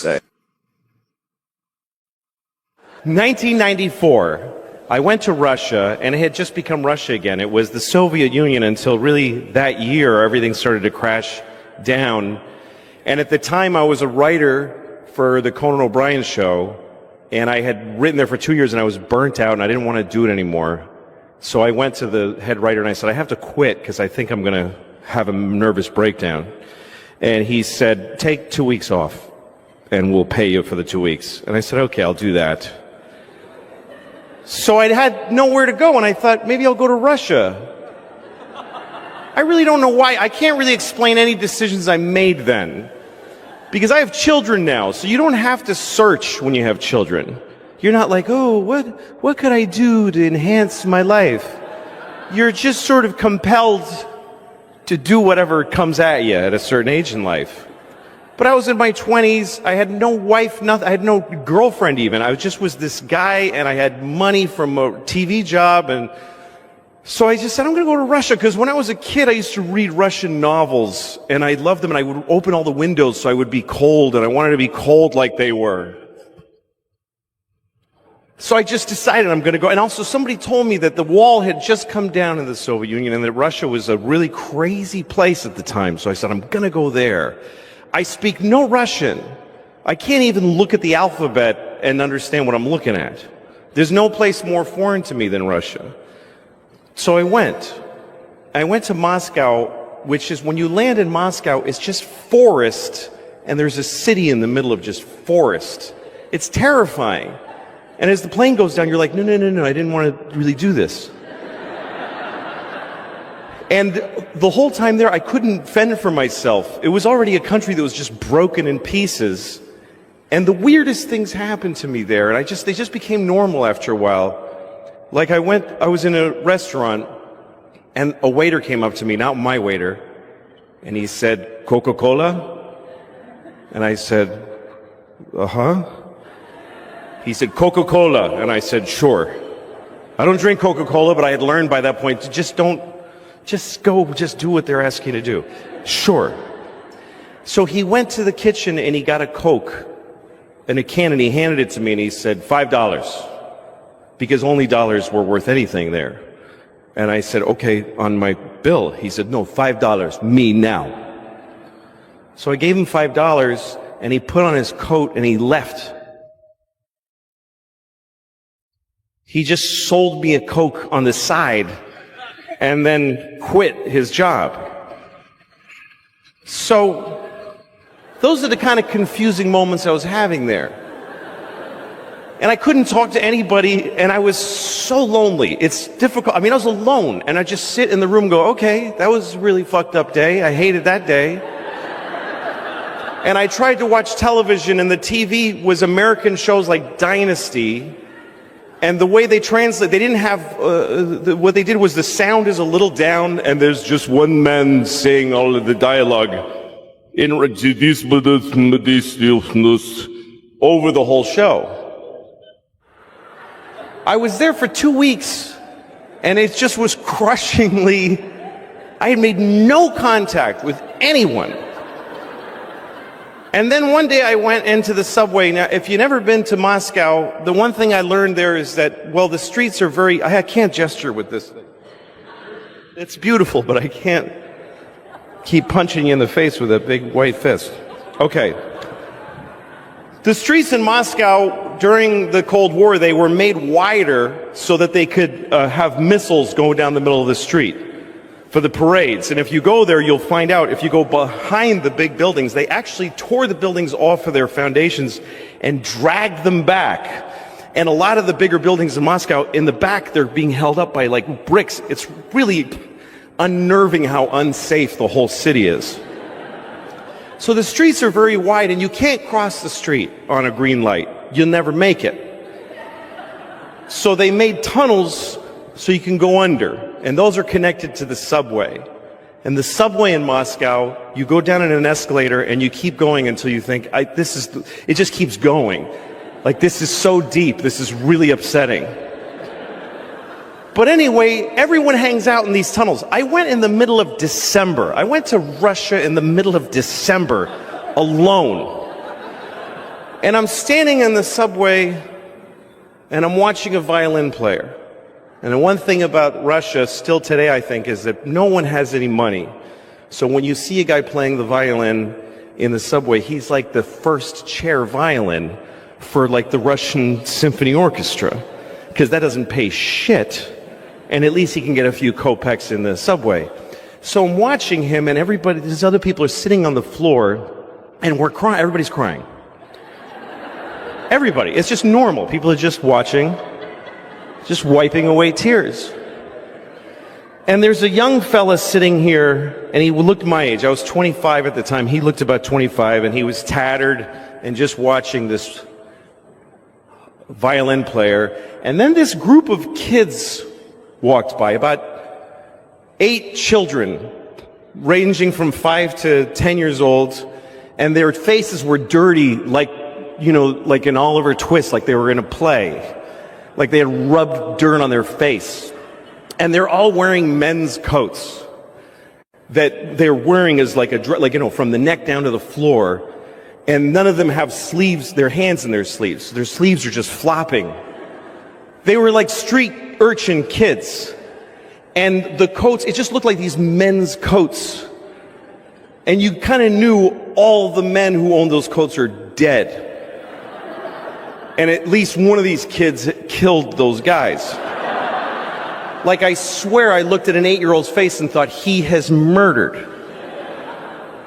say. 1994, I went to Russia, and it had just become Russia again. It was the Soviet Union until really that year everything started to crash down. And at the time I was a writer for the Conan O'Brien show, and I had written there for 2 years and I was burnt out and I didn't want to do it anymore. So I went to the head writer and I said, I have to quit because I think I'm going to have a nervous breakdown. And he said, take 2 weeks off and we'll pay you for the 2 weeks. And I said, okay, I'll do that. So I had nowhere to go, and I thought, maybe I'll go to Russia. I really don't know why. I can't really explain any decisions I made then. Because I have children now, so you don't have to search when you have children. You're not like, oh, what could I do to enhance my life? You're just sort of compelled to do whatever comes at you at a certain age in life. But I was in my 20s, I had no wife, nothing, I had no girlfriend even. I just was this guy, and I had money from a TV job, and so I just said, I'm going to go to Russia, because when I was a kid, I used to read Russian novels, and I loved them, and I would open all the windows so I would be cold, and I wanted to be cold like they were. So I just decided I'm going to go. And also somebody told me that the wall had just come down in the Soviet Union, and that Russia was a really crazy place at the time. So I said, I'm going to go there. I speak no Russian. I can't even look at the alphabet and understand what I'm looking at. There's no place more foreign to me than Russia. So I went. I went to Moscow, which is, when you land in Moscow, it's just forest, and there's a city in the middle of just forest. It's terrifying. And as the plane goes down, you're like, no, I didn't want to really do this. And the whole time there, I couldn't fend for myself. It was already a country that was just broken in pieces. And the weirdest things happened to me there, and they just became normal after a while. Like I was in a restaurant, and a waiter came up to me, not my waiter, and he said, Coca-Cola? And I said, uh-huh. He said, Coca-Cola, and I said, sure. I don't drink Coca-Cola, but I had learned by that point to just do what they're asking you to do. Sure. So he went to the kitchen and he got a Coke in a can, and he handed it to me, and he said, $5. Because only dollars were worth anything there. And I said, okay, on my bill. He said, no, $5, me now. So I gave him $5, and he put on his coat and he left. He just sold me a Coke on the side and then quit his job. So those are the kind of confusing moments I was having there. And I couldn't talk to anybody, and I was so lonely. It's difficult. I mean, I was alone, and I just sit in the room and go, okay, that was a really fucked up day. I hated that day. And I tried to watch television, and the TV was American shows like Dynasty. And the way they translate, they didn't have, what they did was the sound is a little down, and there's just one man saying all of the dialogue over the whole show. I was there for 2 weeks, and it just was crushingly, I had made no contact with anyone. And then one day I went into the subway. Now, if you've never been to Moscow, the one thing I learned there is that, well, the streets are very, I can't gesture with this thing. It's beautiful, but I can't keep punching you in the face with a big white fist. Okay. The streets in Moscow during the Cold War, they were made wider so that they could have missiles go down the middle of the street for the parades. And if you go there, you'll find out, if you go behind the big buildings, they actually tore the buildings off of their foundations and dragged them back. And a lot of the bigger buildings in Moscow, in the back, they're being held up by like bricks. It's really unnerving how unsafe the whole city is. So the streets are very wide, and you can't cross the street on a green light. You'll never make it. So they made tunnels so you can go under, and those are connected to the subway. And the subway in Moscow, you go down in an escalator and you keep going until you think, it just keeps going. Like, this is so deep, this is really upsetting. But anyway, everyone hangs out in these tunnels. I went in the middle of December. I went to Russia in the middle of December alone. And I'm standing in the subway, and I'm watching a violin player. And the one thing about Russia, still today, I think, is that no one has any money. So when you see a guy playing the violin in the subway, he's like the first chair violin for like the Russian symphony orchestra, because that doesn't pay shit, and at least he can get a few kopecks in the subway. So I'm watching him, and these other people are sitting on the floor, and we're crying. Everybody's crying. Everybody. It's just normal. People are just watching, just wiping away tears. And there's a young fella sitting here, and he looked my age. I was 25 at the time. He looked about 25, and he was tattered and just watching this violin player. And then this group of kids walked by, about 8 children, ranging from 5 to 10 years old, and their faces were dirty, like, you know, like in Oliver Twist, like they were in a play, like they had rubbed dirt on their face. And they're all wearing men's coats that they're wearing as like you know, from the neck down to the floor. And none of them have sleeves, their hands in their sleeves. Their sleeves are just flopping. They were like street urchin kids. And the coats, it just looked like these men's coats. And you kind of knew all the men who owned those coats are dead. And at least one of these kids killed those guys. Like, I swear I looked at an 8-year-old's face and thought, he has murdered.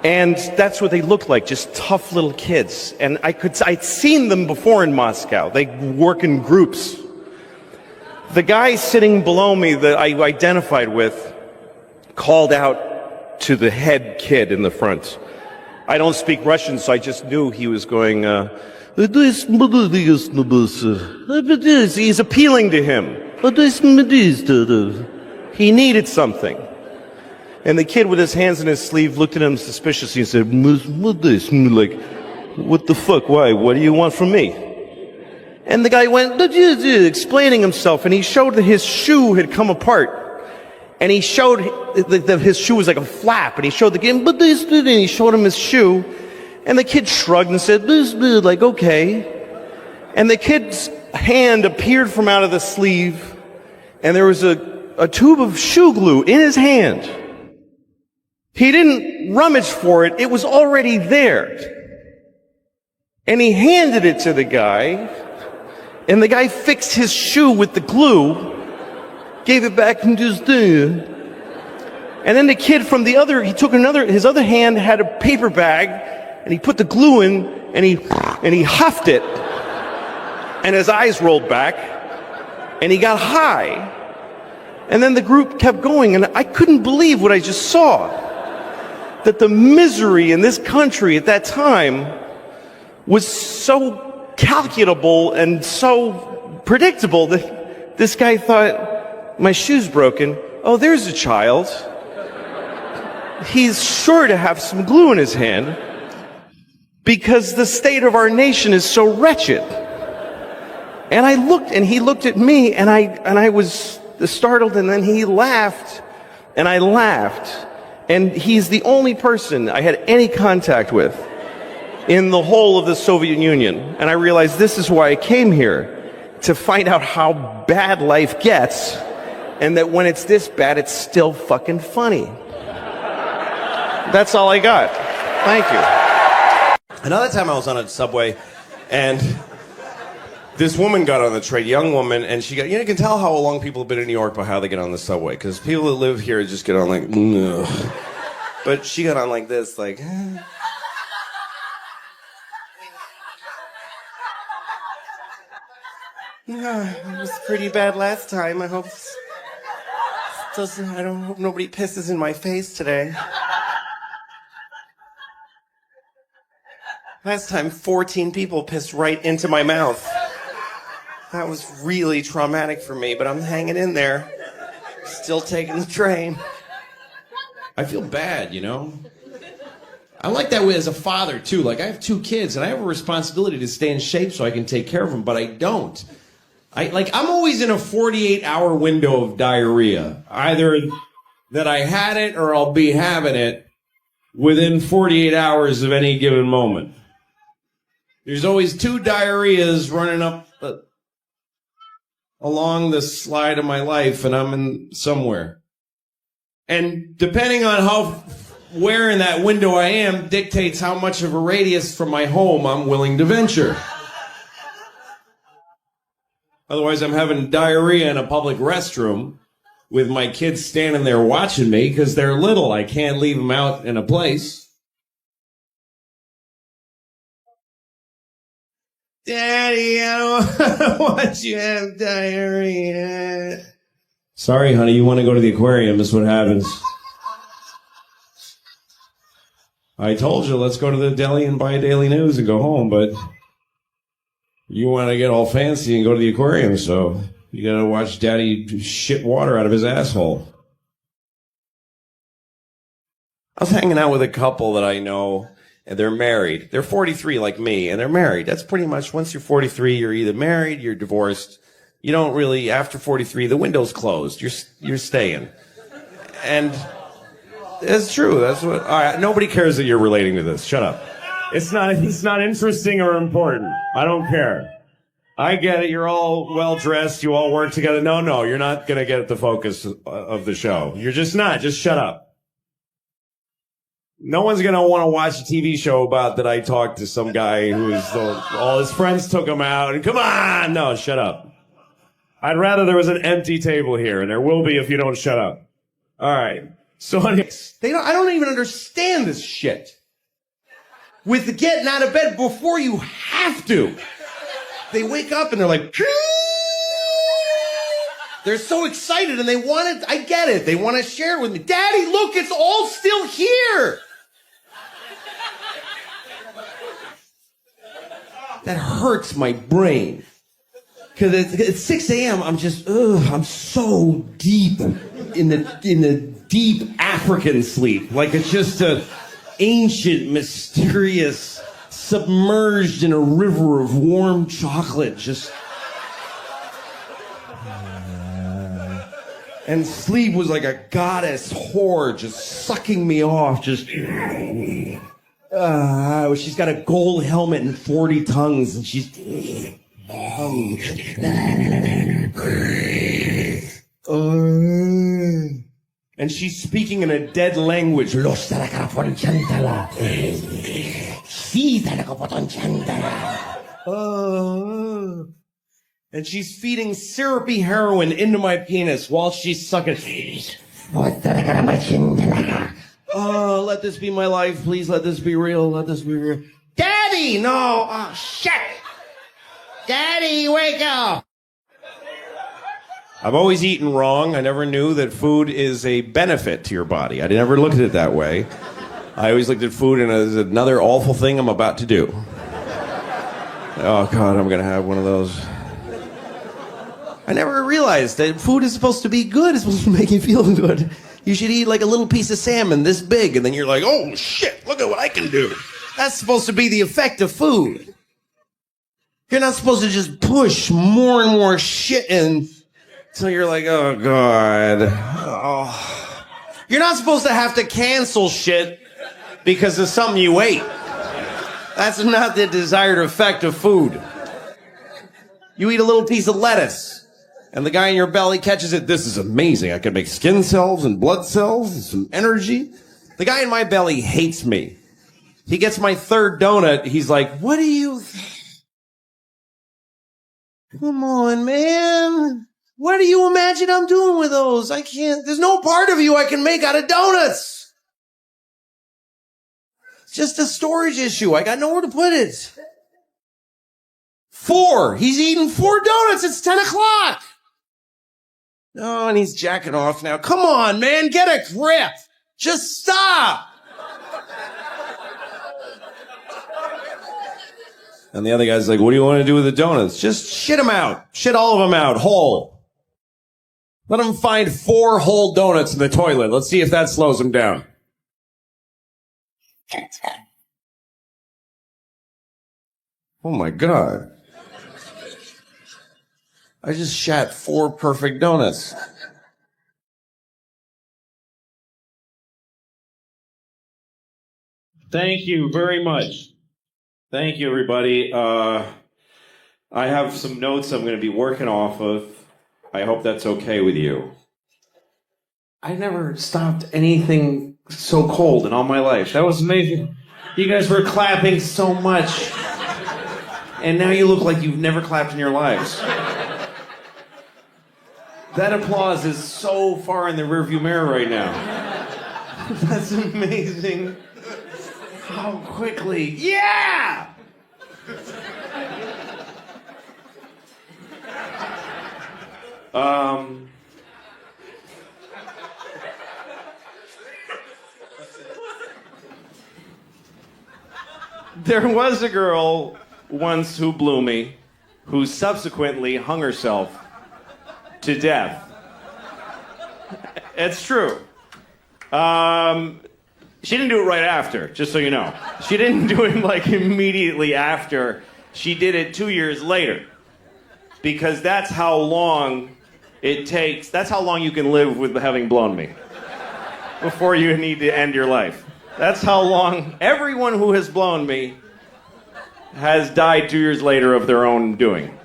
And that's what they looked like, just tough little kids. And I'd seen them before in Moscow. They work in groups. The guy sitting below me that I identified with called out to the head kid in the front. I don't speak Russian, so I just knew he was going, he's appealing to him. He needed something. And the kid with his hands in his sleeve looked at him suspiciously and said, like, what the fuck, why, what do you want from me? And the guy went, explaining himself, and he showed that his shoe had come apart. And he showed that his shoe was like a flap, and he showed the kid, and he showed him his shoe, and the kid shrugged and said, like, okay. And the kid's hand appeared from out of the sleeve, and there was a tube of shoe glue in his hand. He didn't rummage for it, it was already there. And he handed it to the guy, and the guy fixed his shoe with the glue, gave it back and just did. And then the kid from he took his other hand had a paper bag, and he put the glue in, and he huffed it, and his eyes rolled back, and he got high. And then the group kept going, and I couldn't believe what I just saw. That the misery in this country at that time was so calculable and so predictable that this guy thought, my shoe's broken. Oh, there's a child. He's sure to have some glue in his hand because the state of our nation is so wretched. And I looked, and he looked at me, and I was startled, and then he laughed, and I laughed. And he's the only person I had any contact with in the whole of the Soviet Union. And I realized this is why I came here, to find out how bad life gets, and that when it's this bad, it's still fucking funny. That's all I got. Thank you. Another time I was on a subway, and this woman got on the train, young woman, and she got, you can tell how long people have been in New York by how they get on the subway, because people that live here just get on like, ugh. But she got on like this, like, yeah, it was pretty bad last time. I hope I don't hope nobody pisses in my face today. Last time, 14 people pissed right into my mouth. That was really traumatic for me, but I'm hanging in there. Still taking the train. I feel bad, I'm like that way as a father, too. Like, I have 2 kids, and I have a responsibility to stay in shape so I can take care of them, but I don't. I'm always in a 48-hour window of diarrhea. Either that I had it or I'll be having it within 48 hours of any given moment. There's always 2 diarrheas running up along the slide of my life, and I'm in somewhere. And depending on where in that window I am dictates how much of a radius from my home I'm willing to venture. Otherwise, I'm having diarrhea in a public restroom with my kids standing there watching me because they're little. I can't leave them out in a place. Daddy, I don't want you to have diarrhea. Sorry, honey, you want to go to the aquarium, is what happens. I told you, let's go to the deli and buy a Daily News and go home, but you want to get all fancy and go to the aquarium, so you gotta watch Daddy shit water out of his asshole. I was hanging out with a couple that I know, and they're married. They're 43 like me, and they're married. That's pretty much, once you're 43, you're either married, you're divorced. You don't really, after 43, the window's closed. You're staying. And it's true. That's what, all right, nobody cares that you're relating to this. Shut up. It's not interesting or important. I don't care. I get it. You're all well-dressed. You all work together. No, you're not going to get the focus of the show. You're just not. Just shut up. No one's going to want to watch a TV show about that I talked to some guy all his friends took him out. And come on! No, shut up. I'd rather there was an empty table here, and there will be if you don't shut up. All right. So anyways, I don't even understand this shit. With the getting out of bed before you have to. They wake up and they're like, they're so excited and they want it. I get it. They want to share it with me. Daddy, look, it's all still here. That hurts my brain. Because at 6 a.m., I'm just, I'm so deep in the deep African sleep. Like it's just a ancient, mysterious, submerged in a river of warm chocolate, just... And sleep was like a goddess whore just sucking me off, just... she's got a gold helmet and 40 tongues, and she's... and she's speaking in a dead language. And she's feeding syrupy heroin into my penis while she's sucking. Oh, let this be my life. Please let this be real. Let this be real. Daddy! No! Oh, shit! Daddy, wake up! I've always eaten wrong. I never knew that food is a benefit to your body. I never looked at it that way. I always looked at food as another awful thing I'm about to do. Oh, God, I'm going to have one of those. I never realized that food is supposed to be good. It's supposed to make you feel good. You should eat like a little piece of salmon this big, and then you're like, oh, shit, look at what I can do. That's supposed to be the effect of food. You're not supposed to just push more and more shit in until you're like, oh, God. Oh. You're not supposed to have to cancel shit because of something you ate. That's not the desired effect of food. You eat a little piece of lettuce, and the guy in your belly catches it. This is amazing. I can make skin cells and blood cells and some energy. The guy in my belly hates me. He gets my third donut. He's like, what do you... Come on, man. What do you imagine I'm doing with those? I can't... There's no part of you I can make out of donuts. It's just a storage issue. I got nowhere to put it. 4. He's eating 4 donuts. It's 10 o'clock. Oh, and he's jacking off now. Come on, man. Get a grip. Just stop. And the other guy's like, what do you want to do with the donuts? Just shit them out. Shit all of them out, whole. Let him find 4 whole donuts in the toilet. Let's see if that slows him down. Oh, my God. I just shat 4 perfect donuts. Thank you very much. Thank you, everybody. I have some notes I'm going to be working off of. I hope that's okay with you. I never stopped anything so cold in all my life. That was amazing. You guys were clapping so much. And now you look like you've never clapped in your lives. That applause is so far in the rearview mirror right now. That's amazing. How quickly. Yeah! There was a girl once who blew me, who subsequently hung herself to death. It's true. She didn't do it right after, just so you know. She didn't do it like immediately after. She did it 2 years later. Because that's how long it takes, that's how long you can live with having blown me. Before you need to end your life. That's how long everyone who has blown me has died 2 years later of their own doing.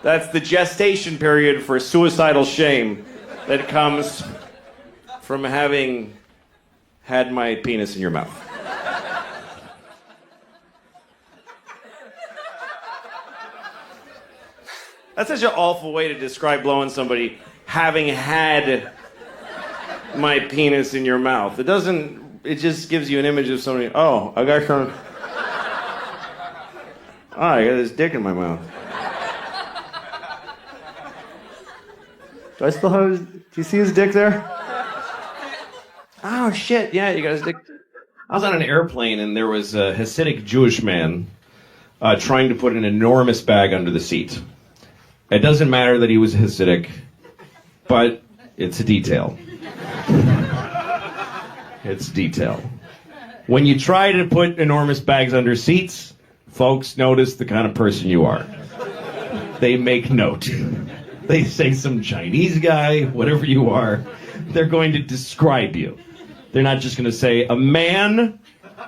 That's the gestation period for suicidal shame that comes from having had my penis in your mouth. That's such an awful way to describe blowing somebody, having had my penis in your mouth. It just gives you an image of somebody, oh, I got some, oh, I got this dick in my mouth. Do I still have his, do you see his dick there? Oh, shit, yeah, you got his dick. I was on an airplane and there was a Hasidic Jewish man trying to put an enormous bag under the seat. It doesn't matter that he was Hasidic, but it's a detail. It's detail. When you try to put enormous bags under seats, folks notice the kind of person you are. They make note. They say some Chinese guy, whatever you are, they're going to describe you. They're not just going to say, a man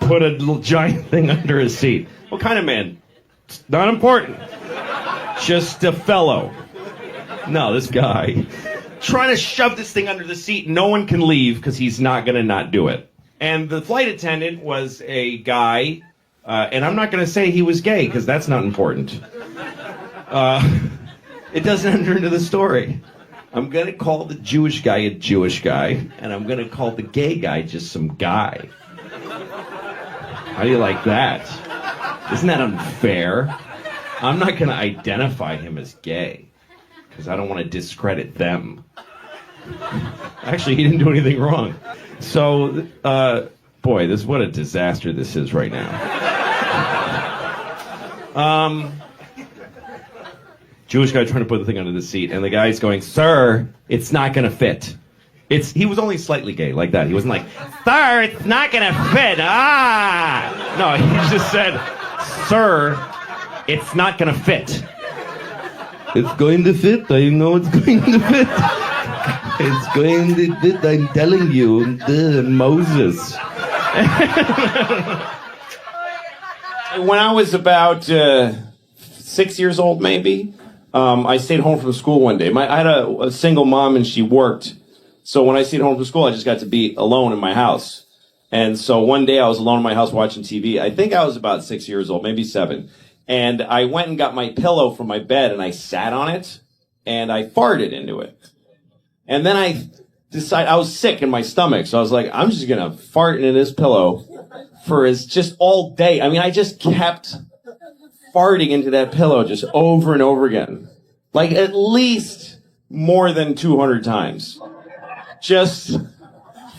put a little giant thing under his seat. What kind of man? It's not important. Just a fellow. No, this guy. Trying to shove this thing under the seat. No one can leave because he's not going to not do it. And the flight attendant was a guy, and I'm not going to say he was gay because that's not important. It doesn't enter into the story. I'm going to call the Jewish guy a Jewish guy, and I'm going to call the gay guy just some guy. How do you like that? Isn't that unfair? I'm not going to identify him as gay, because I don't want to discredit them. Actually, he didn't do anything wrong. So, boy, what a disaster this is right now. Jewish guy trying to put the thing under the seat, and the guy's going, sir, it's not going to fit. He was only slightly gay, like that. He wasn't like, sir, it's not going to fit. Ah! No, he just said, sir, it's not going to fit. It's going to fit. I know it's going to fit. It's going to fit. I'm telling you, Moses. When I was about 6 years old, maybe, I stayed home from school one day. I had a single mom, and she worked. So when I stayed home from school, I just got to be alone in my house. And so one day I was alone in my house watching TV. I think I was about 6 years old, maybe 7. And I went and got my pillow from my bed, and I sat on it, and I farted into it. And then I decided, I was sick in my stomach, so I was like, I'm just going to fart into this pillow for just all day. I mean, I just kept farting into that pillow just over and over again. Like at least more than 200 times. Just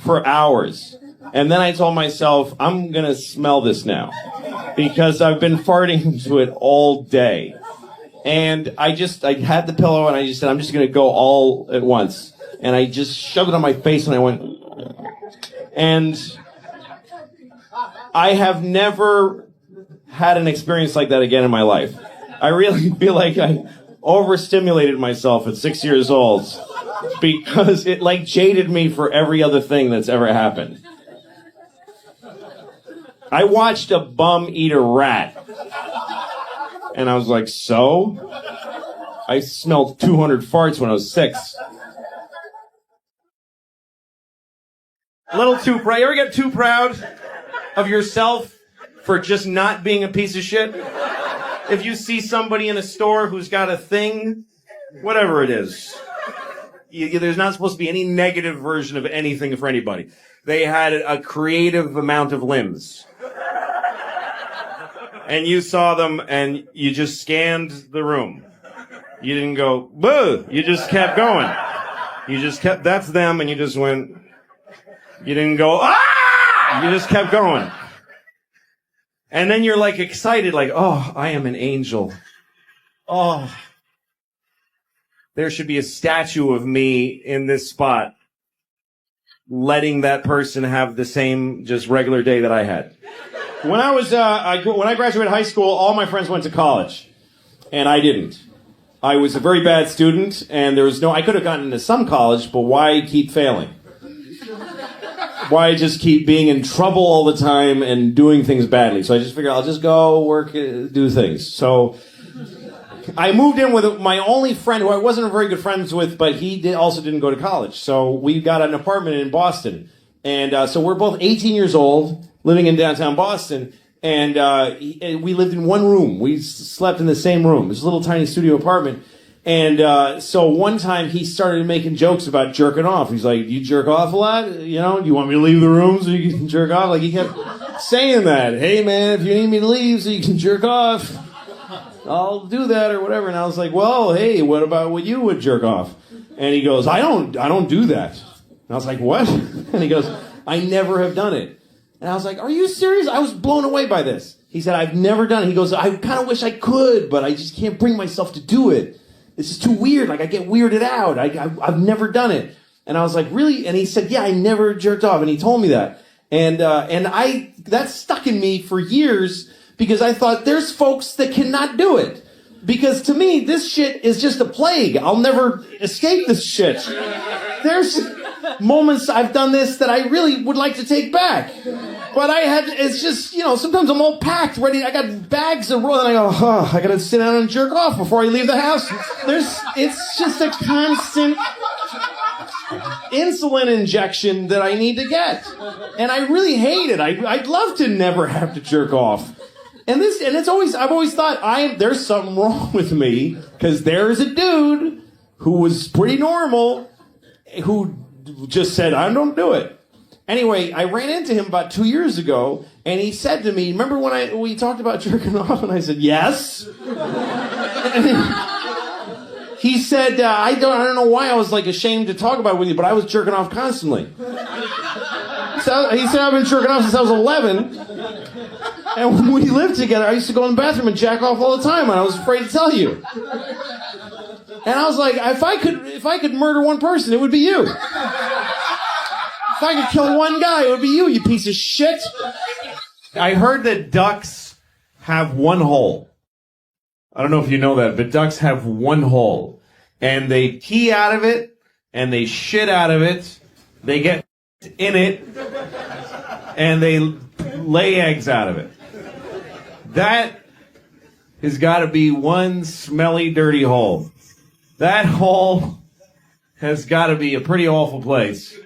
for hours. And then I told myself, I'm going to smell this now. Because I've been farting into it all day. And I had the pillow and I just said, I'm just going to go all at once. And I just shoved it on my face and I went, and I have never had an experience like that again in my life. I really feel like I overstimulated myself at 6 years old because it like jaded me for every other thing that's ever happened. I watched a bum eat a rat. And I was like, so? I smelled 200 farts when I was 6. A little too proud. You ever get too proud of yourself for just not being a piece of shit? If you see somebody in a store who's got a thing, whatever it is, there's not supposed to be any negative version of anything for anybody. They had a creative amount of limbs. And you saw them and you just scanned the room. You didn't go, boo! You just kept going. You just kept, that's them, and you just went, you didn't go, ah! You just kept going. And then you're like excited, like, oh, I am an angel. Oh. There should be a statue of me in this spot, letting that person have the same just regular day that I had. When I was, when I graduated high school, all my friends went to college. And I didn't. I was a very bad student, and there was I could have gotten into some college, but why keep failing? Why just keep being in trouble all the time and doing things badly? So I just figured I'll just go work, do things. So I moved in with my only friend who I wasn't very good friends with, but he also didn't go to college. So we got an apartment in Boston. And so we're both 18 years old, living in downtown Boston. And we lived in one room. We slept in the same room. It was a little tiny studio apartment. And so one time he started making jokes about jerking off. He's like, you jerk off a lot? You know, do you want me to leave the room so you can jerk off? Like, he kept saying that. Hey, man, if you need me to leave so you can jerk off, I'll do that or whatever. And I was like, well, hey, what about when you would jerk off? And he goes, I don't do that. And I was like, what? And he goes, I never have done it. And I was like, are you serious? I was blown away by this. He said, I've never done it. He goes, I kind of wish I could, but I just can't bring myself to do it. This is too weird. Like, I get weirded out. I've never done it. And I was like, really? And he said, yeah, I never jerked off. And he told me that. And that stuck in me for years because I thought there's folks that cannot do it. Because to me, this shit is just a plague. I'll never escape this shit. There's moments I've done this that I really would like to take back. But it's just, sometimes I'm all packed, ready. I got bags of roll, and I go, oh, I gotta sit down and jerk off before I leave the house. It's just a constant insulin injection that I need to get. And I really hate it. I'd love to never have to jerk off. And I've always thought there's something wrong with me, because there's a dude who was pretty normal, who just said, I don't do it. Anyway, I ran into him about 2 years ago, and he said to me, remember when we talked about jerking off? And I said, yes. He said, I don't know why I was like ashamed to talk about it with you, but I was jerking off constantly. So he said, I've been jerking off since I was 11. And when we lived together, I used to go in the bathroom and jack off all the time, and I was afraid to tell you. And I was like, if I could murder one person, it would be you. If I could kill one guy, it would be you piece of shit. I heard that ducks have one hole. I don't know if you know that, but ducks have one hole. And they pee out of it, and they shit out of it. They get in it, and they lay eggs out of it. That has got to be one smelly, dirty hole. That hole has got to be a pretty awful place.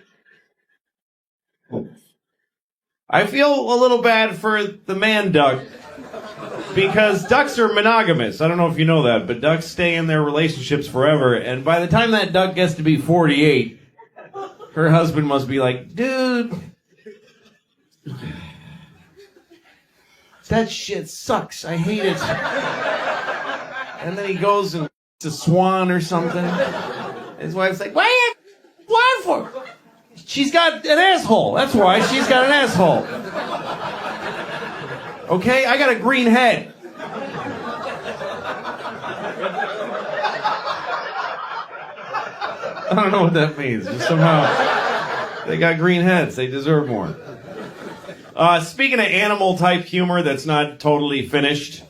I feel a little bad for the man duck, because ducks are monogamous. I don't know if you know that, but ducks stay in their relationships forever. And by the time that duck gets to be 48, her husband must be like, dude, that shit sucks. I hate it. And then he goes and a swan or something. His wife's like, why are you swan for? She's got an asshole. That's why she's got an asshole. Okay, I got a green head. I don't know what that means. Just somehow they got green heads. They deserve more. Speaking of animal type humor that's not totally finished,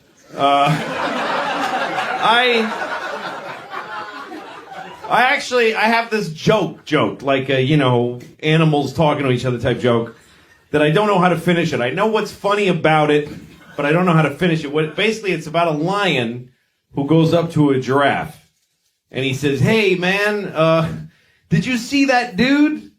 I have this joke, like, animals talking to each other type joke. that I don't know how to finish it. I know what's funny about it, but I don't know how to finish it. Basically, it's about a lion who goes up to a giraffe. And he says, hey, man, did you see that dude?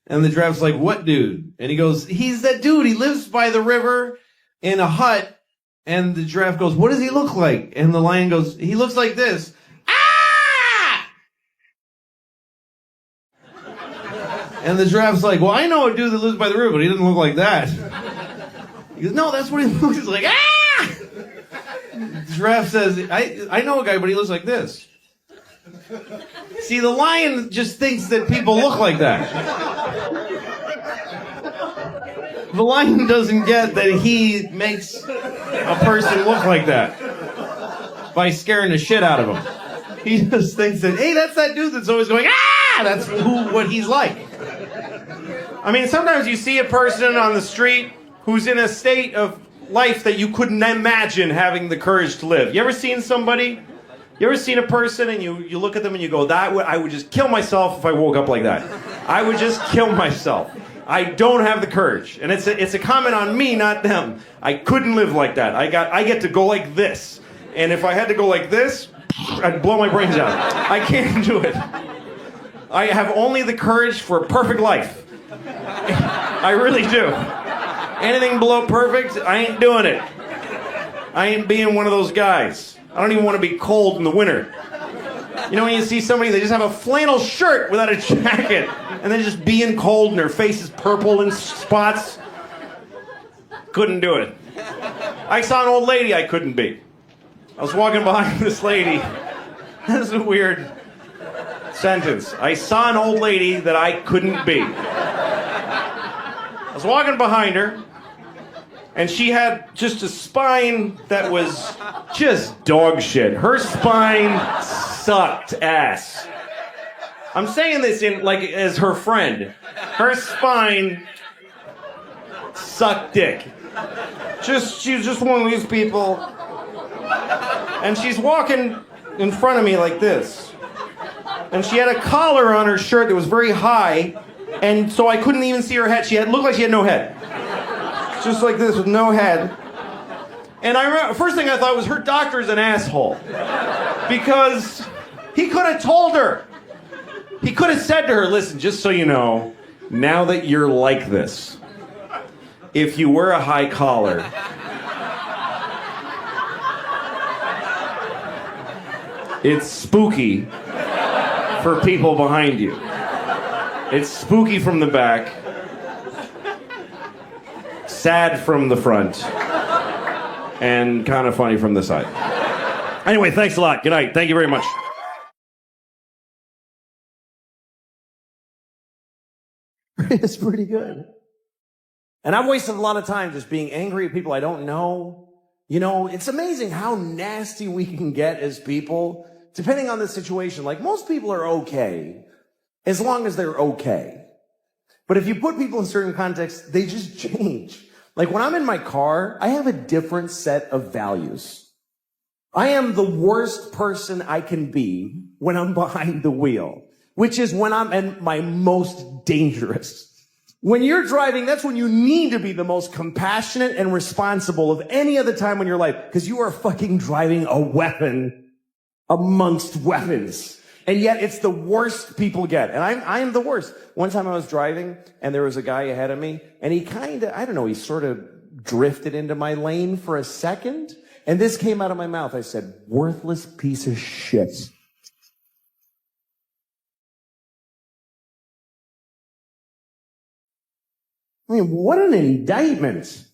And the giraffe's like, what dude? And he goes, he's that dude. He lives by the river in a hut. And the giraffe goes, what does he look like? And the lion goes, he looks like this. Ah! And the giraffe's like, well, I know a dude that lives by the river, but he doesn't look like that. He goes, no, that's what he looks like. Ah! The giraffe says, I know a guy, but he looks like this. See, the lion just thinks that people look like that. The lion doesn't get that he makes a person look like that by scaring the shit out of him. He just thinks that, hey, that's that dude that's always going, ah! That's what he's like. I mean, sometimes you see a person on the street who's in a state of life that you couldn't imagine having the courage to live. You ever seen somebody? You ever seen a person and you look at them and you go, I would just kill myself if I woke up like that. I would just kill myself. I don't have the courage. And it's a comment on me, not them. I couldn't live like that. I get to go like this. And if I had to go like this, I'd blow my brains out. I can't do it. I have only the courage for a perfect life. I really do. Anything below perfect, I ain't doing it. I ain't being one of those guys. I don't even want to be cold in the winter. You know when you see somebody, they just have a flannel shirt without a jacket, and then just being cold and their face is purple in spots? Couldn't do it. I saw an old lady I couldn't be. I was walking behind this lady. That's a weird sentence. I saw an old lady that I couldn't be. I was walking behind her, and she had just a spine that was just dog shit. Her spine sucked ass. I'm saying this as her friend. Her spine sucked dick. She was just one of these people. And she's walking in front of me like this. And she had a collar on her shirt that was very high, and so I couldn't even see her head. Looked like she had no head. Just like this with no head. And I remember, first thing I thought was her doctor's an asshole. Because he could have told her. He could have said to her, listen, just so you know, now that you're like this, if you wear a high collar, it's spooky for people behind you. It's spooky from the back. Sad from the front, and kind of funny from the side. Anyway, thanks a lot. Good night. Thank you very much. It's pretty good. And I've wasted a lot of time just being angry at people I don't know. You know, it's amazing how nasty we can get as people, depending on the situation. Like, most people are okay, as long as they're okay. But if you put people in certain contexts, they just change. Like, when I'm in my car, I have a different set of values. I am the worst person I can be when I'm behind the wheel, which is when I'm at my most dangerous. When you're driving, that's when you need to be the most compassionate and responsible of any other time in your life, because you are fucking driving a weapon amongst weapons. And yet it's the worst people get. And I am the worst. One time I was driving and there was a guy ahead of me and he he sort of drifted into my lane for a second. And this came out of my mouth. I said, worthless piece of shit. I mean, what an indictment.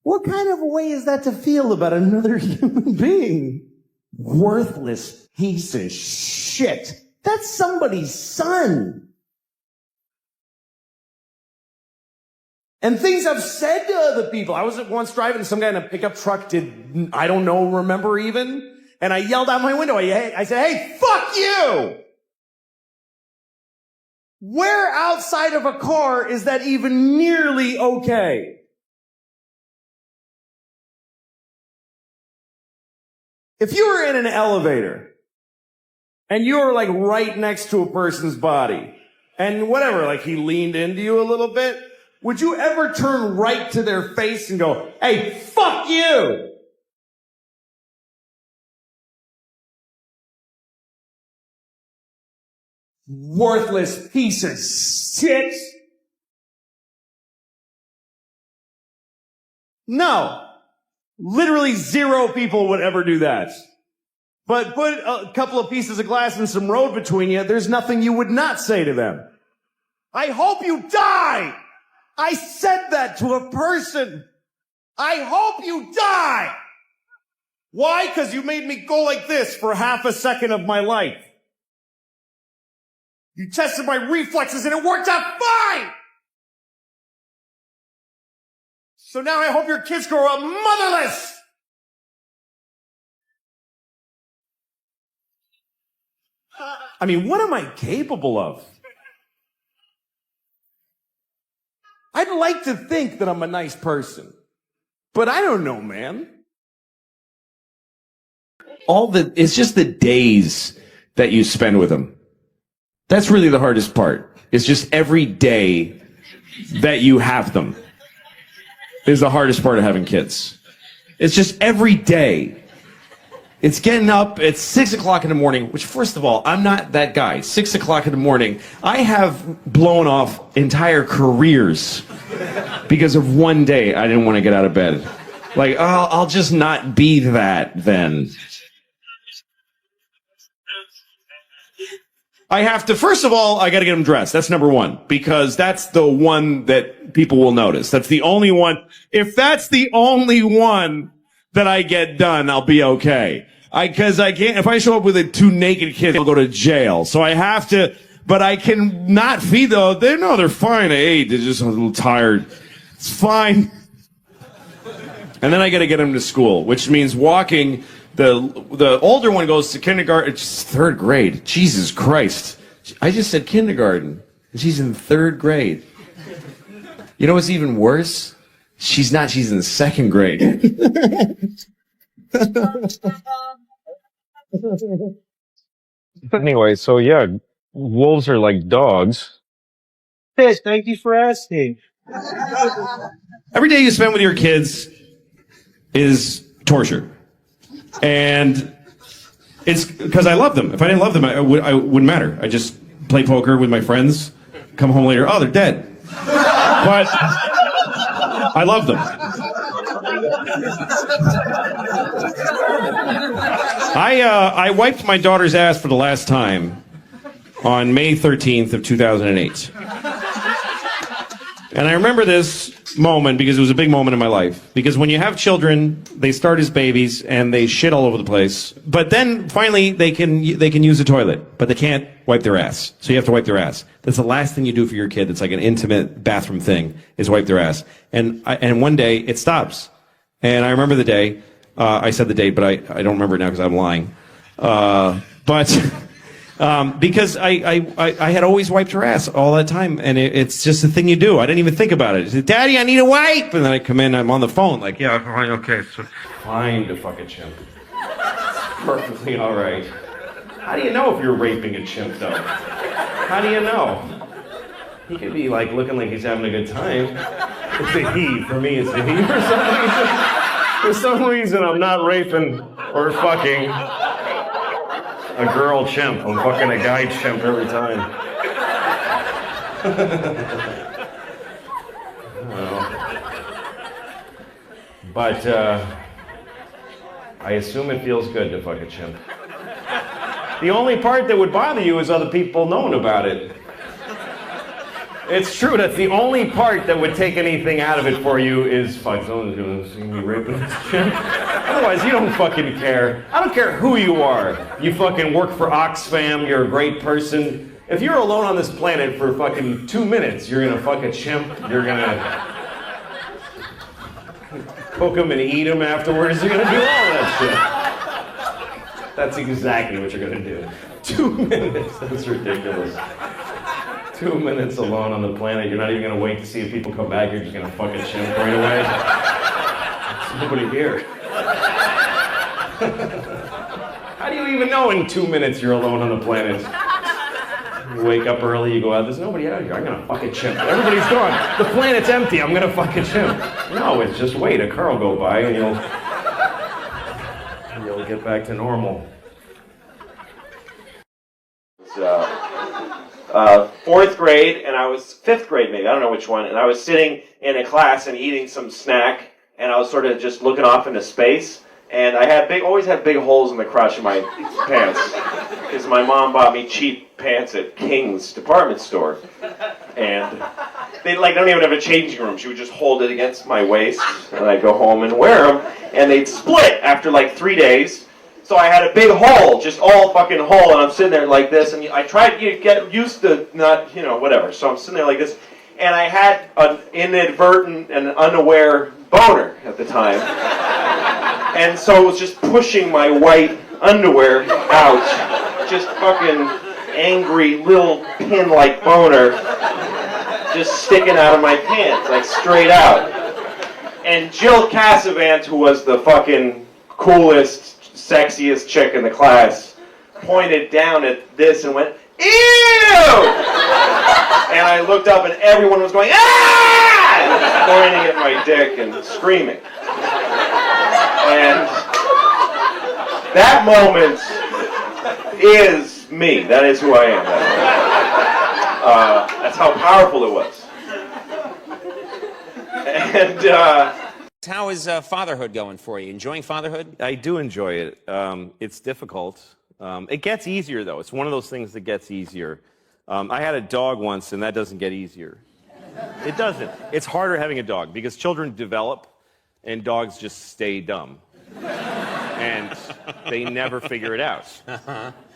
What kind of a way is that to feel about another human being? Worthless piece of shit. That's somebody's son. And things I've said to other people. I was once driving, some guy in a pickup truck remember even. And I yelled out my window. I said, hey, fuck you! Where outside of a car is that even nearly okay? If you were in an elevator and you were like right next to a person's body and whatever, like he leaned into you a little bit, would you ever turn right to their face and go, hey, fuck you? Worthless piece of shit. No. Literally 0 people would ever do that. But put a couple of pieces of glass and some road between you, there's nothing you would not say to them. I hope you die! I said that to a person. I hope you die! Why? Because you made me go like this for half a second of my life. You tested my reflexes and it worked out fine! So now I hope your kids grow up motherless! I mean, what am I capable of? I'd like to think that I'm a nice person, but I don't know, man. It's just the days that you spend with them. That's really the hardest part. It's just every day that you have them is the hardest part of having kids. It's just every day. It's getting up at 6 o'clock in the morning, which, first of all, I'm not that guy. 6 o'clock in the morning. I have blown off entire careers because of one day I didn't want to get out of bed. Like, I'll just not be that then. I have to, first of all, I got to get them dressed. That's number one, because that's the one that people will notice. That's the only one. If that's the only one that I get done, I'll be okay. Cause I can't, if I show up with 2 naked kids, I'll go to jail. So I have to, but I can not feed them. They're fine. I ate. They're just a little tired. It's fine. And then I got to get them to school, which means walking. The older one goes to kindergarten. It's 3rd grade. Jesus Christ. I just said kindergarten. And she's in 3rd grade. You know what's even worse? She's not. She's in 2nd grade. Anyway, so yeah, wolves are like dogs. Yes, thank you for asking. Every day you spend with your kids is torture. And it's because I love them. If I didn't love them, I wouldn't matter. I just play poker with my friends, come home later, oh, they're dead. But I love them. I wiped my daughter's ass for the last time on May 13th of 2008. And I remember this moment because it was a big moment in my life. Because when you have children, they start as babies and they shit all over the place. But then finally they can use the toilet, but they can't wipe their ass. So you have to wipe their ass. That's the last thing you do for your kid. It's like an intimate bathroom thing, is wipe their ass. And one day it stops. And I remember the day. I said the date, but I don't remember it now because I'm lying. Because I had always wiped her ass all that time, and it's just a thing you do. I didn't even think about it. I said, Daddy, I need a wipe! And then I come in, I'm on the phone, like, yeah, fine, okay. So, fine to fuck a chimp. Perfectly all right. How do you know if you're raping a chimp, though? How do you know? He could be, like, looking like he's having a good time. It's a he. For me, it's a he. For some reason, I'm not raping or fucking a girl chimp. I'm fucking a guy chimp every time. But I assume it feels good to fuck a chimp. The only part that would bother you is other people knowing about it. It's true, that's the only part that would take anything out of it for you is, fuck, someone's gonna see me raping this chimp. Otherwise, you don't fucking care. I don't care who you are. You fucking work for Oxfam, you're a great person. If you're alone on this planet for fucking 2 minutes, you're gonna fuck a chimp, you're gonna cook him and eat him afterwards, you're gonna do all that shit. That's exactly what you're gonna do. 2 minutes, that's ridiculous. 2 minutes alone on the planet, you're not even gonna wait to see if people come back, you're just gonna fuck a chimp right away. There's nobody here. How do you even know in 2 minutes you're alone on the planet? You wake up early, you go out, there's nobody out here. I'm gonna fuck a chimp. Everybody's gone. The planet's empty. I'm gonna fuck a chimp. No, it's just wait. A car will go by and you'll get back to normal. Fourth grade, and I was fifth grade maybe, I don't know which one, and I was sitting in a class and eating some snack, and I was sort of just looking off into space, and I had always had big holes in the crotch of my pants, because my mom bought me cheap pants at King's department store, and they don't even have a changing room. She would just hold it against my waist, and I'd go home and wear them, and they'd split after 3 days. So I had a big hole, just all fucking hole, and I'm sitting there like this, and I tried to get used to not, whatever. So I'm sitting there like this, and I had an inadvertent and unaware boner at the time. And so it was just pushing my white underwear out, just fucking angry little pin-like boner, just sticking out of my pants, straight out. And Jill Cassavant, who was the fucking coolest, sexiest chick in the class, pointed down at this and went, "Ew!" And I looked up and everyone was going, "Ah!" and pointing at my dick and screaming. And that moment is me. That is who I am. That's how powerful it was. And, how is fatherhood going for you? Enjoying fatherhood? I do enjoy it. It's difficult. It gets easier, though. It's one of those things that gets easier. I had a dog once, and that doesn't get easier. It doesn't. It's harder having a dog because children develop, and dogs just stay dumb. And they never figure it out.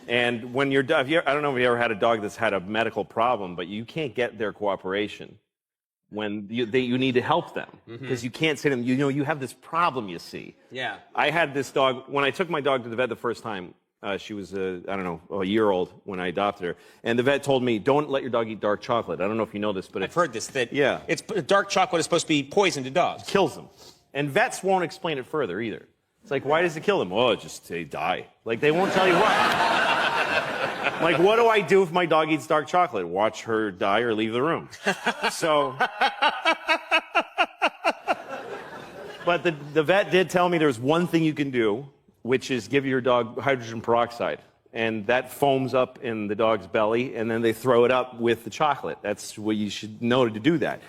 And when you're done, I don't know if you ever had a dog that's had a medical problem, but you can't get their cooperation when you need to help them, because you can't say to them, you have this problem, you see. Yeah. I had this dog, when I took my dog to the vet the first time, she was, a year old when I adopted her, and the vet told me, don't let your dog eat dark chocolate. I don't know if you know this, but I've heard this, that yeah. Dark chocolate is supposed to be poison to dogs. Kills them. And vets won't explain it further either. It's like, why does it kill them? Oh, they die. They won't tell you why. What do I do if my dog eats dark chocolate? Watch her die or leave the room. So, but the vet did tell me there's one thing you can do, which is give your dog hydrogen peroxide. And that foams up in the dog's belly, and then they throw it up with the chocolate. That's what you should know to do that.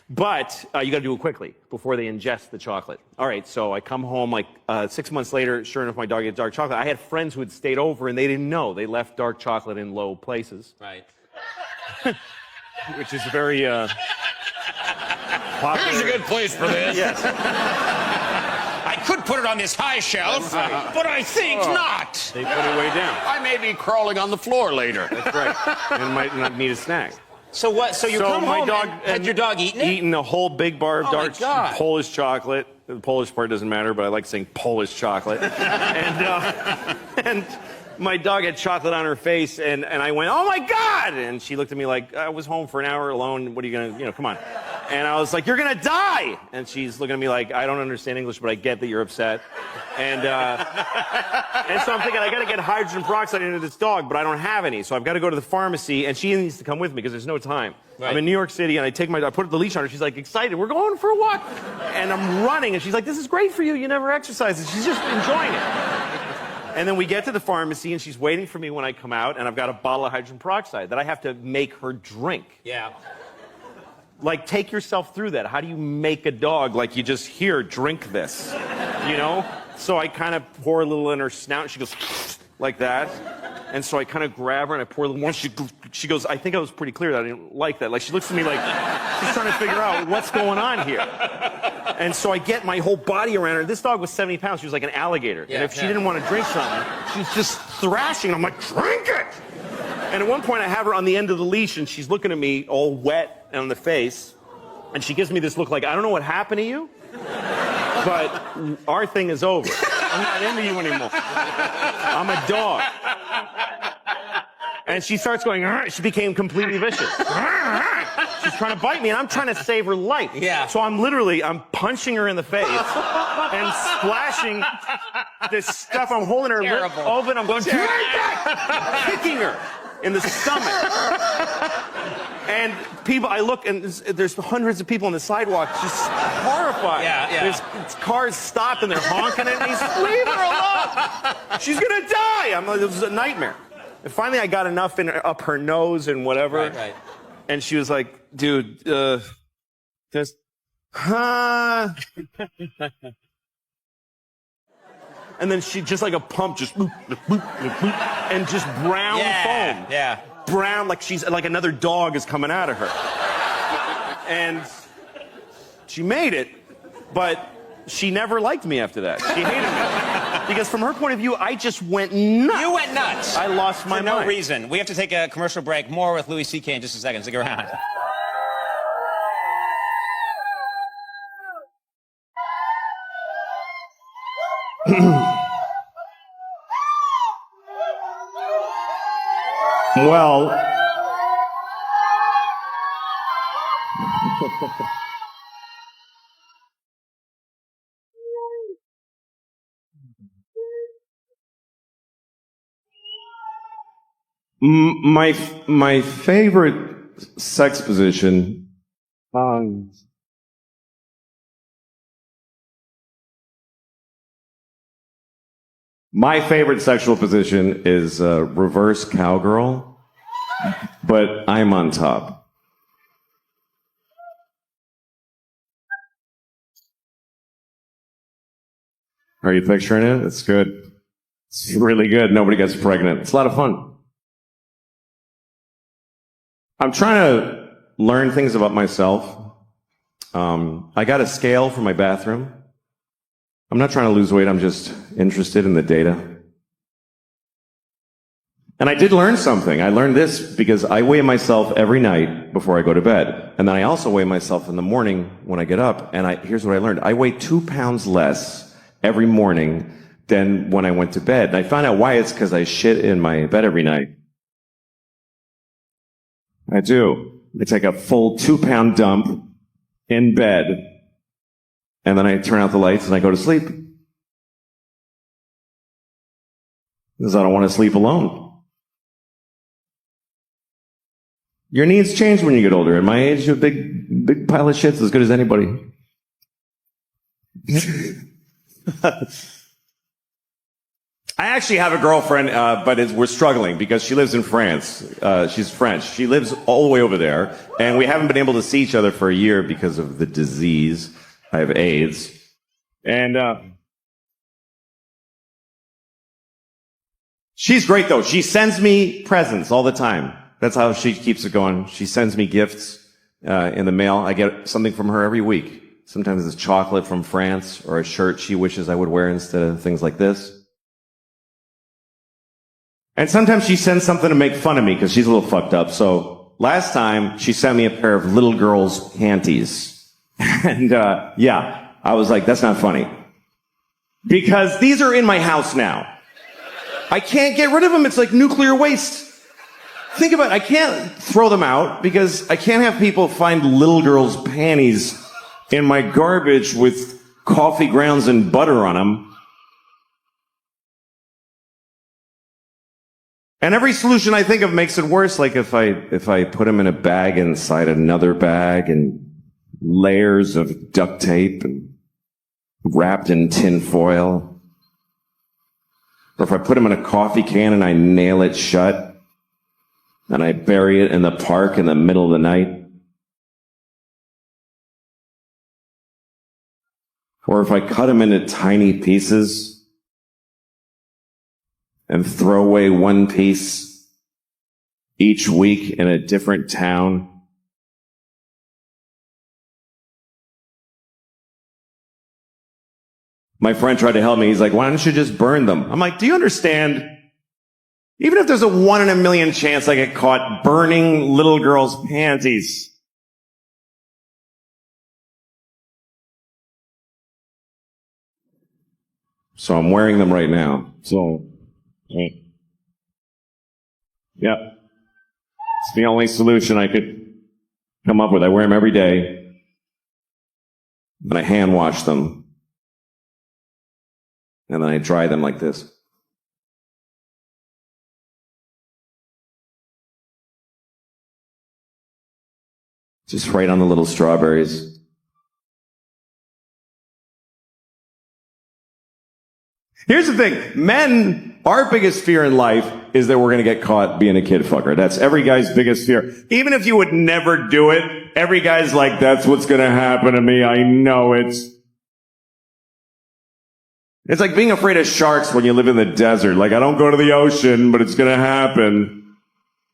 But you got to do it quickly before they ingest the chocolate. All right, so I come home 6 months later. Sure enough, my dog ate dark chocolate. I had friends who had stayed over, and they didn't know. They left dark chocolate in low places. Right. Which is very popular. Here's a good place for this. Yes. I could put it on this high shelf, but I think not. They put it way down. I may be crawling on the floor later. That's right. And might not need a snack. So what? So you come my home dog, and had your dog eaten it? Eating a whole big bar of dark God. Polish chocolate. The Polish part doesn't matter, but I like saying Polish chocolate. and my dog had chocolate on her face, and I went, "Oh my God!" And she looked at me like, "I was home for an hour alone. What are you gonna, come on?" And I was like, "You're gonna die!" And she's looking at me like, "I don't understand English, but I get that you're upset." And so I'm thinking, I gotta get hydrogen peroxide into this dog, but I don't have any, so I've got to go to the pharmacy, and she needs to come with me because there's no time. Right. I'm in New York City, and I put the leash on her. She's like excited. We're going for a walk, and I'm running, and she's like, "This is great for you. You never exercise." And she's just enjoying it. And then we get to the pharmacy, and she's waiting for me when I come out, and I've got a bottle of hydrogen peroxide that I have to make her drink. Yeah. Take yourself through that. How do you make a dog you just drink this? So I kind of pour a little in her snout, and she goes like that. And so I kind of grab her, and I pour a little more. She goes, "I think I was pretty clear that I didn't like that." She looks at me like she's trying to figure out what's going on here. And so I get my whole body around her. This dog was 70 pounds. She was like an alligator. Yeah, and if she didn't want to drink something, she's just thrashing. I'm like, "Drink it!" And at one point, I have her on the end of the leash, and she's looking at me all wet on the face. And she gives me this look like, "I don't know what happened to you, but our thing is over. I'm not into you anymore. I'm a dog." And she starts going, "Arr!" She became completely vicious. "Arr!" She's trying to bite me, and I'm trying to save her life. Yeah. So I'm punching her in the face and splashing this stuff. I'm holding her lip Terrible. open. I'm going, "Drink it!" Kicking her. in the stomach. And people, I look, and there's hundreds of people on the sidewalk just horrified. Yeah. There's cars stopped and they're honking at me. Leave her alone. She's gonna die. I'm like, this is a nightmare. And finally, I got enough up her nose and whatever. Right. And she was like, dude, just, huh? And then she just like a pump, just and just brown foam. Yeah. Brown, like she's like another dog is coming out of her. And she made it, but she never liked me after that. She hated me. Because from her point of view, I just went nuts. You went nuts. I lost my For no mind. reason. We have to take a commercial break. More with Louis C.K. in just a second. Stick around. Well, my favorite sex position. My favorite sexual position is reverse cowgirl, but I'm on top. Are you picturing it? It's good. It's really good. Nobody gets pregnant. It's a lot of fun. I'm trying to learn things about myself. I got a scale for my bathroom. I'm not trying to lose weight. I'm just interested in the data. And I did learn something. I learned this because I weigh myself every night before I go to bed. And then I also weigh myself in the morning when I get up. And here's what I learned. I weigh 2 pounds less every morning than when I went to bed. And I found out why. It's because I shit in my bed every night. I do. I take a full 2-pound dump in bed. And then I turn out the lights and I go to sleep. Because I don't want to sleep alone. Your needs change when you get older. At my age, you're a big pile of shit's as good as anybody. I actually have a girlfriend, but we're struggling because she lives in France. She's French. She lives all the way over there. And we haven't been able to see each other for a year because of the disease. I have AIDS. And she's great, though. She sends me presents all the time. That's how she keeps it going. She sends me gifts in the mail. I get something from her every week. Sometimes it's chocolate from France or a shirt she wishes I would wear instead of things like this. And sometimes she sends something to make fun of me because she's a little fucked up. So last time, she sent me a pair of little girl's panties. And, yeah, I was like, that's not funny. Because these are in my house now. I can't get rid of them. It's like nuclear waste. Think about it. I can't throw them out because I can't have people find little girls' panties in my garbage with coffee grounds and butter on them. And every solution I think of makes it worse. Like if I put them in a bag inside another bag and layers of duct tape and wrapped in tin foil. Or if I put them in a coffee can and I nail it shut and I bury it in the park in the middle of the night. Or if I cut them into tiny pieces and throw away one piece each week in a different town. My friend tried to help me. He's like, why don't you just burn them? I'm like, do you understand? Even if there's a 1 in a million chance I get caught burning little girls' panties. So I'm wearing them right now. So, yeah. It's the only solution I could come up with. I wear them every day. And I hand wash them. And then I dry them like this. Just right on the little strawberries. Here's the thing. Men, our biggest fear in life is that we're going to get caught being a kid fucker. That's every guy's biggest fear. Even if you would never do it, every guy's like, that's what's going to happen to me. I know it. It's like being afraid of sharks when you live in the desert. Like, I don't go to the ocean, but it's going to happen.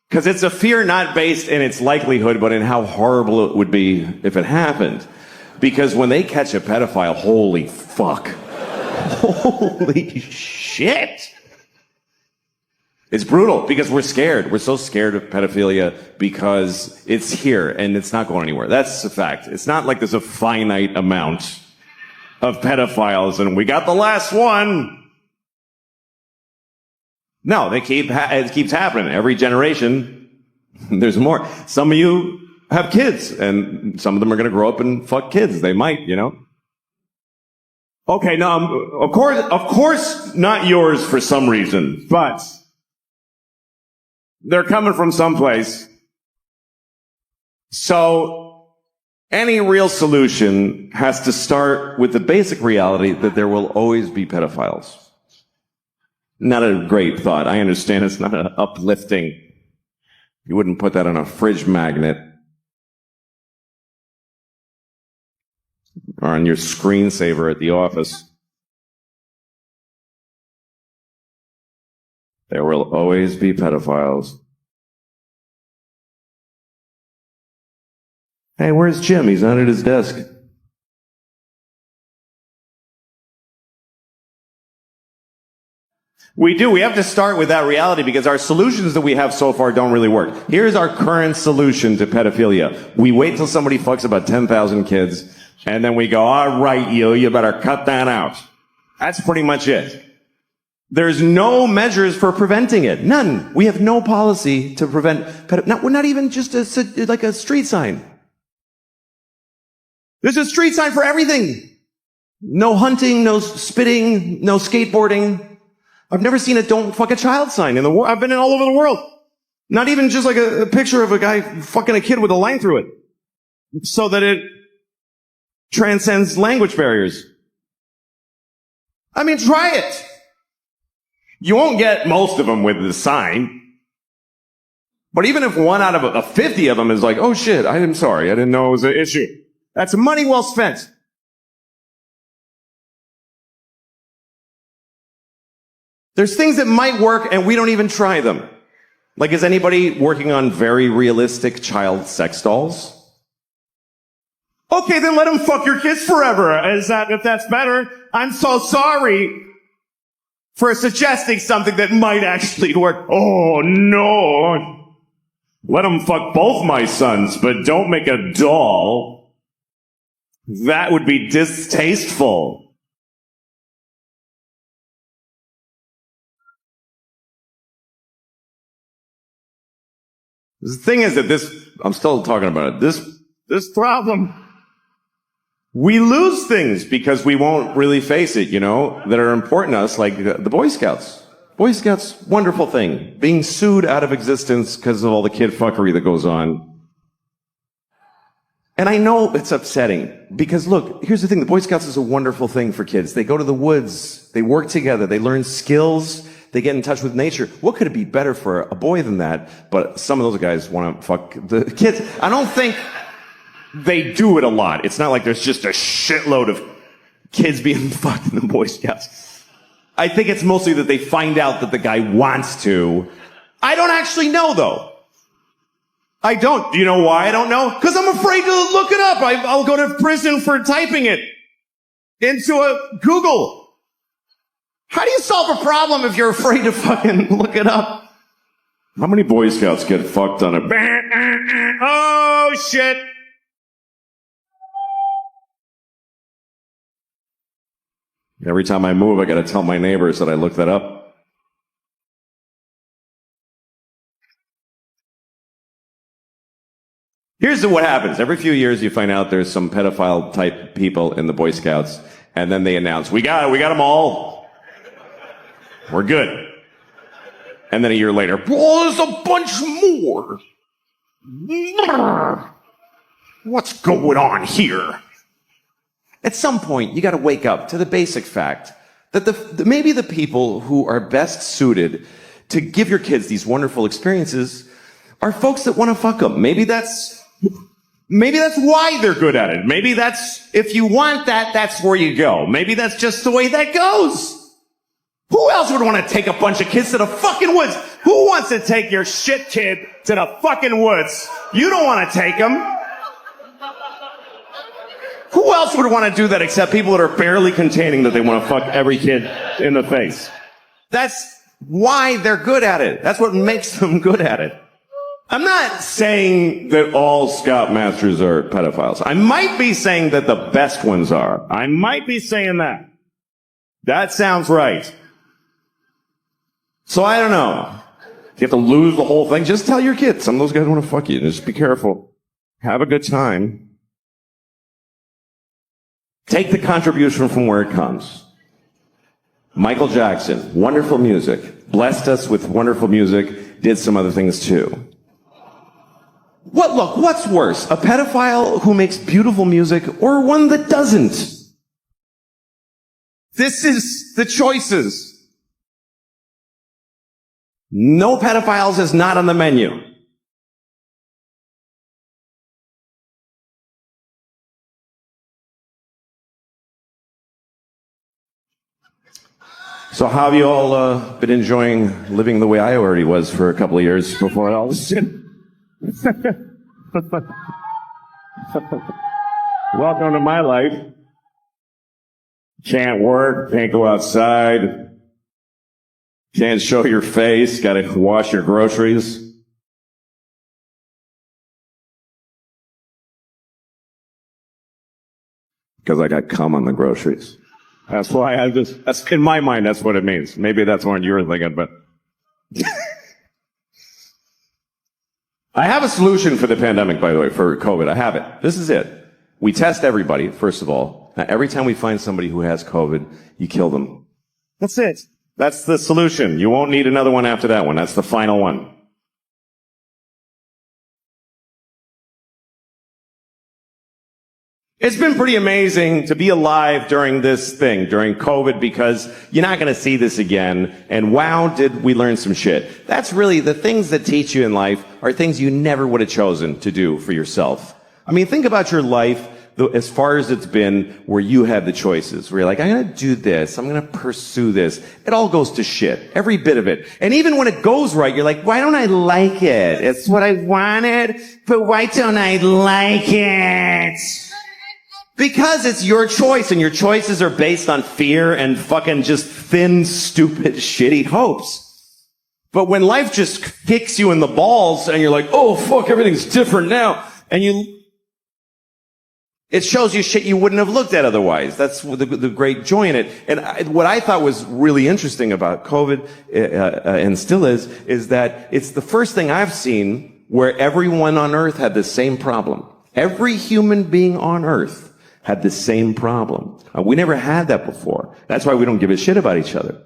Because it's a fear not based in its likelihood, but in how horrible it would be if it happened. Because when they catch a pedophile, holy fuck. Holy shit. It's brutal because we're scared. We're so scared of pedophilia because it's here and it's not going anywhere. That's a fact. It's not like there's a finite amount of pedophiles and we got the last one. No, it keeps happening. Every generation, there's more. Some of you have kids and some of them are going to grow up and fuck kids. They might, you know. Okay, now, of course not yours for some reason, but they're coming from someplace. So any real solution has to start with the basic reality that there will always be pedophiles. Not a great thought. I understand it's not uplifting. You wouldn't put that on a fridge magnet or on your screensaver at the office. There will always be pedophiles. Hey, where's Jim? He's not at his desk. We do. We have to start with that reality because our solutions that we have so far don't really work. Here's our current solution to pedophilia. We wait till somebody fucks about 10,000 kids, and then we go, all right, you better cut that out. That's pretty much it. There's no measures for preventing it. None. We have no policy to prevent pedophilia. Not even just like a street sign. There's a street sign for everything. No hunting, no spitting, no skateboarding. I've never seen a don't fuck a child sign in the world. I've been in all over the world. Not even just like a picture of a guy fucking a kid with a line through it. So that it transcends language barriers. I mean, try it. You won't get most of them with the sign. But even if 1 out of 50 of them is like, oh shit, I'm sorry, I didn't know it was an issue. That's money well spent. There's things that might work and we don't even try them. Like, is anybody working on very realistic child sex dolls? Okay, then let them fuck your kids forever. If that's better? I'm so sorry for suggesting something that might actually work. Oh, no. Let them fuck both my sons, but don't make a doll. That would be distasteful. The thing is that I'm still talking about it, this problem, we lose things because we won't really face it, you know, that are important to us, like the Boy Scouts. Boy Scouts, wonderful thing. Being sued out of existence because of all the kid fuckery that goes on. And I know it's upsetting because look, here's the thing, the Boy Scouts is a wonderful thing for kids. They go to the woods, they work together, they learn skills, they get in touch with nature. What could it be better for a boy than that? But some of those guys want to fuck the kids. I don't think they do it a lot. It's not like there's just a shitload of kids being fucked in the Boy Scouts. I think it's mostly that they find out that the guy wants to. I don't actually know, though. I don't. Do you know why I don't know? Because I'm afraid to look it up. I'll go to prison for typing it into a Google. How do you solve a problem if you're afraid to fucking look it up? How many Boy Scouts get fucked on a... Oh, shit. Every time I move, I gotta tell my neighbors that I looked that up. Here's what happens. Every few years, you find out there's some pedophile type people in the Boy Scouts, and then they announce, we got them all. We're good. And then a year later, oh, there's a bunch more. What's going on here? At some point, you got to wake up to the basic fact that maybe the people who are best suited to give your kids these wonderful experiences are folks that want to fuck them. Maybe that's why they're good at it. Maybe that's, if you want that, that's where you go. Maybe that's just the way that goes. Who else would want to take a bunch of kids to the fucking woods? Who wants to take your shit kid to the fucking woods? You don't want to take them. Who else would want to do that except people that are barely containing that they want to fuck every kid in the face? That's why they're good at it. That's what makes them good at it. I'm not saying that all scoutmasters are pedophiles. I might be saying that the best ones are. I might be saying that. That sounds right. So I don't know. You have to lose the whole thing. Just tell your kids. Some of those guys want to fuck you. Just be careful. Have a good time. Take the contribution from where it comes. Michael Jackson, wonderful music. Blessed us with wonderful music. Did some other things too. What's worse? A pedophile who makes beautiful music or one that doesn't? This is the choices. No pedophiles is not on the menu. So how have you all been enjoying living the way I already was for a couple of years before all this shit? Welcome to my life. Can't work, can't go outside, can't show your face, gotta wash your groceries. Because I got cum on the groceries. That's why that's in my mind, that's what it means. Maybe that's what you were thinking, but. I have a solution for the pandemic, by the way, for COVID. I have it. This is it. We test everybody, first of all. Now, every time we find somebody who has COVID, you kill them. That's it. That's the solution. You won't need another one after that one. That's the final one. It's been pretty amazing to be alive during this thing, during COVID, because you're not going to see this again. And wow, did we learn some shit. That's really the things that teach you in life are things you never would have chosen to do for yourself. I mean, think about your life as far as it's been where you had the choices, where you're like, I'm going to do this. I'm going to pursue this. It all goes to shit. Every bit of it. And even when it goes right, you're like, why don't I like it? It's what I wanted, but why don't I like it? Because it's your choice, and your choices are based on fear and fucking just thin, stupid, shitty hopes. But when life just kicks you in the balls and you're like, oh fuck, everything's different now, and it shows you shit you wouldn't have looked at otherwise. That's the great joy in it. And what I thought was really interesting about COVID, and still is that it's the first thing I've seen where everyone on Earth had the same problem. Every human being on Earth had the same problem. We never had that before. That's why we don't give a shit about each other.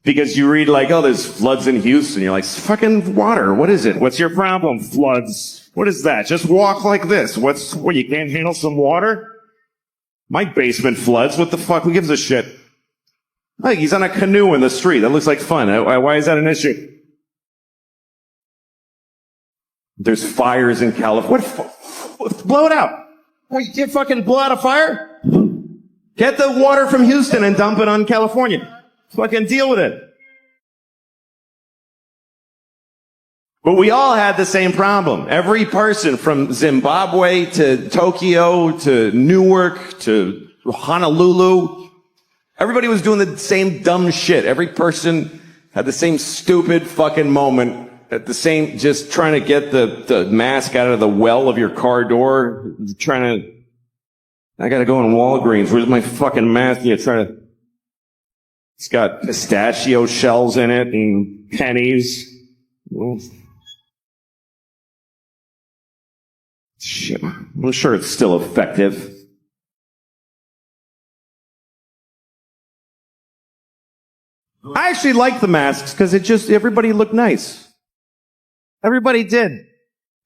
Because you read like, oh, there's floods in Houston. You're like, fucking water. What is it? What's your problem? Floods. What is that? Just walk like this. What, you can't handle some water? My basement floods. What the fuck? Who gives a shit? Like, he's on a canoe in the street. That looks like fun. Why is that an issue? There's fires in California. Blow it out. Well, you can't fucking blow out a fire? Get the water from Houston and dump it on California. Fucking deal with it. But we all had the same problem. Every person from Zimbabwe to Tokyo to Newark to Honolulu, everybody was doing the same dumb shit. Every person had the same stupid fucking moment. At the same, just trying to get the mask out of the well of your car door, I gotta go in Walgreens, where's my fucking mask? It's got pistachio shells in it and pennies. Well, shit, I'm sure it's still effective. I actually like the masks because everybody looked nice. Everybody did.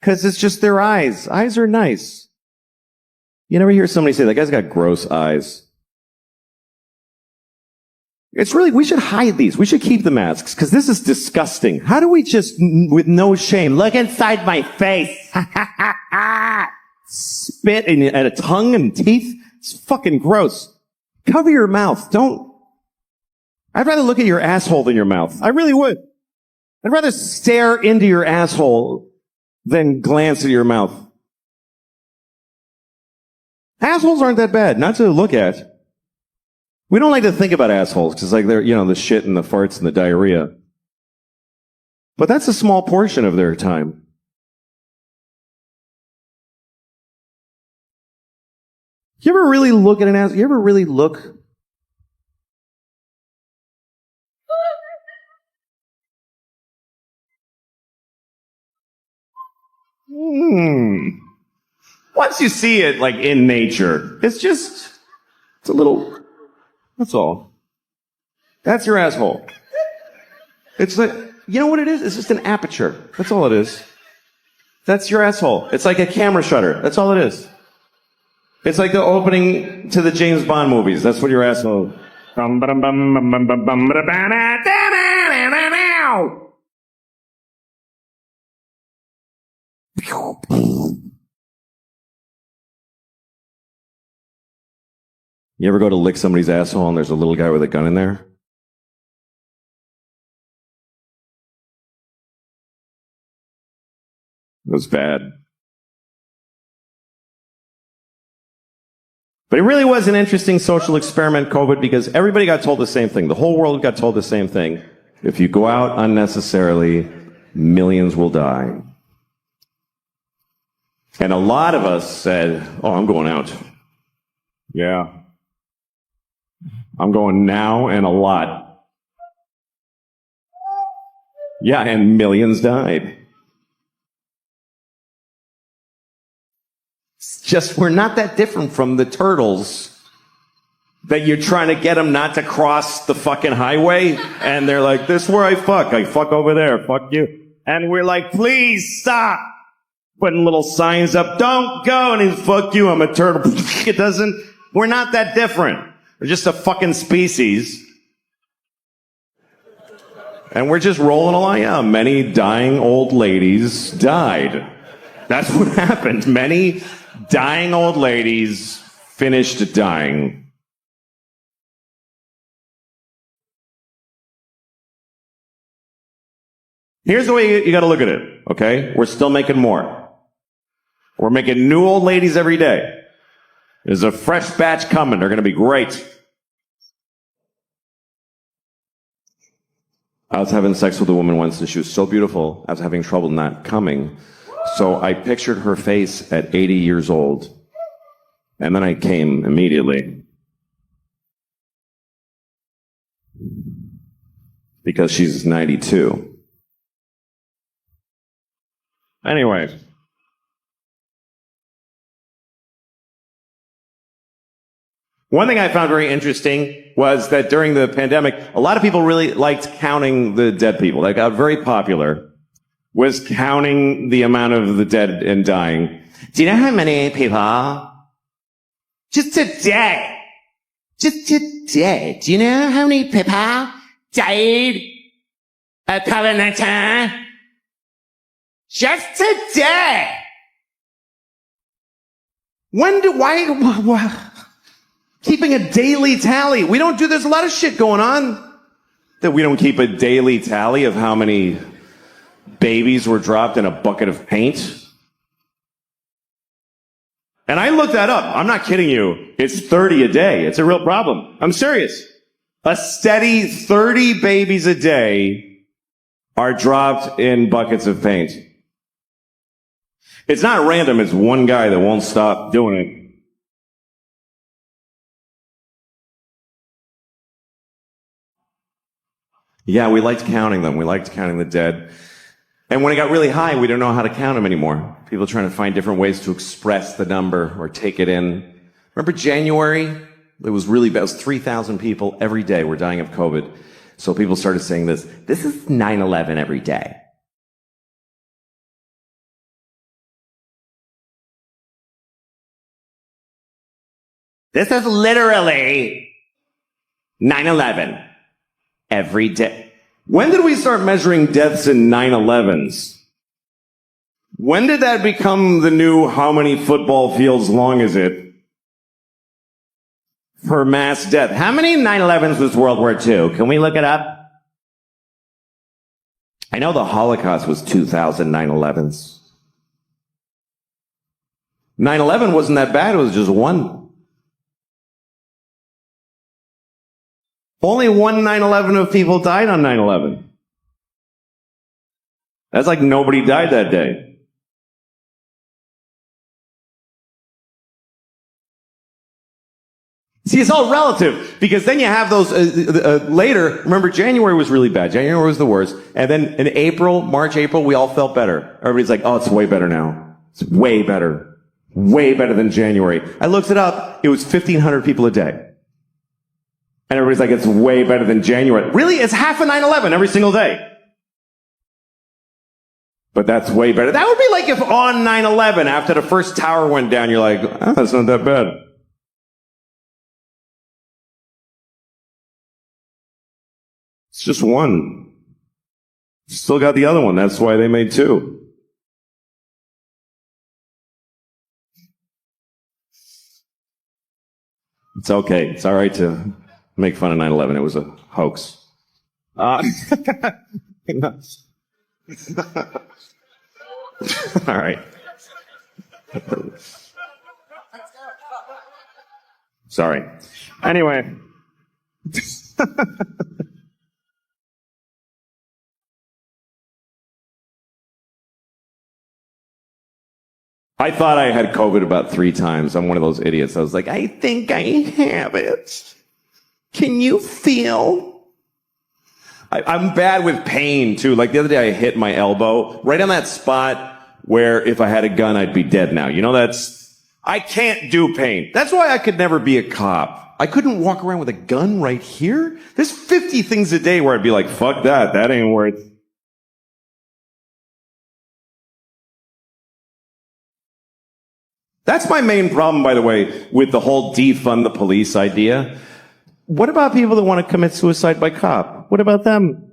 Because it's just their eyes. Eyes are nice. You never hear somebody say, that guy's got gross eyes. It's really, we should hide these. We should keep the masks, because this is disgusting. How do we just, with no shame, look inside my face, spit at a tongue and teeth? It's fucking gross. Cover your mouth. Don't. I'd rather look at your asshole than your mouth. I really would. I'd rather stare into your asshole than glance at your mouth. Assholes aren't that bad, not to look at. We don't like to think about assholes, because like they're, the shit and the farts and the diarrhea. But that's a small portion of their time. You ever really look at an asshole? You ever really look? Once you see it, like, in nature, it's a little, that's all. That's your asshole. It's like, you know what it is? It's just an aperture. That's all it is. That's your asshole. It's like a camera shutter. That's all it is. It's like the opening to the James Bond movies. That's what your asshole is. You ever go to lick somebody's asshole and there's a little guy with a gun in there? It was bad. But it really was an interesting social experiment, COVID, because everybody got told the same thing. The whole world got told the same thing. If you go out unnecessarily, millions will die. And a lot of us said, oh, I'm going out. Yeah. I'm going now and a lot. Yeah, and millions died. It's just, we're not that different from the turtles that you're trying to get them not to cross the fucking highway. And they're like, this is where I fuck over there, fuck you. And we're like, please stop. Putting little signs up, don't go, and he's, fuck you, I'm a turtle. We're not that different. We're just a fucking species. And we're just rolling along. Yeah, many dying old ladies died. That's what happened. Many dying old ladies finished dying. Here's the way you gotta look at it, okay? We're still making more. We're making new old ladies every day. There's a fresh batch coming. They're going to be great. I was having sex with a woman once, and she was so beautiful, I was having trouble not coming. So I pictured her face at 80 years old, and then I came immediately. Because she's 92. Anyway. One thing I found very interesting was that during the pandemic, a lot of people really liked counting the dead people. That got very popular, was counting the amount of the dead and dying. Do you know how many people? Just today. Do you know how many people died of COVID-19? Just today. Why? Keeping a daily tally. We don't do, there's a lot of shit going on that we don't keep a daily tally of how many babies were dropped in a bucket of paint. And I looked that up. I'm not kidding you. It's 30 a day. It's a real problem. I'm serious. A steady 30 babies a day are dropped in buckets of paint. It's not random. It's one guy that won't stop doing it. Yeah, we liked counting them. We liked counting the dead. And when it got really high, we didn't know how to count them anymore. People trying to find different ways to express the number or take it in. Remember January? It was really bad. It was 3,000 people every day were dying of COVID. So people started saying this is 9/11 every day. This is literally 9/11 every day. When did we start measuring deaths in 9/11s? When did that become the new how many football fields long is it per mass death? How many 9/11s was World War II? Can we look it up? I know the Holocaust was 2,000 9/11s. 9/11 wasn't that bad, it was just one. Only one 9/11 of people died on 9/11. That's like nobody died that day. See, it's all relative, because then you have those later. Remember, January was really bad. January was the worst. And then in April, March, April, we all felt better. Everybody's like, oh, it's way better now. It's way better. Way better than January. I looked it up. It was 1,500 people a day. And everybody's like, it's way better than January. Really? It's half of 9/11 every single day. But that's way better. That would be like if on 9/11, after the first tower went down, you're like, oh, that's not that bad. It's just one. Still got the other one. That's why they made two. It's okay. It's all right to make fun of 9/11. It was a hoax. All right. Sorry. Anyway. I thought I had COVID about 3 times. I'm one of those idiots. I was like, I think I have it. Can you feel? I'm bad with pain, too. Like the other day, I hit my elbow right on that spot where if I had a gun, I'd be dead now. You know, I can't do pain. That's why I could never be a cop. I couldn't walk around with a gun right here. There's 50 things a day where I'd be like, fuck that. That ain't worth. That's my main problem, by the way, with the whole defund the police idea. What about people that want to commit suicide by cop? What about them?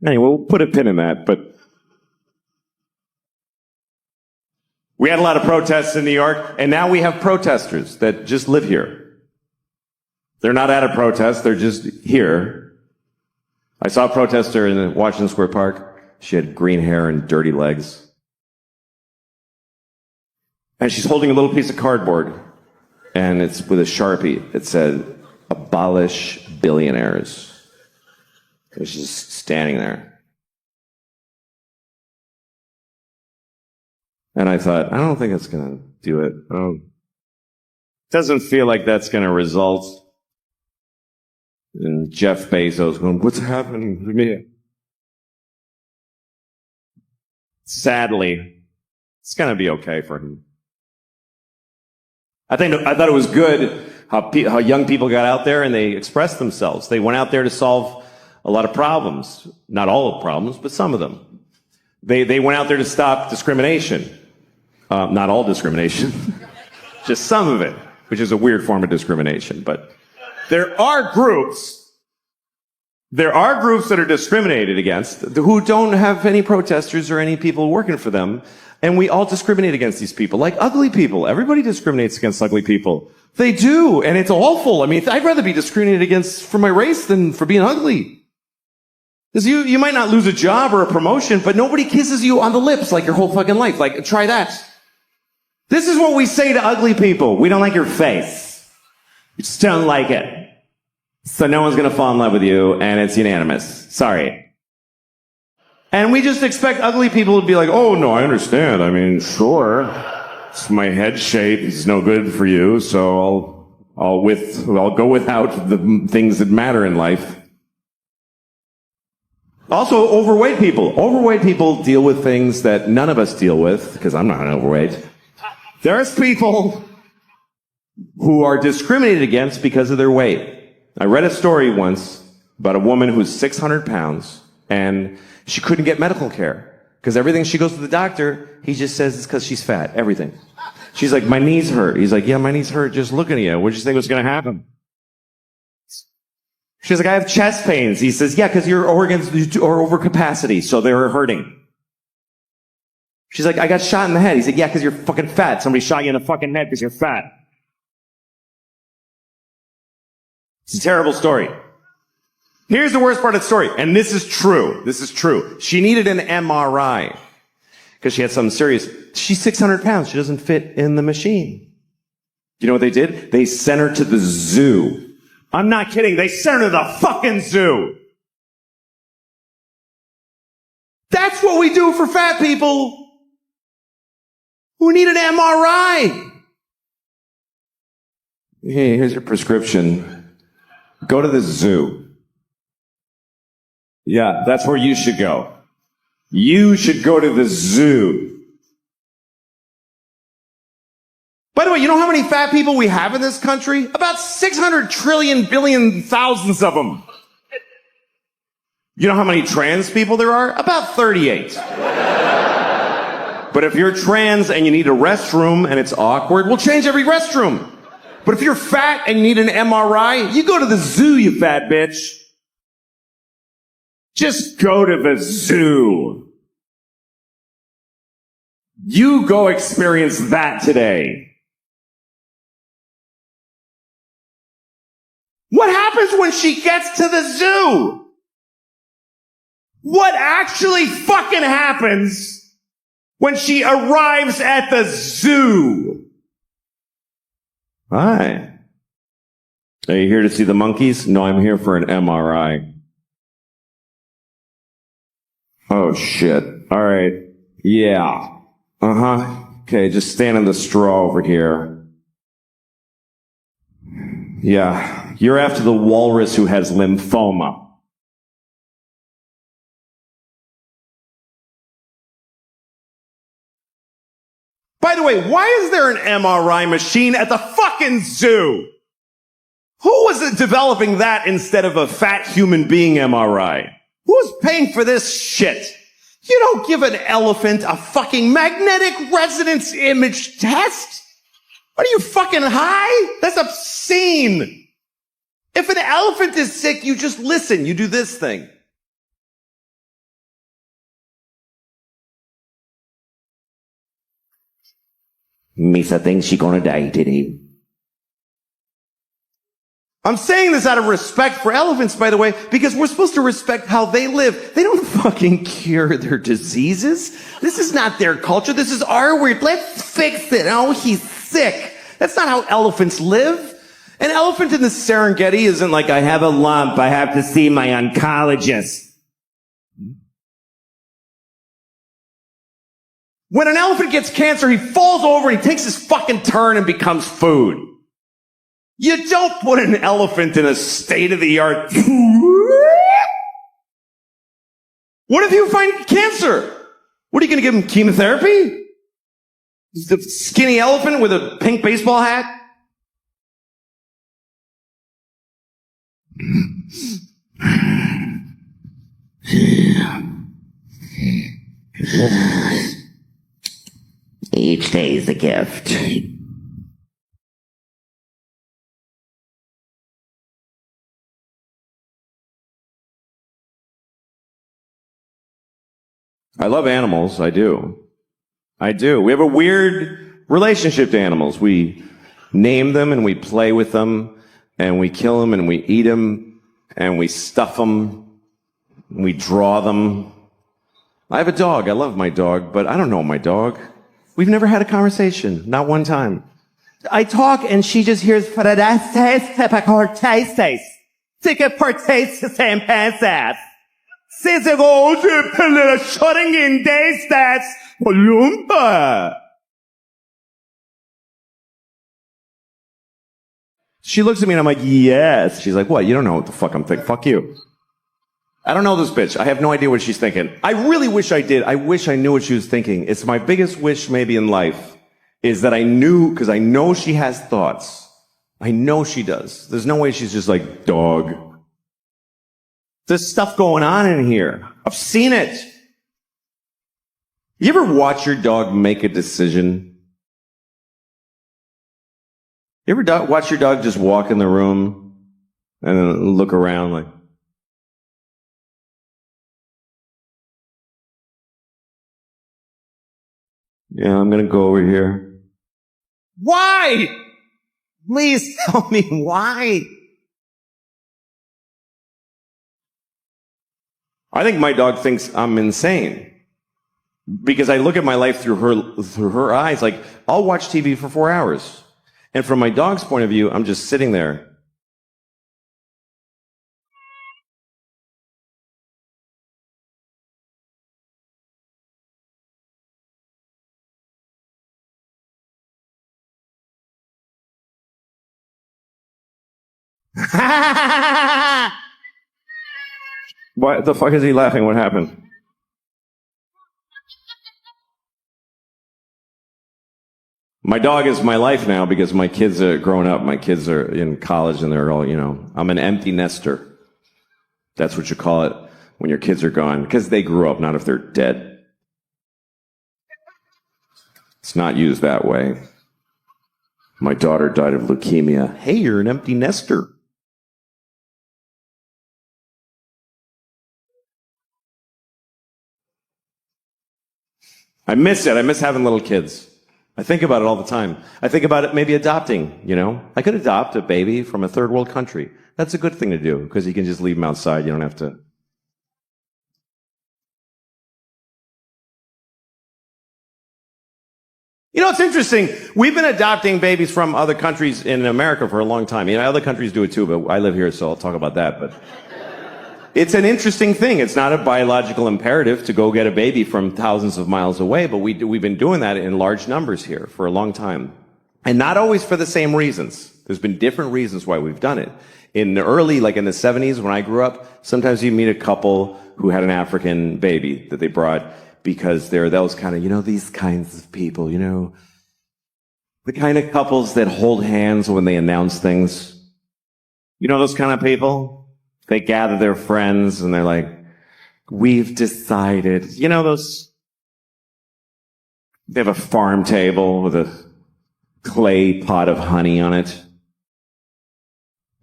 Anyway, we'll put a pin in that, but we had a lot of protests in New York, and now we have protesters that just live here. They're not at a protest, they're just here. I saw a protester in Washington Square Park. She had green hair and dirty legs. And she's holding a little piece of cardboard. And it's with a Sharpie. It said, abolish billionaires. And she's just standing there. And I thought, I don't think it's going to do it. It doesn't feel like that's going to result in Jeff Bezos going, what's happening to me? Sadly, it's going to be okay for him. I thought it was good how young people got out there and they expressed themselves. They went out there to solve a lot of problems. Not all of the problems, but some of them. They went out there to stop discrimination. Not all discrimination. Just some of it, which is a weird form of discrimination. But there are groups that are discriminated against who don't have any protesters or any people working for them. And we all discriminate against these people, like ugly people. Everybody discriminates against ugly people. They do, and it's awful. I mean, I'd rather be discriminated against for my race than for being ugly. Because you might not lose a job or a promotion, but nobody kisses you on the lips like your whole fucking life. Like, try that. This is what we say to ugly people. We don't like your face. We just don't like it. So no one's going to fall in love with you, and it's unanimous. Sorry. And we just expect ugly people to be like, oh, no, I understand. I mean, sure. It's my head shape is no good for you, so I'll go without the things that matter in life. Also, overweight people. Overweight people deal with things that none of us deal with, because I'm not overweight. There's people who are discriminated against because of their weight. I read a story once about a woman who's 600 pounds, and she couldn't get medical care Because everything she goes to the doctor, he just says it's because she's fat. Everything. She's like, my knees hurt. He's like, yeah, my knees hurt just looking at you. What did you think was going to happen? She's like, I have chest pains. He says, yeah, because your organs are over capacity, so they're hurting. She's like, I got shot in the head. He said, yeah, because you're fucking fat. Somebody shot you in the fucking head because you're fat. It's a terrible story. Here's the worst part of the story, and this is true. This is true. She needed an MRI because she had something serious. She's 600 pounds. She doesn't fit in the machine. You know what they did? They sent her to the zoo. I'm not kidding. They sent her to the fucking zoo. That's what we do for fat people who need an MRI. Hey, here's your prescription. Go to the zoo. Yeah, that's where you should go. You should go to the zoo. By the way, you know how many fat people we have in this country? About 600 trillion billion thousands of them. You know how many trans people there are? About 38. But if you're trans and you need a restroom and it's awkward, we'll change every restroom. But if you're fat and you need an MRI, you go to the zoo, you fat bitch. Just go to the zoo. You go experience that today. What happens when she gets to the zoo? What actually fucking happens when she arrives at the zoo? Hi. Are you here to see the monkeys? No, I'm here for an MRI. Oh, shit. All right. Yeah. Uh-huh. Okay, just stand in the straw over here. Yeah. You're after the walrus who has lymphoma. By the way, why is there an MRI machine at the fucking zoo? Who was developing that instead of a fat human being MRI? Who's paying for this shit? You don't give an elephant a fucking magnetic resonance image test. What are you fucking high? That's obscene. If an elephant is sick, you just listen. You do this thing. Misa thinks she's gonna die today. I'm saying this out of respect for elephants, by the way, because we're supposed to respect how they live. They don't fucking cure their diseases. This is not their culture. This is our weird. Let's fix it. Oh, he's sick. That's not how elephants live. An elephant in the Serengeti isn't like, I have a lump, I have to see my oncologist. When an elephant gets cancer, he falls over and he takes his fucking turn and becomes food. You don't put an elephant in a state-of-the-art... What if you find cancer? What, are you going to give him chemotherapy? The skinny elephant with a pink baseball hat? Each day is a gift. I love animals. I do. I do. We have a weird relationship to animals. We name them and we play with them and we kill them and we eat them and we stuff them and we draw them. I have a dog. I love my dog, but I don't know my dog. We've never had a conversation. Not one time. I talk and she just hears She looks at me and I'm like, yes. She's like, what? You don't know what the fuck I'm thinking. Fuck you. I don't know this bitch. I have no idea what she's thinking. I really wish I did. I wish I knew what she was thinking. It's my biggest wish maybe in life is that I knew, because I know she has thoughts. I know she does. There's no way she's just like, dog. There's stuff going on in here. I've seen it. You ever watch your dog make a decision? You ever watch your dog just walk in the room and then look around like, yeah, I'm gonna go over here. Why? Please tell me why. I think my dog thinks I'm insane because I look at my life through her eyes. Like, I'll watch TV for 4 hours. And from my dog's point of view, I'm just sitting there. What the fuck is he laughing? What happened? My dog is my life now because my kids are growing up. My kids are in college and they're all, I'm an empty nester. That's what you call it when your kids are gone, because they grew up, not if they're dead. It's not used that way. My daughter died of leukemia. Hey, you're an empty nester. I miss it. I miss having little kids. I think about it all the time. I think about it maybe adopting, I could adopt a baby from a third world country. That's a good thing to do because you can just leave them outside. You don't have to. It's interesting. We've been adopting babies from other countries in America for a long time. Other countries do it too, but I live here, so I'll talk about that. But it's an interesting thing. It's not a biological imperative to go get a baby from thousands of miles away, but we've been doing that in large numbers here for a long time. And not always for the same reasons. There's been different reasons why we've done it. In the early, like in the 70s when I grew up, sometimes you meet a couple who had an African baby that they brought because they're those kind of, these kinds of people, the kind of couples that hold hands when they announce things. Those kind of people? They gather their friends and they're like, we've decided, those, they have a farm table with a clay pot of honey on it.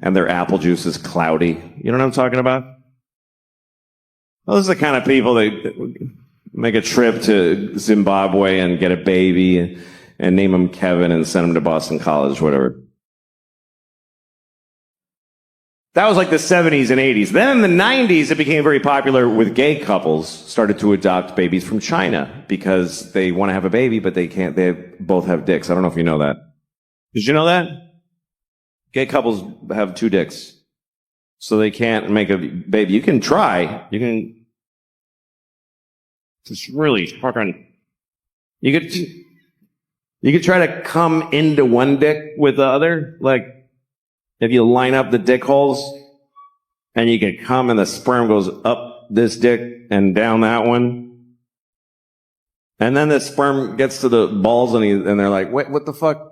And their apple juice is cloudy. You know what I'm talking about? Those are the kind of people that make a trip to Zimbabwe and get a baby and name him Kevin and send him to Boston College, whatever. That was like the 70s and 80s. Then in the 90s, it became very popular with gay couples started to adopt babies from China because they want to have a baby, but they can't. They both have dicks. I don't know if you know that. Did you know that? Gay couples have 2 dicks. So they can't make a baby. You can try. You can. It's really fucking. You could try to come into one dick with the other. Like, if you line up the dick holes and you can come and the sperm goes up this dick and down that one. And then the sperm gets to the balls and they're like, wait, what the fuck?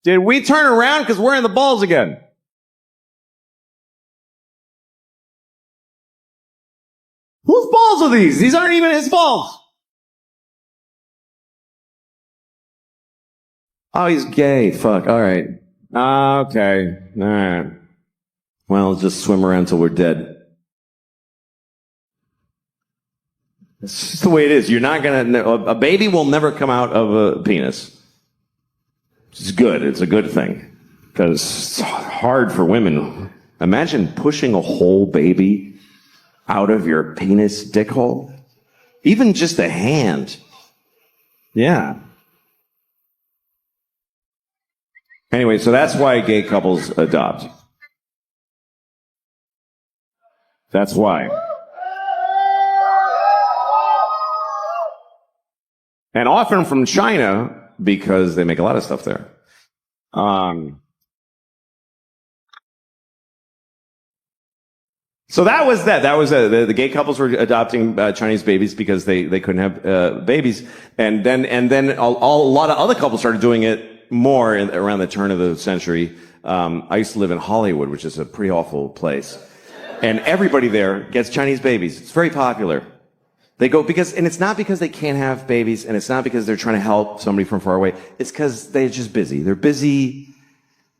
Did we turn around? Because we're in the balls again. Whose balls are these? These aren't even his balls. Oh, he's gay. Fuck. All right. Okay. All right. Well, just swim around till we're dead. It's just the way it is. You're not gonna. A baby will never come out of a penis. It's good. It's a good thing because it's hard for women. Imagine pushing a whole baby out of your penis dick hole. Even just a hand. Yeah. Anyway, so that's why gay couples adopt. That's why. And often from China, because they make a lot of stuff there. So that was that. That was the gay couples were adopting Chinese babies because they couldn't have babies, and then a lot of other couples started doing it more around the turn of the century. I used to live in Hollywood, which is a pretty awful place, and everybody there gets Chinese babies. It's very popular. They go because, and it's not because they can't have babies, and it's not because they're trying to help somebody from far away. It's because they're just busy. They're busy.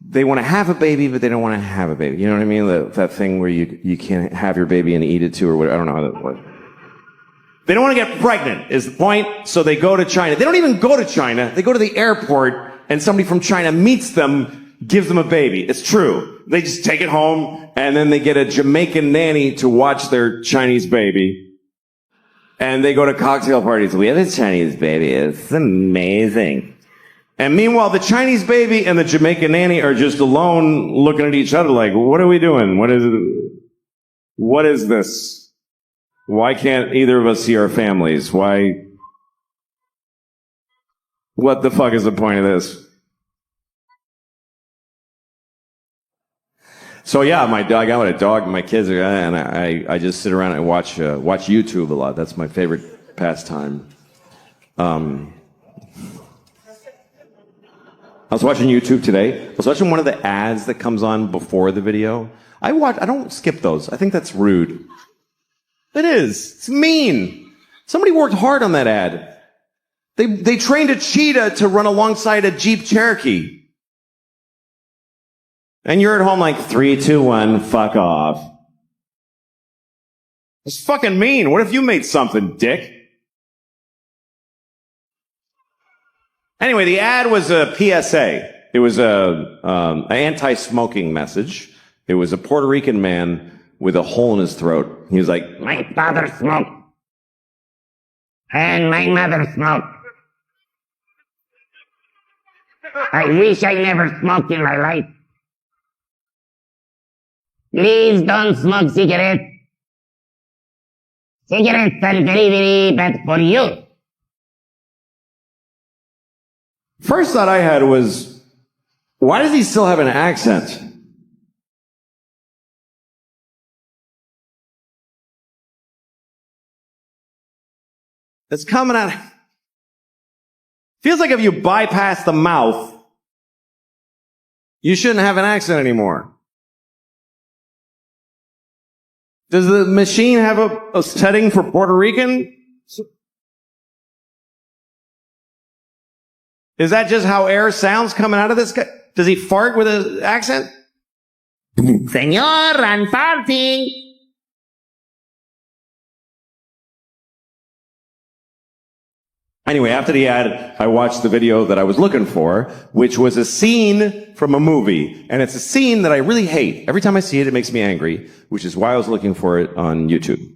They want to have a baby, but they don't want to have a baby. You know what I mean? That thing where you can't have your baby and eat it too, or what? I don't know how that works. They don't want to get pregnant, is the point. So they go to China. They don't even go to China. They go to the airport, and somebody from China meets them, gives them a baby. It's true. They just take it home, and then they get a Jamaican nanny to watch their Chinese baby. And they go to cocktail parties. We have a Chinese baby. It's amazing. And meanwhile, the Chinese baby and the Jamaican nanny are just alone looking at each other like, what are we doing? What is this? Why can't either of us see our families? Why? What the fuck is the point of this? So yeah, I got a dog, my kids are, and I just sit around and watch YouTube a lot. That's my favorite pastime. I was watching YouTube today. I was watching one of the ads that comes on before the video. I don't skip those. I think that's rude. It is. It's mean. Somebody worked hard on that ad. They trained a cheetah to run alongside a Jeep Cherokee. And you're at home like, 3, 2, 1, fuck off. It's fucking mean. What if you made something, dick? Anyway, the ad was a PSA. It was an anti-smoking message. It was a Puerto Rican man with a hole in his throat. He was like, my father smoked. And my mother smoked. I wish I never smoked in my life. Please don't smoke cigarettes. Cigarettes are very, very bad for you. First thought I had was, why does he still have an accent? It's coming out. Feels like if you bypass the mouth, you shouldn't have an accent anymore. Does the machine have a setting for Puerto Rican? Is that just how air sounds coming out of this guy? Does he fart with an accent? Señor, I'm farting. Anyway, after the ad, I watched the video that I was looking for, which was a scene from a movie. And it's a scene that I really hate. Every time I see it, it makes me angry, which is why I was looking for it on YouTube.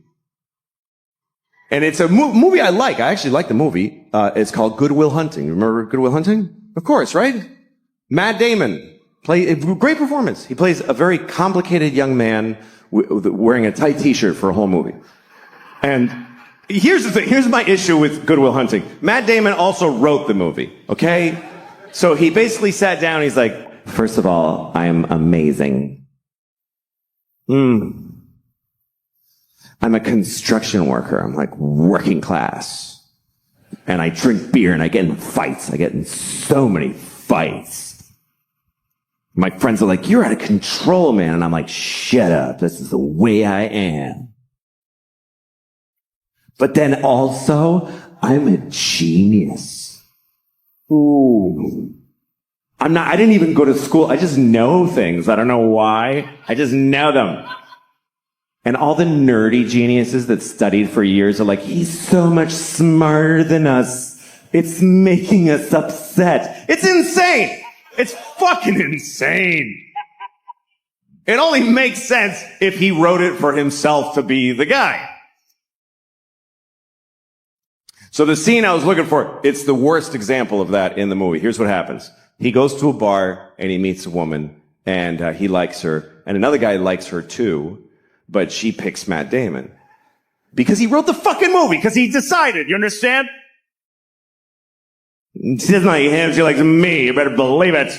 And it's a movie I like. I actually like the movie. It's called Good Will Hunting. Remember Good Will Hunting? Of course, right? Matt Damon. Great performance. He plays a very complicated young man wearing a tight t-shirt for a whole movie. And here's the thing. Here's my issue with Good Will Hunting. Matt Damon also wrote the movie, okay? So he basically sat down and he's like, first of all, I am amazing. I'm a construction worker. I'm like working class. And I drink beer and I get in fights. I get in so many fights. My friends are like, you're out of control, man. And I'm like, shut up. This is the way I am. But then also, I'm a genius. Ooh. I didn't even go to school. I just know things. I don't know why. I just know them. And all the nerdy geniuses that studied for years are like, he's so much smarter than us. It's making us upset. It's insane. It's fucking insane. It only makes sense if he wrote it for himself to be the guy. So the scene I was looking for, it's the worst example of that in the movie. Here's what happens. He goes to a bar and he meets a woman and he likes her. And another guy likes her too. But she picks Matt Damon. Because he wrote the fucking movie. Because he decided. You understand? She doesn't like him. She likes me. You better believe it.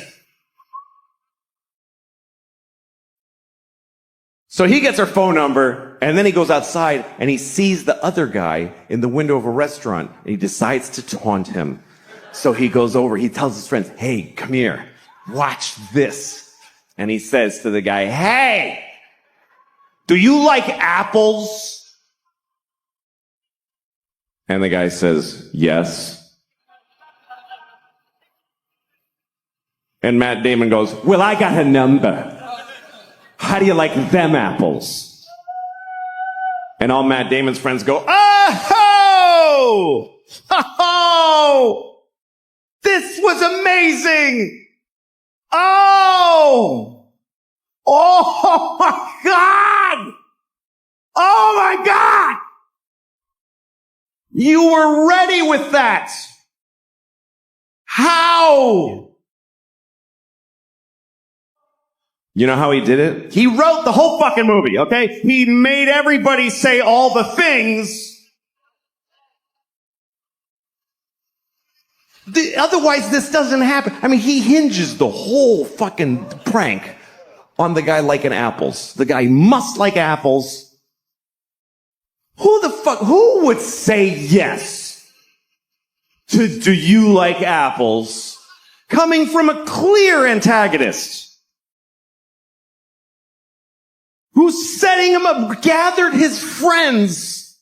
So he gets her phone number. And then he goes outside. And he sees the other guy in the window of a restaurant. And he decides to taunt him. So he goes over. He tells his friends, hey, come here. Watch this. And he says to the guy, hey! Do you like apples? And the guy says, yes. And Matt Damon goes, well, I got a number. How do you like them apples? And all Matt Damon's friends go, oh! Oh! This was amazing! Oh! Oh my God! Oh my God! You were ready with that! How? You know how he did it? He wrote the whole fucking movie, okay? He made everybody say all the things. Otherwise, this doesn't happen. I mean, he hinges the whole fucking prank on the guy liking apples. The guy must like apples. Who would say yes to do you like apples coming from a clear antagonist? Who's setting him up, gathered his friends.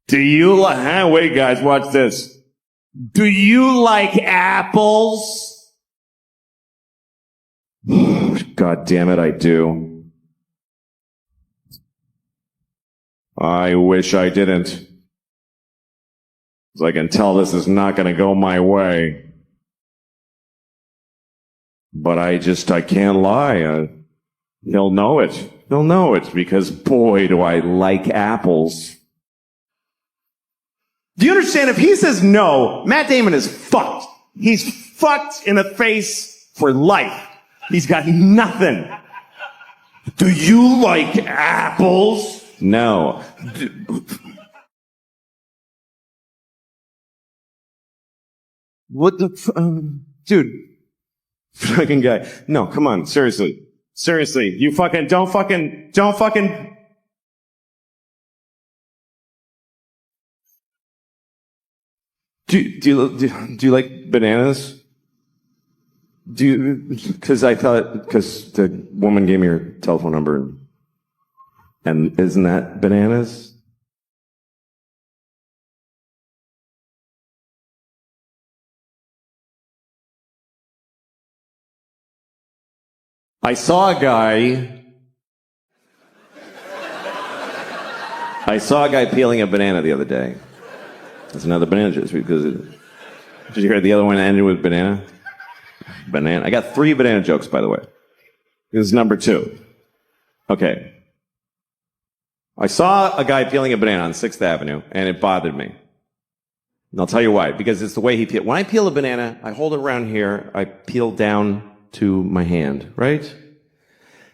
Do you like, wait guys, watch this. Do you like apples? God damn it, I do. I wish I didn't. 'Cause I can tell this is not gonna go my way. But I can't lie. He'll know it. He'll know it because boy, do I like apples. Do you understand? If he says no, Matt Damon is fucked. He's fucked in the face for life. He's got nothing. Do you like apples? No. What the dude. Fucking guy. No, come on. Seriously. Seriously. You fucking, don't fucking. Do you like bananas? Cause the woman gave me her telephone number and isn't that bananas? I saw a guy peeling a banana the other day. That's another banana juice because did you hear the other one ended with banana? Banana. I got 3 banana jokes, by the way. This is number 2. Okay. I saw a guy peeling a banana on 6th Avenue, and it bothered me. And I'll tell you why. Because it's the way he peeled. When I peel a banana, I hold it around here. I peel down to my hand, right?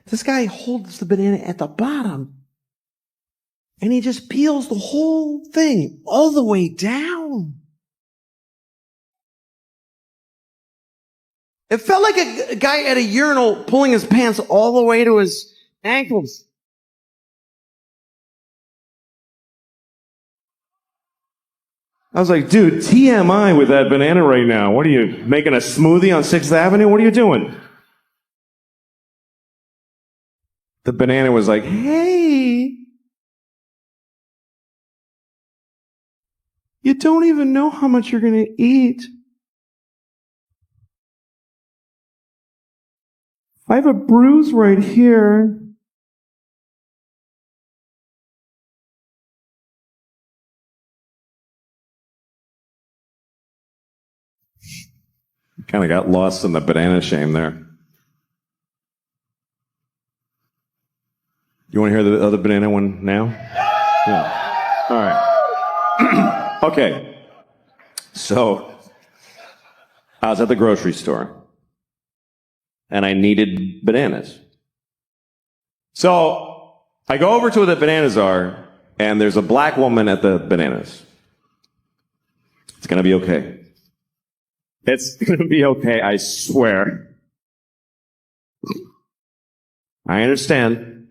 This guy holds the banana at the bottom. And he just peels the whole thing all the way down. It felt like a guy at a urinal pulling his pants all the way to his ankles. I was like, dude, TMI with that banana right now. What are you, making a smoothie on 6th Avenue? What are you doing? The banana was like, hey, you don't even know how much you're going to eat. I have a bruise right here. Kind of got lost in the banana shame there. You want to hear the other banana one now? Yeah. All right. Okay. So, I was at the grocery store. And I needed bananas. So, I go over to where the bananas are, and there's a black woman at the bananas. It's gonna be okay. It's gonna be okay, I swear. I understand.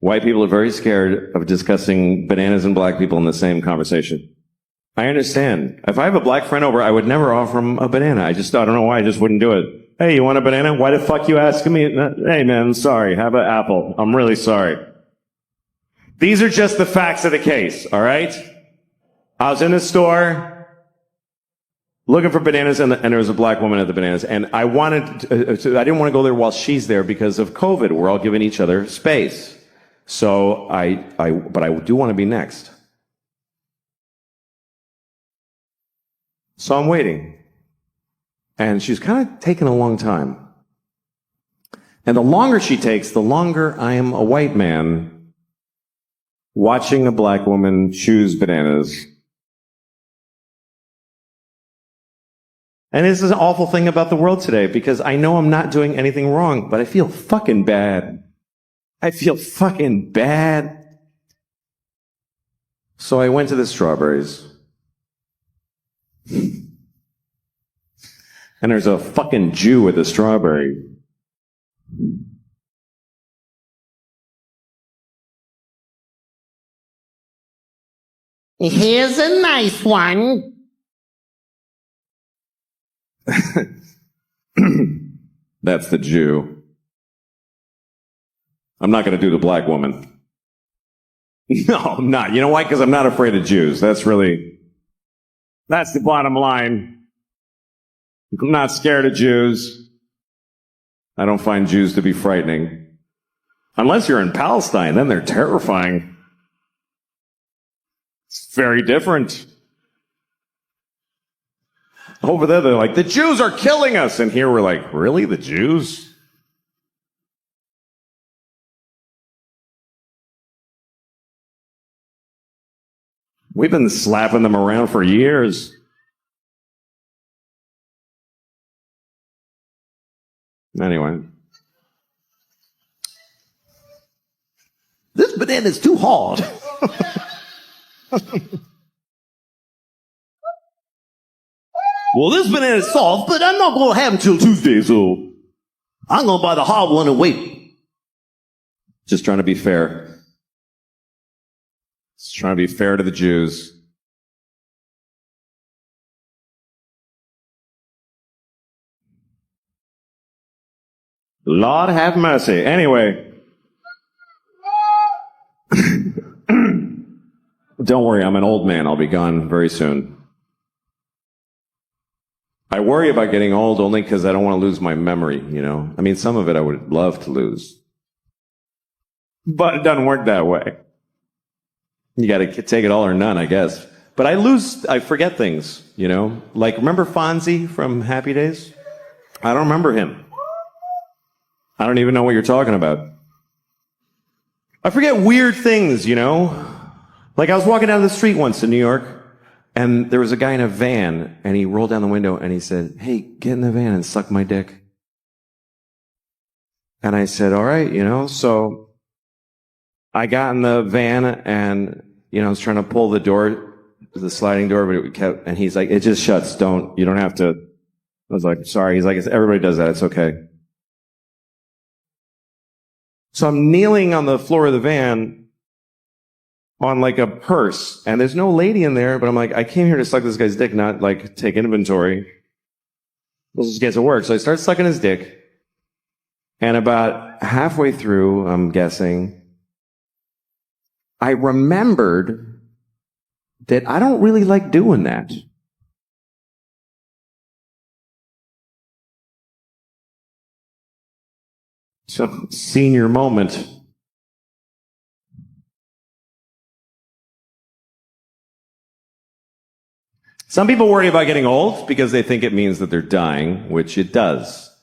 White people are very scared of discussing bananas and black people in the same conversation. I understand. If I have a black friend over, I would never offer him a banana. I don't know why, I just wouldn't do it. Hey, you want a banana? Why the fuck you asking me? Hey man, I'm sorry. Have an apple. I'm really sorry. These are just the facts of the case, all right? I was in the store looking for bananas, and there was a black woman at the bananas, and I didn't want to go there while she's there because of COVID. We're all giving each other space. So but I do want to be next. So I'm waiting. And she's kind of taking a long time. And the longer she takes, the longer I am a white man watching a black woman choose bananas. And this is an awful thing about the world today because I know I'm not doing anything wrong, but I feel fucking bad. I feel fucking bad. So I went to the strawberries. And there's a fucking Jew with a strawberry. Here's a nice one. That's the Jew. I'm not going to do the black woman. No, I'm not. You know why? Because I'm not afraid of Jews. That's the bottom line. I'm not scared of Jews. I don't find Jews to be frightening. Unless you're in Palestine, then they're terrifying. It's very different. Over there, they're like, the Jews are killing us. And here we're like, really? The Jews? We've been slapping them around for years. Anyway. This banana's too hard. Well, this banana's soft, but I'm not going to have it until Tuesday, so I'm going to buy the hard one and wait. Just trying to be fair. Just trying to be fair to the Jews. Lord have mercy. Anyway. Don't worry, I'm an old man. I'll be gone very soon. I worry about getting old only because I don't want to lose my memory, you know? I mean, some of it I would love to lose. But it doesn't work that way. You got to take it all or none, I guess. But I forget things, you know? Like, remember Fonzie from Happy Days? I don't remember him. I don't even know what you're talking about. I forget weird things, you know? Like, I was walking down the street once in New York, and there was a guy in a van, and he rolled down the window, and he said, hey, get in the van and suck my dick. And I said, all right, you know, so I got in the van, and, you know, I was trying to pull the door, the sliding door, but it kept, and he's like, it just shuts, you don't have to. I was like, sorry. He's like, everybody does that, it's okay. So I'm kneeling on the floor of the van, on like a purse, and there's no lady in there, but I'm like, I came here to suck this guy's dick, not like take inventory. Let's just get to work. So I start sucking his dick, and about halfway through, I'm guessing, I remembered that I don't really like doing that. So, senior moment. Some people worry about getting old because they think it means that they're dying, which it does.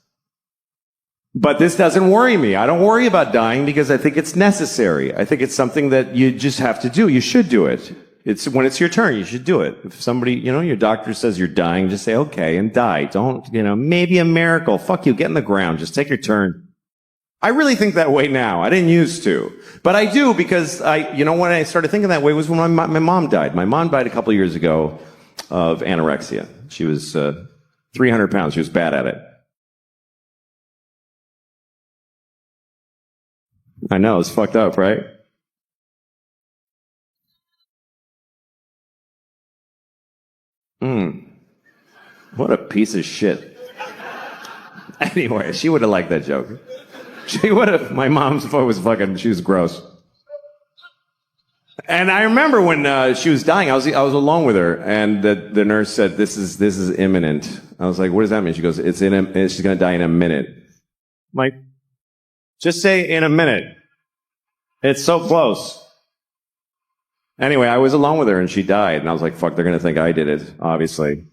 But this doesn't worry me. I don't worry about dying because I think it's necessary. I think it's something that you just have to do. You should do it. It's when it's your turn, you should do it. If somebody, you know, your doctor says you're dying, just say, okay, and die. Don't, you know, maybe a miracle. Fuck you, get in the ground. Just take your turn. I really think that way now. I didn't used to. But I do because when I started thinking that way was when my mom died. My mom died a couple of years ago of anorexia. She was 300 pounds. She was bad at it. I know, it's fucked up, right? What a piece of shit. Anyway, she would have liked that joke. She would have. My mom's was fucking, she was gross. And I remember when she was dying, I was alone with her, and the nurse said, "This is imminent." I was like, "What does that mean?" She goes, she's going to die in a minute." I'm like, just say in a minute. It's so close. Anyway, I was alone with her, and she died, and I was like, "Fuck, they're going to think I did it." Obviously.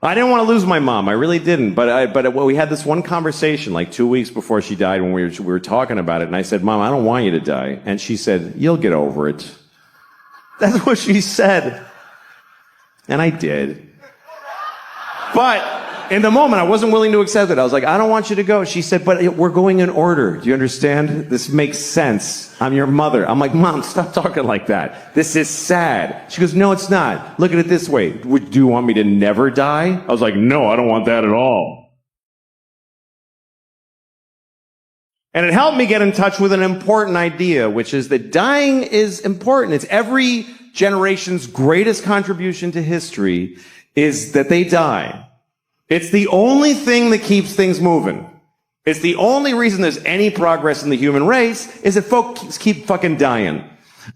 I didn't want to lose my mom. I really didn't. But we had this one conversation like 2 weeks before she died when we were talking about it. And I said, "Mom, I don't want you to die." And she said, "You'll get over it." That's what she said. And I did. But in the moment, I wasn't willing to accept it. I was like, "I don't want you to go." She said, "But we're going in order. Do you understand? This makes sense. I'm your mother." I'm like, "Mom, stop talking like that. This is sad." She goes, "No, it's not. Look at it this way. Do you want me to never die?" I was like, "No, I don't want that at all." And it helped me get in touch with an important idea, which is that dying is important. It's every generation's greatest contribution to history is that they die. It's the only thing that keeps things moving. It's the only reason there's any progress in the human race is that folks keep fucking dying.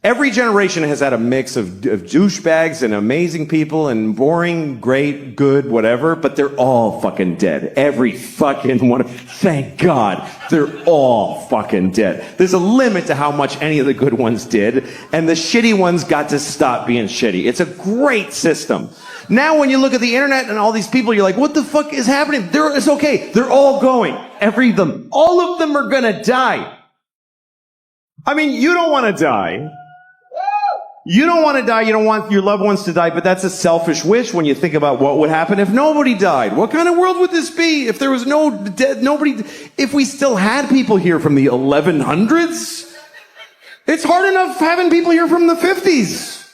Every generation has had a mix of douchebags and amazing people and boring, great, good, whatever, but they're all fucking dead. Every fucking one. Thank God. They're all fucking dead. There's a limit to how much any of the good ones did, and the shitty ones got to stop being shitty. It's a great system. Now when you look at the internet and all these people, you're like, what the fuck is happening? It's okay. They're all going. All of them are gonna die. I mean, you don't want to die. You don't want to die. You don't want your loved ones to die, but that's a selfish wish when you think about what would happen if nobody died. What kind of world would this be if there was nobody, if we still had people here from the 1100s? It's hard enough having people here from the 50s.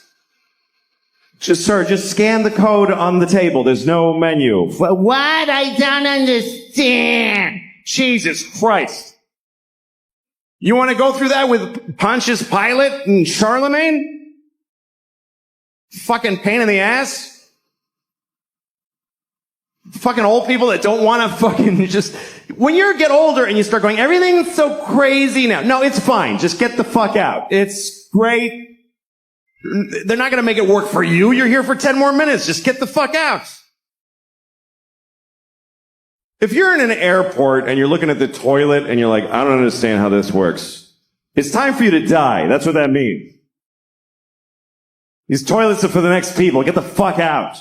Just scan the code on the table. There's no menu. What? I don't understand. Jesus Christ. You want to go through that with Pontius Pilate and Charlemagne? Fucking pain in the ass? Fucking old people that don't want to fucking just... When you get older and you start going, everything's so crazy now. No, it's fine. Just get the fuck out. It's great. They're not going to make it work for you. You're here for 10 more minutes. Just get the fuck out. If you're in an airport and you're looking at the toilet and you're like, I don't understand how this works, it's time for you to die. That's what that means. These toilets are for the next people. Get the fuck out.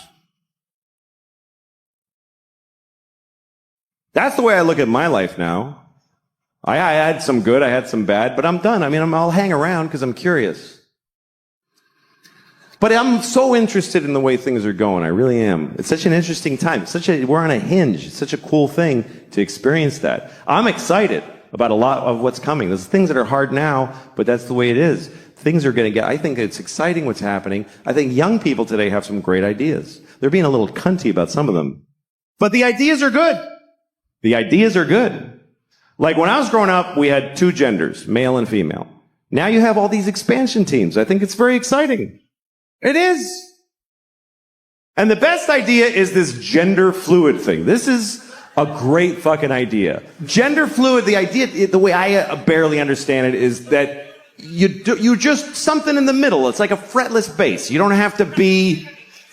That's the way I look at my life now. I had some good, I had some bad, but I'm done. I mean, I'll hang around because I'm curious. But I'm so interested in the way things are going. I really am. It's such an interesting time. We're on a hinge. It's such a cool thing to experience that. I'm excited about a lot of what's coming. There's things that are hard now, but that's the way it is. Things are going to I think it's exciting what's happening. I think young people today have some great ideas. They're being a little cunty about some of them. But the ideas are good. The ideas are good. Like when I was growing up, we had two genders, male and female. Now you have all these expansion teams. I think it's very exciting. It is. And the best idea is this gender fluid thing. This is a great fucking idea. Gender fluid, the idea, the way I barely understand it is that you just something in the middle. It's like a fretless bass. You don't have to be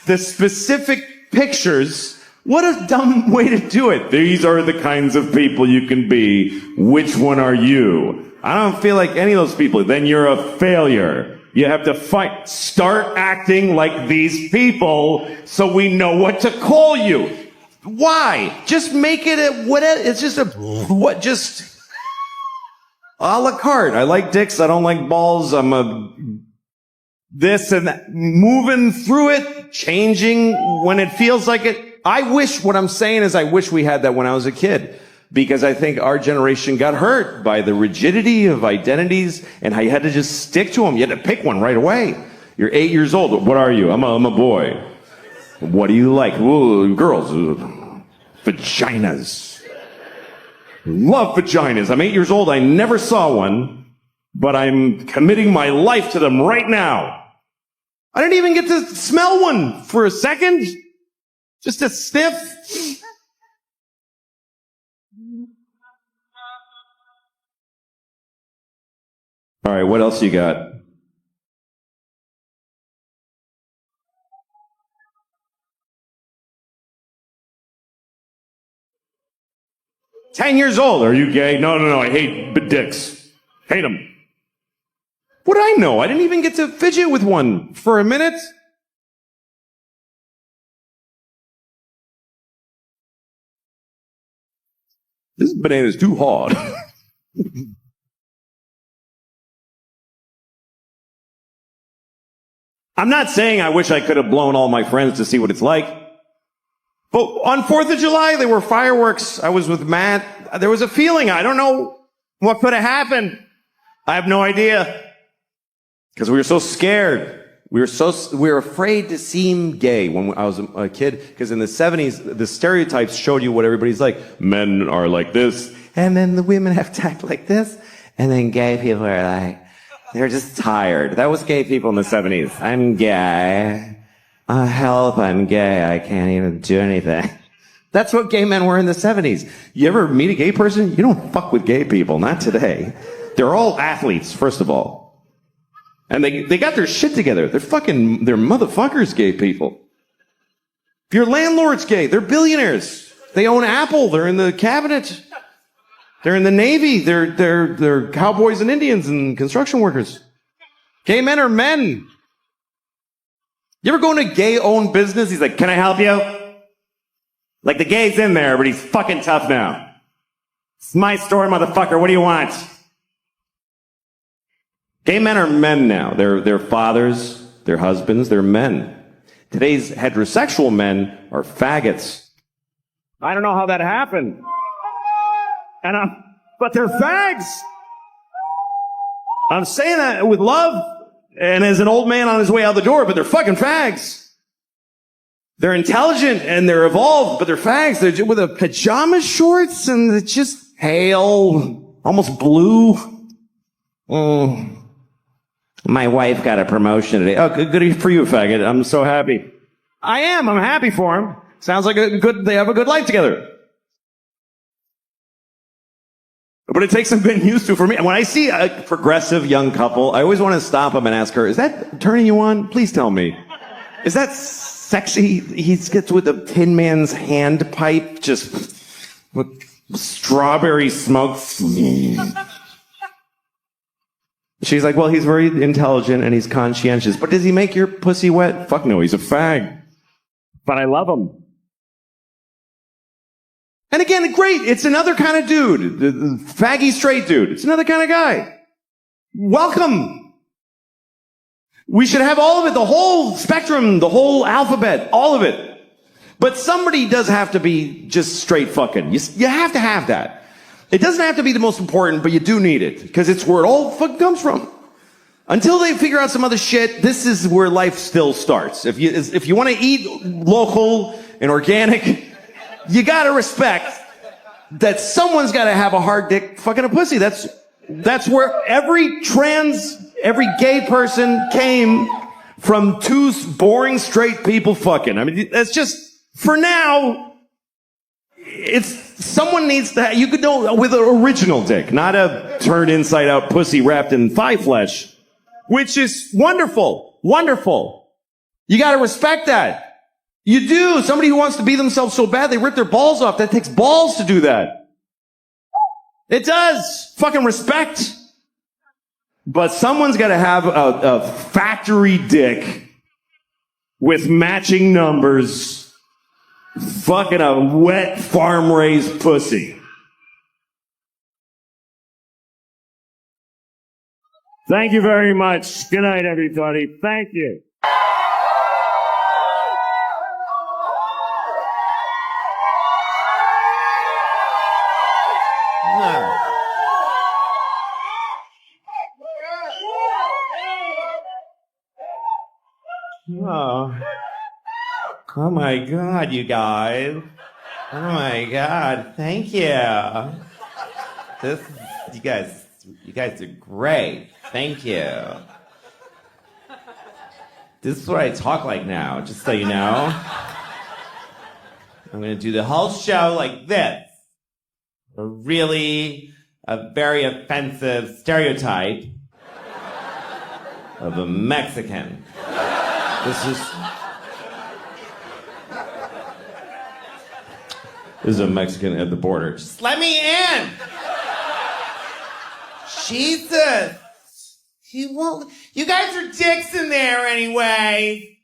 the specific pictures. What a dumb way to do it. These are the kinds of people you can be. Which one are you? I don't feel like any of those people. Then you're a failure. You have to fight. Start acting like these people so we know what to call you. Why? Just make it it's just just a la carte. I like dicks. I don't like balls. I'm a this and that. Moving through it, changing when it feels like it. What I'm saying is I wish we had that when I was a kid. Because I think our generation got hurt by the rigidity of identities, and how you had to just stick to them. You had to pick one right away. You're 8 years old. What are you? I'm a boy. What do you like? Ooh, girls. Vaginas. Love vaginas. I'm 8 years old. I never saw one, but I'm committing my life to them right now. I didn't even get to smell one for a second. Just a sniff. All right, what else you got? "10 years old. Are you gay?" No. I hate dicks. Hate them. What do I know? I didn't even get to fidget with one for a minute. This banana's too hard. I'm not saying I wish I could have blown all my friends to see what it's like. But on 4th of July, there were fireworks. I was with Matt. There was a feeling. I don't know what could have happened. I have no idea. Because we were so scared. We were afraid to seem gay when I was a kid. Because in the 70s, the stereotypes showed you what everybody's like. Men are like this. And then the women have to act like this. And then gay people are like, they're just tired. That was gay people in the 70s. I'm gay. Help, I'm gay. I can't even do anything. That's what gay men were in the 70s. You ever meet a gay person? You don't fuck with gay people. Not today. They're all athletes, first of all. And they got their shit together. They're motherfuckers, gay people. Your landlord's gay. They're billionaires. They own Apple. They're in the cabinet. They're in the Navy. They're cowboys and Indians and construction workers. Gay men are men. You ever go in a gay-owned business? He's like, "Can I help you?" Like, the gay's in there, but he's fucking tough now. "It's my store, motherfucker. What do you want?" Gay men are men now. They're fathers, they're husbands, they're men. Today's heterosexual men are faggots. I don't know how that happened. But they're fags. I'm saying that with love and as an old man on his way out the door, but they're fucking fags. They're intelligent and they're evolved, but they're fags. They're just with a pajama shorts and it's just pale, almost blue. My wife got a promotion today. Oh, good for you, faggot. I'm so happy. I am. I'm happy for him. Sounds like they have a good life together. But it takes some getting used to for me. When I see a progressive young couple, I always want to stop them and ask her, "Is that turning you on? Please tell me. Is that sexy?" He gets with a Tin Man's hand pipe, just with strawberry smoke. She's like, "Well, he's very intelligent and he's conscientious. But does he make your pussy wet?" Fuck no, he's a fag. But I love him. And again, great, it's another kind of dude. The faggy straight dude. It's another kind of guy. Welcome. We should have all of it, the whole spectrum, the whole alphabet, all of it. But somebody does have to be just straight fucking. You have to have that. It doesn't have to be the most important, but you do need it. Because it's where it all fucking comes from. Until they figure out some other shit, this is where life still starts. If you want to eat local and organic, you gotta respect that someone's gotta have a hard dick fucking a pussy. That's where every gay person came from, two boring straight people fucking. I mean, that's just, for now, someone needs to, you could know with an original dick, not a turned inside out pussy wrapped in thigh flesh, which is wonderful, wonderful. You gotta respect that. You do. Somebody who wants to be themselves so bad they rip their balls off. That takes balls to do that. It does. Fucking respect. But someone's got to have a factory dick with matching numbers, fucking a wet farm-raised pussy. Thank you very much. Good night, everybody. Thank you. Oh my God, you guys. Oh my God, thank you. You guys are great. Thank you. This is what I talk like now, just so you know. I'm gonna do the whole show like this. A very offensive stereotype. of a Mexican. This is a Mexican at the border. Just let me in! Jesus! He won't. You guys are dicks in there anyway.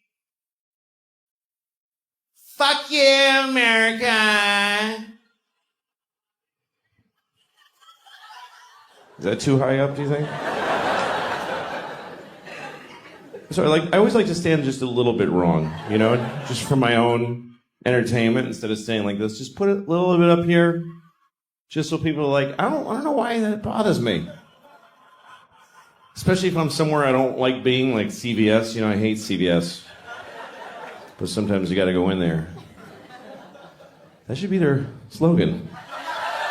Fuck you, America. Is that too high up, do you think? Sorry, I always like to stand just a little bit wrong, you know, just for my own entertainment instead of staying like this. Just put it a little bit up here, just so people are like, I don't know why that bothers me. Especially if I'm somewhere I don't like being, like CVS. You know, I hate CVS. But sometimes you gotta go in there. That should be their slogan.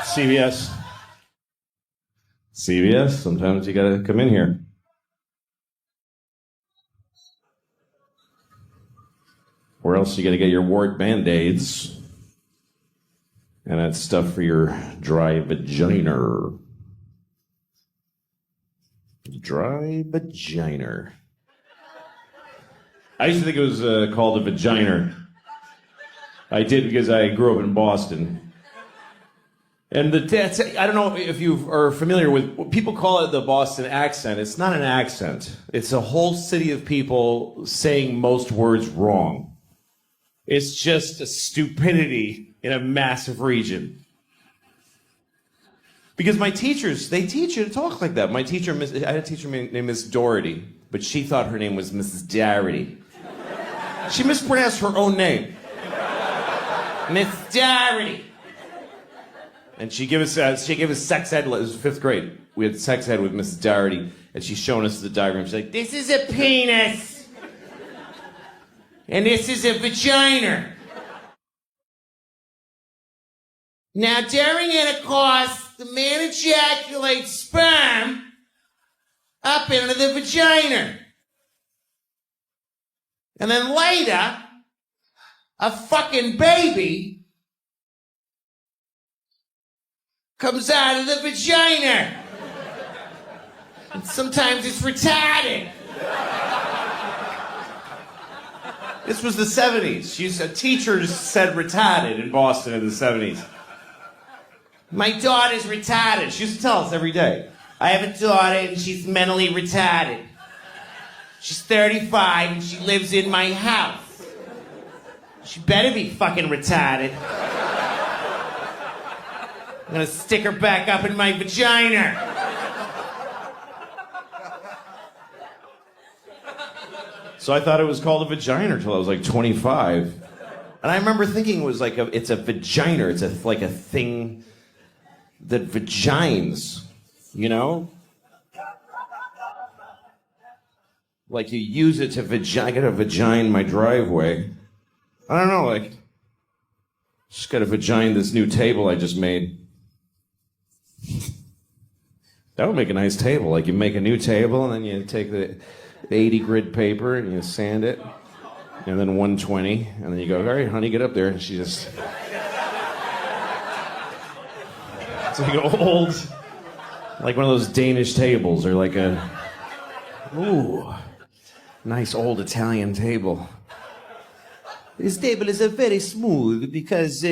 CVS. CVS, sometimes you gotta come in here. Or else you gotta get your wart Band-Aids. And that stuff for your dry vagina. Dry vagina. I used to think it was called a vagina. I did because I grew up in Boston. And I don't know if you are familiar with, people call it the Boston accent. It's not an accent. It's a whole city of people saying most words wrong. It's just a stupidity in a massive region. Because my teachers, they teach you to talk like that. My teacher, I had a teacher named Miss Doherty, but she thought her name was Mrs. Darity. She mispronounced her own name. Miss Darity. And she gave us sex ed. It was 5th grade. We had sex ed with Mrs. Darity, and she's showing us the diagram. She's like, "This is a penis, and this is a vagina. Now, during intercourse, the man ejaculates sperm up into the vagina, and then later, a fucking baby comes out of the vagina. And sometimes it's retarded." This was the 70s. A teacher said retarded in Boston in the 70s. "My daughter's retarded." She used to tell us every day. "I have a daughter and she's mentally retarded. She's 35 and she lives in my house. She better be fucking retarded. I'm gonna stick her back up in my vagina." So I thought it was called a vagina until I was like 25. And I remember thinking it was like it's a vagina. It's like a thing that vagines, you know? Like you use it to I got a vagina in my driveway. I don't know, just got a vagina this new table I just made. That would make a nice table. Like you make a new table and then you take the 80 grid paper and you sand it, and then 120, and then you go, "All right, honey, get up there." And she just, it's like old, like one of those Danish tables, or like ooh, nice old Italian table. This table is very smooth because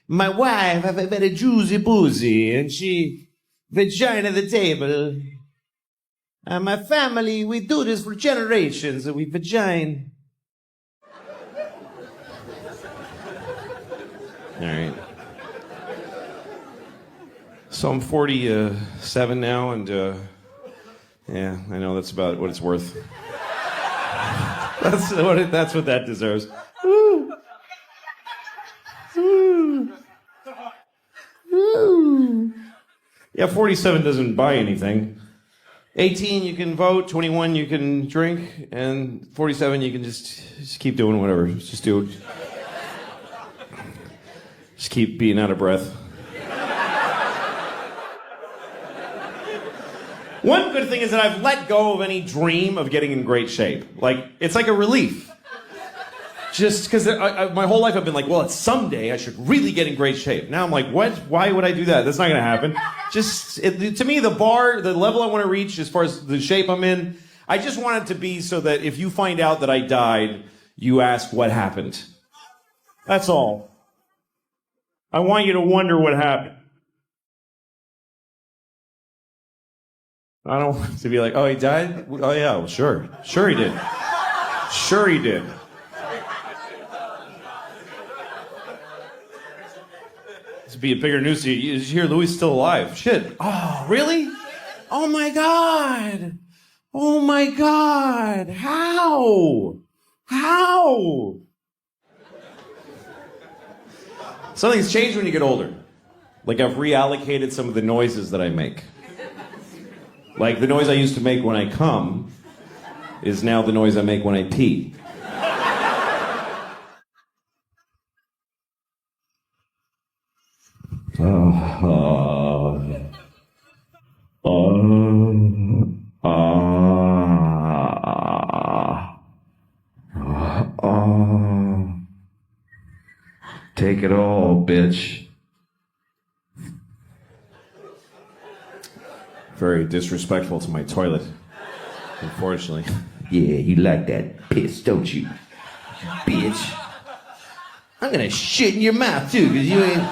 my wife have a very juicy boozy, and she vagina the table. My family, we do this for generations, and we vagina. All right. So I'm 47 now, and yeah, I know that's about what it's worth. That's what that deserves. Woo. Woo. Woo. Yeah, 47 doesn't buy anything. 18, you can vote. 21, you can drink. And 47, you can just keep doing whatever. Just do it. Just keep being out of breath. One good thing is that I've let go of any dream of getting in great shape. It's like a relief. Just because my whole life I've been like, well, someday I should really get in great shape. Now I'm like, what? Why would I do that? That's not going to happen. To me, the level I want to reach as far as the shape I'm in, I just want it to be so that if you find out that I died, you ask what happened. That's all. I want you to wonder what happened. I don't want to be like, oh, he died? Oh, yeah, well, sure. Sure he did. Sure he did. This would be a bigger news to you. You hear Louis still alive. Shit. Oh, really? Oh, my God. Oh, my God. How? How? Something's changed when you get older. Like I've reallocated some of the noises that I make. Like the noise I used to make when I come is now the noise I make when I pee. Take it all, bitch. Very disrespectful to my toilet, unfortunately. Yeah, you like that piss, don't you? Bitch. I'm gonna shit in your mouth, too, because you ain't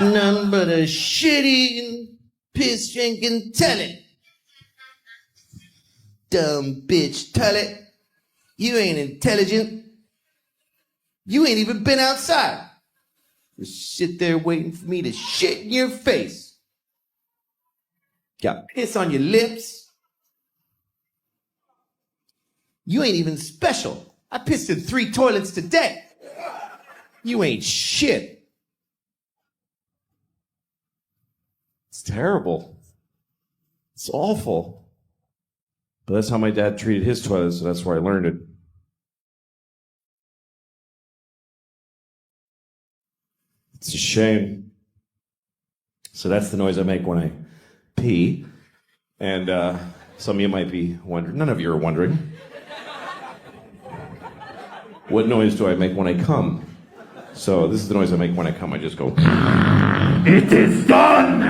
none but a shit-eating, piss-drinking toilet. Dumb bitch toilet. You ain't intelligent. You ain't even been outside. Just sit there waiting for me to shit in your face. Got piss on your lips. You ain't even special. I pissed in 3 toilets today. You ain't shit. It's terrible. It's awful. But that's how my dad treated his toilet, so that's where I learned it. It's a shame. So that's the noise I make when I pee. And some of you might be wondering, none of you are wondering, what noise do I make when I come? So this is the noise I make when I come. I just go, it is done!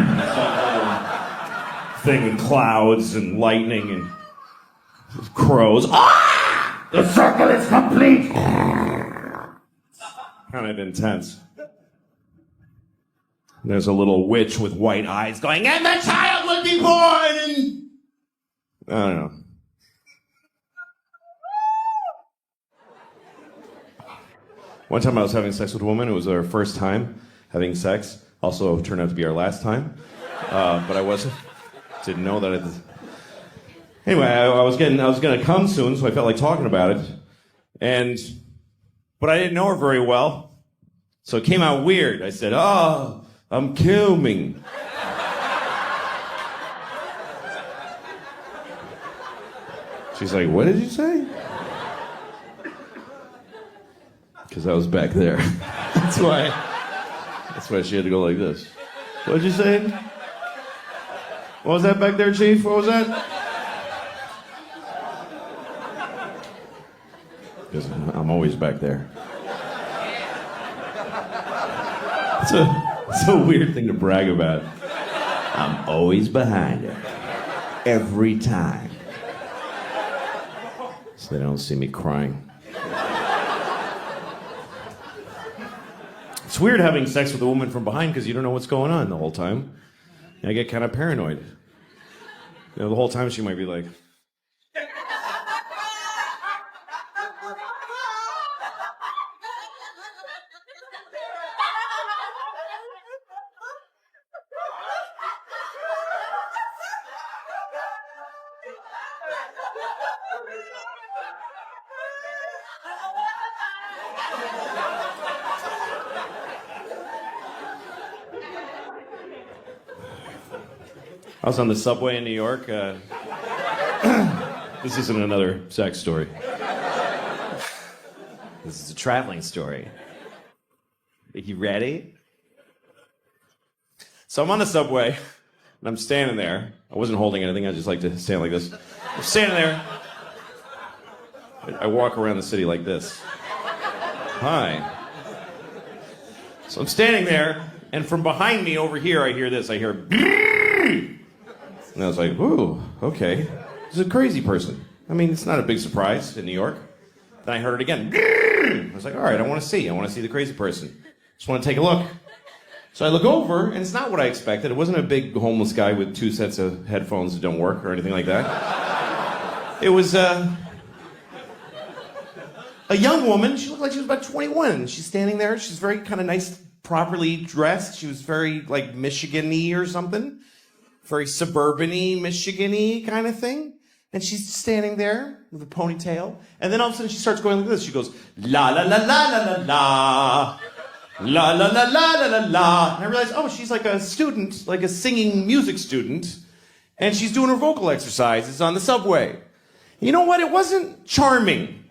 Thing with clouds and lightning and crows. Ah! The circle is complete. Kind of intense. There's a little witch with white eyes going, and the child will be born! And I don't know. One time I was having sex with a woman. It was our first time having sex. Also turned out to be our last time. But I wasn't. Didn't know that. Anyway, I was gonna come soon, so I felt like talking about it. But I didn't know her very well. So it came out weird. I said, oh, I'm coming. She's like, what did you say? Because I was back there. That's why she had to go like this. What did you say? What was that back there, Chief? What was that? Because I'm always back there. It's a weird thing to brag about. I'm always behind her. Every time. So they don't see me crying. It's weird having sex with a woman from behind because you don't know what's going on the whole time. And I get kind of paranoid. You know, the whole time she might be like... I was on the subway in New York. This isn't another sex story. This is a traveling story. Are you ready? So I'm on the subway, and I'm standing there. I wasn't holding anything. I just like to stand like this. I'm standing there. I walk around the city like this. Hi. So I'm standing there, and from behind me over here, I hear this. I hear... And I was like, ooh, okay. This is a crazy person. I mean, it's not a big surprise in New York. Then I heard it again. I was like, all right, I want to see the crazy person. Just want to take a look. So I look over, and it's not what I expected. It wasn't a big homeless guy with 2 sets of headphones that don't work or anything like that. It was a young woman. She looked like she was about 21. She's standing there. She's very kind of nice, properly dressed. She was very like Michigan-y or something. Very suburban-y, Michigan-y kind of thing. And she's standing there with a ponytail. And then all of a sudden she starts going like this. She goes, la la la la la la la. La la la la la la la. And I realized, oh, she's like a student, like a singing music student. And she's doing her vocal exercises on the subway. You know what? It wasn't charming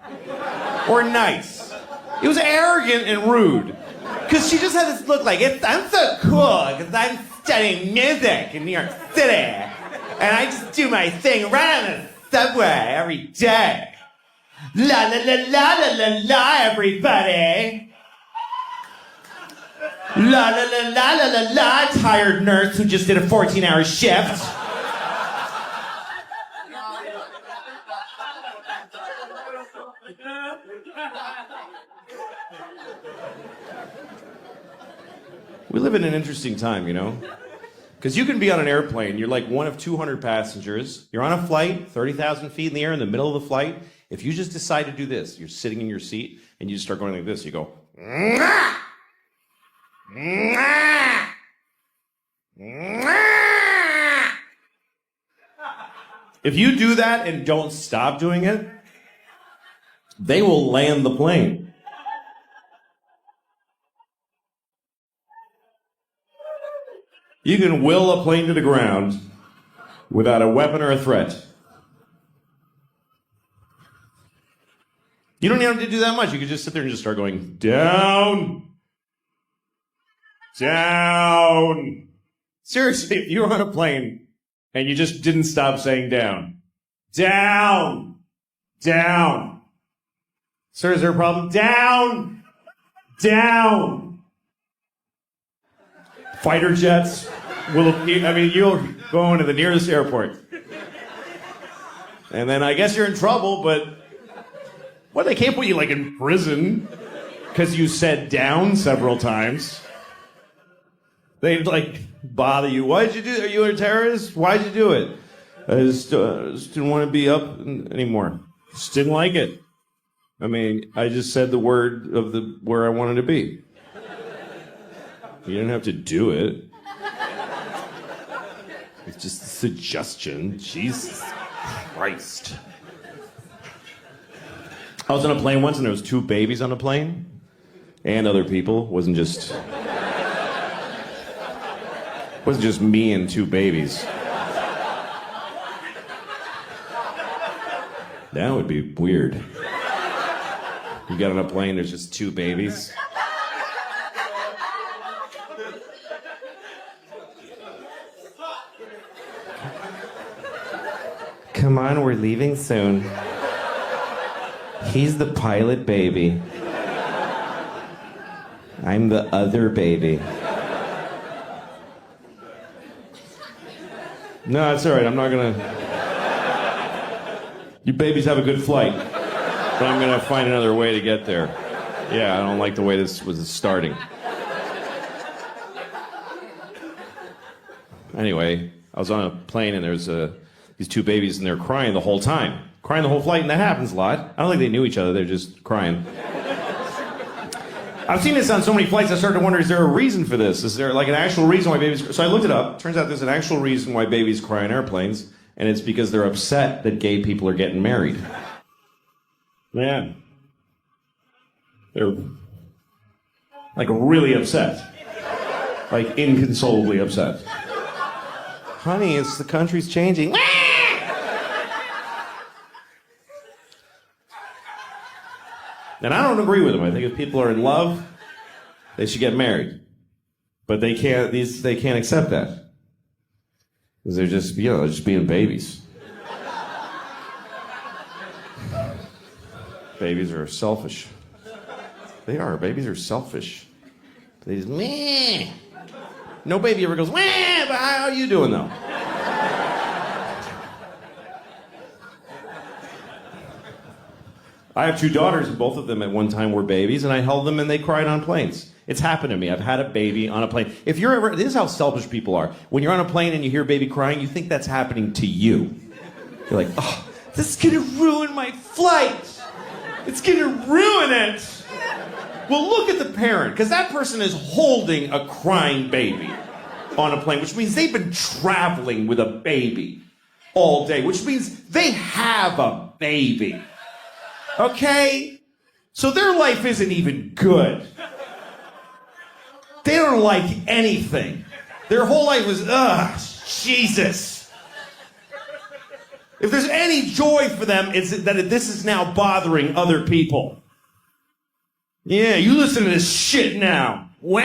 or nice. It was arrogant and rude. Because she just had this look like, I'm so cool because I'm studying music in New York City. And I just do my thing right on the subway every day. La la la la la la la, everybody. La la la la la la la, tired nurse who just did a 14-hour shift. We live in an interesting time, you know? Because you can be on an airplane, you're like one of 200 passengers, you're on a flight, 30,000 feet in the air in the middle of the flight. If you just decide to do this, you're sitting in your seat and you just start going like this, you go, Mwah! Mwah! Mwah! If you do that and don't stop doing it, they will land the plane. You can will a plane to the ground without a weapon or a threat. You don't even have to do that much. You could just sit there and just start going, down, down. Seriously, if you were on a plane and you just didn't stop saying down, down, down. Sir, is there a problem? Down, down. Fighter jets you'll go into the nearest airport. And then I guess you're in trouble, but well, they can't put you like in prison because you said down several times. They'd like bother you. Why'd you do it? Are you a terrorist? Why'd you do it? I just didn't want to be up anymore. Just didn't like it. I mean, I just said the word of where I wanted to be. You didn't have to do it. It's just a suggestion. Jesus Christ. I was on a plane once and there was 2 babies on the plane. And other people. Wasn't just me and 2 babies. That would be weird. You get on a plane, there's just 2 babies. Come on, we're leaving soon. He's the pilot baby. I'm the other baby. No, it's all right. I'm not gonna... You babies have a good flight. But I'm gonna find another way to get there. Yeah, I don't like the way this was starting. Anyway, I was on a plane and there's these 2 babies and they're crying the whole time. Crying the whole flight, and that happens a lot. I don't think they knew each other, they're just crying. I've seen this on so many flights, I started to wonder, is there a reason for this? Is there like an actual reason why babies... So I looked it up. Turns out there's an actual reason why babies cry on airplanes, and it's because they're upset that gay people are getting married. Man. They're like really upset. Like inconsolably upset. Honey, the country's changing. And I don't agree with them. I think if people are in love, they should get married. But they can't accept that. Because they're just, they're just being babies. Babies are selfish. They are. Babies are selfish. They just, meh. No baby ever goes, meh, but how are you doing, though? I have 2 daughters, and both of them at one time were babies, and I held them and they cried on planes. It's happened to me. I've had a baby on a plane. If you're ever, this is how selfish people are. When you're on a plane and you hear a baby crying, you think that's happening to you. You're like, oh, this is gonna ruin my flight. It's gonna ruin it. Well, look at the parent, because that person is holding a crying baby on a plane, which means they've been traveling with a baby all day, which means they have a baby. Okay? So their life isn't even good. They don't like anything. Their whole life was, Jesus. If there's any joy for them, it's that this is now bothering other people. Yeah, you listen to this shit now. Wah!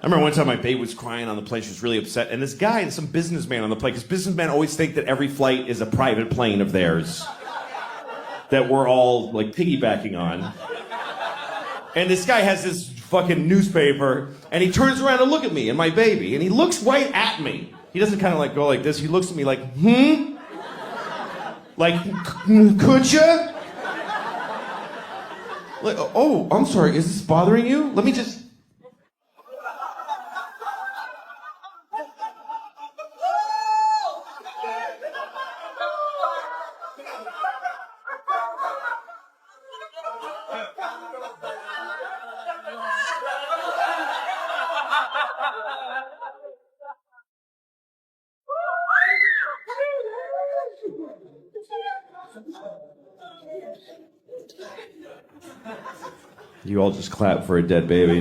I remember one time my babe was crying on the plane. She was really upset. And this guy and some businessman on the plane, because businessmen always think that every flight is a private plane of theirs that we're all like piggybacking on. And this guy has this fucking newspaper, and he turns around to look at me and my baby, and he looks right at me. He doesn't kind of like go like this. He looks at me like, Like, could ya? Like, oh, I'm sorry, is this bothering you? Let me just... You all just clapped for a dead baby.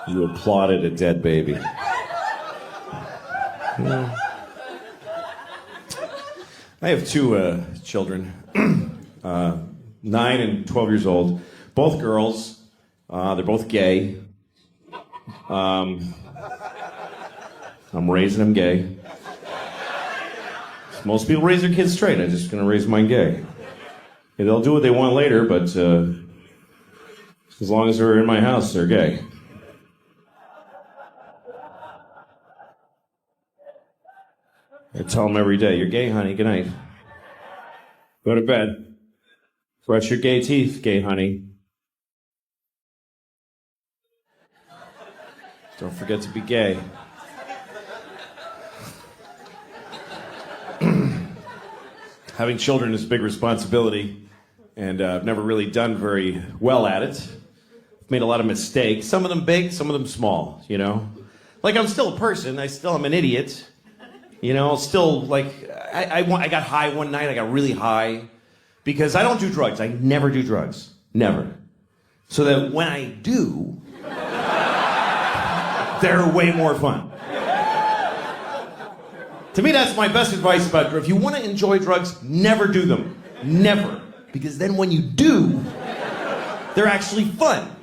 You applauded a dead baby. Yeah. I have 2 children, 9 and 12 years old, both girls. They're both gay. I'm raising them gay. Most people raise their kids straight. I'm just gonna raise mine gay. Yeah, they'll do what they want later, but as long as they're in my house, they're gay. I tell them every day, you're gay, honey, good night. Go to bed. Brush your gay teeth, gay honey. Don't forget to be gay. Having children is a big responsibility, and I've never really done very well at it. I've made a lot of mistakes, some of them big, some of them small, you know? Like, I'm still a person, I still am an idiot, you know? Still, like, I got high one night, I got really high, because I don't do drugs, I never do drugs, never. So that when I do, they're way more fun. To me, that's my best advice about drugs. If you want to enjoy drugs, never do them. Never. Because then when you do, they're actually fun.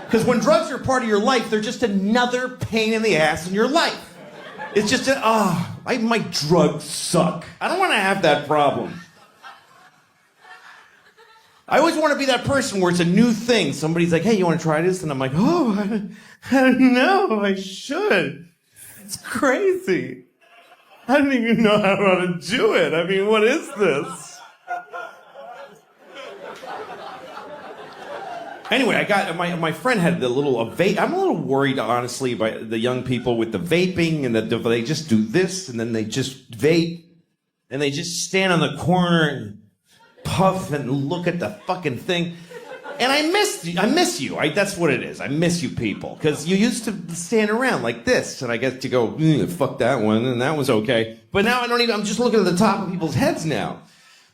Because when drugs are part of your life, they're just another pain in the ass in your life. It's just my drugs suck. I don't want to have that problem. I always want to be that person where it's a new thing. Somebody's like, hey, you want to try this? And I'm like, oh, I don't know, I should. It's crazy. I don't even know how to do it. I mean, what is this? Anyway, I got my friend had the little vape. I'm a little worried, honestly, by the young people with the vaping and they just do this and then they just vape and they just stand on the corner and puff and look at the fucking thing. And I miss you. That's what it is. I miss you people. Because you used to stand around like this, and I get to go, fuck that one, and that was okay. But now I'm just looking at the top of people's heads now.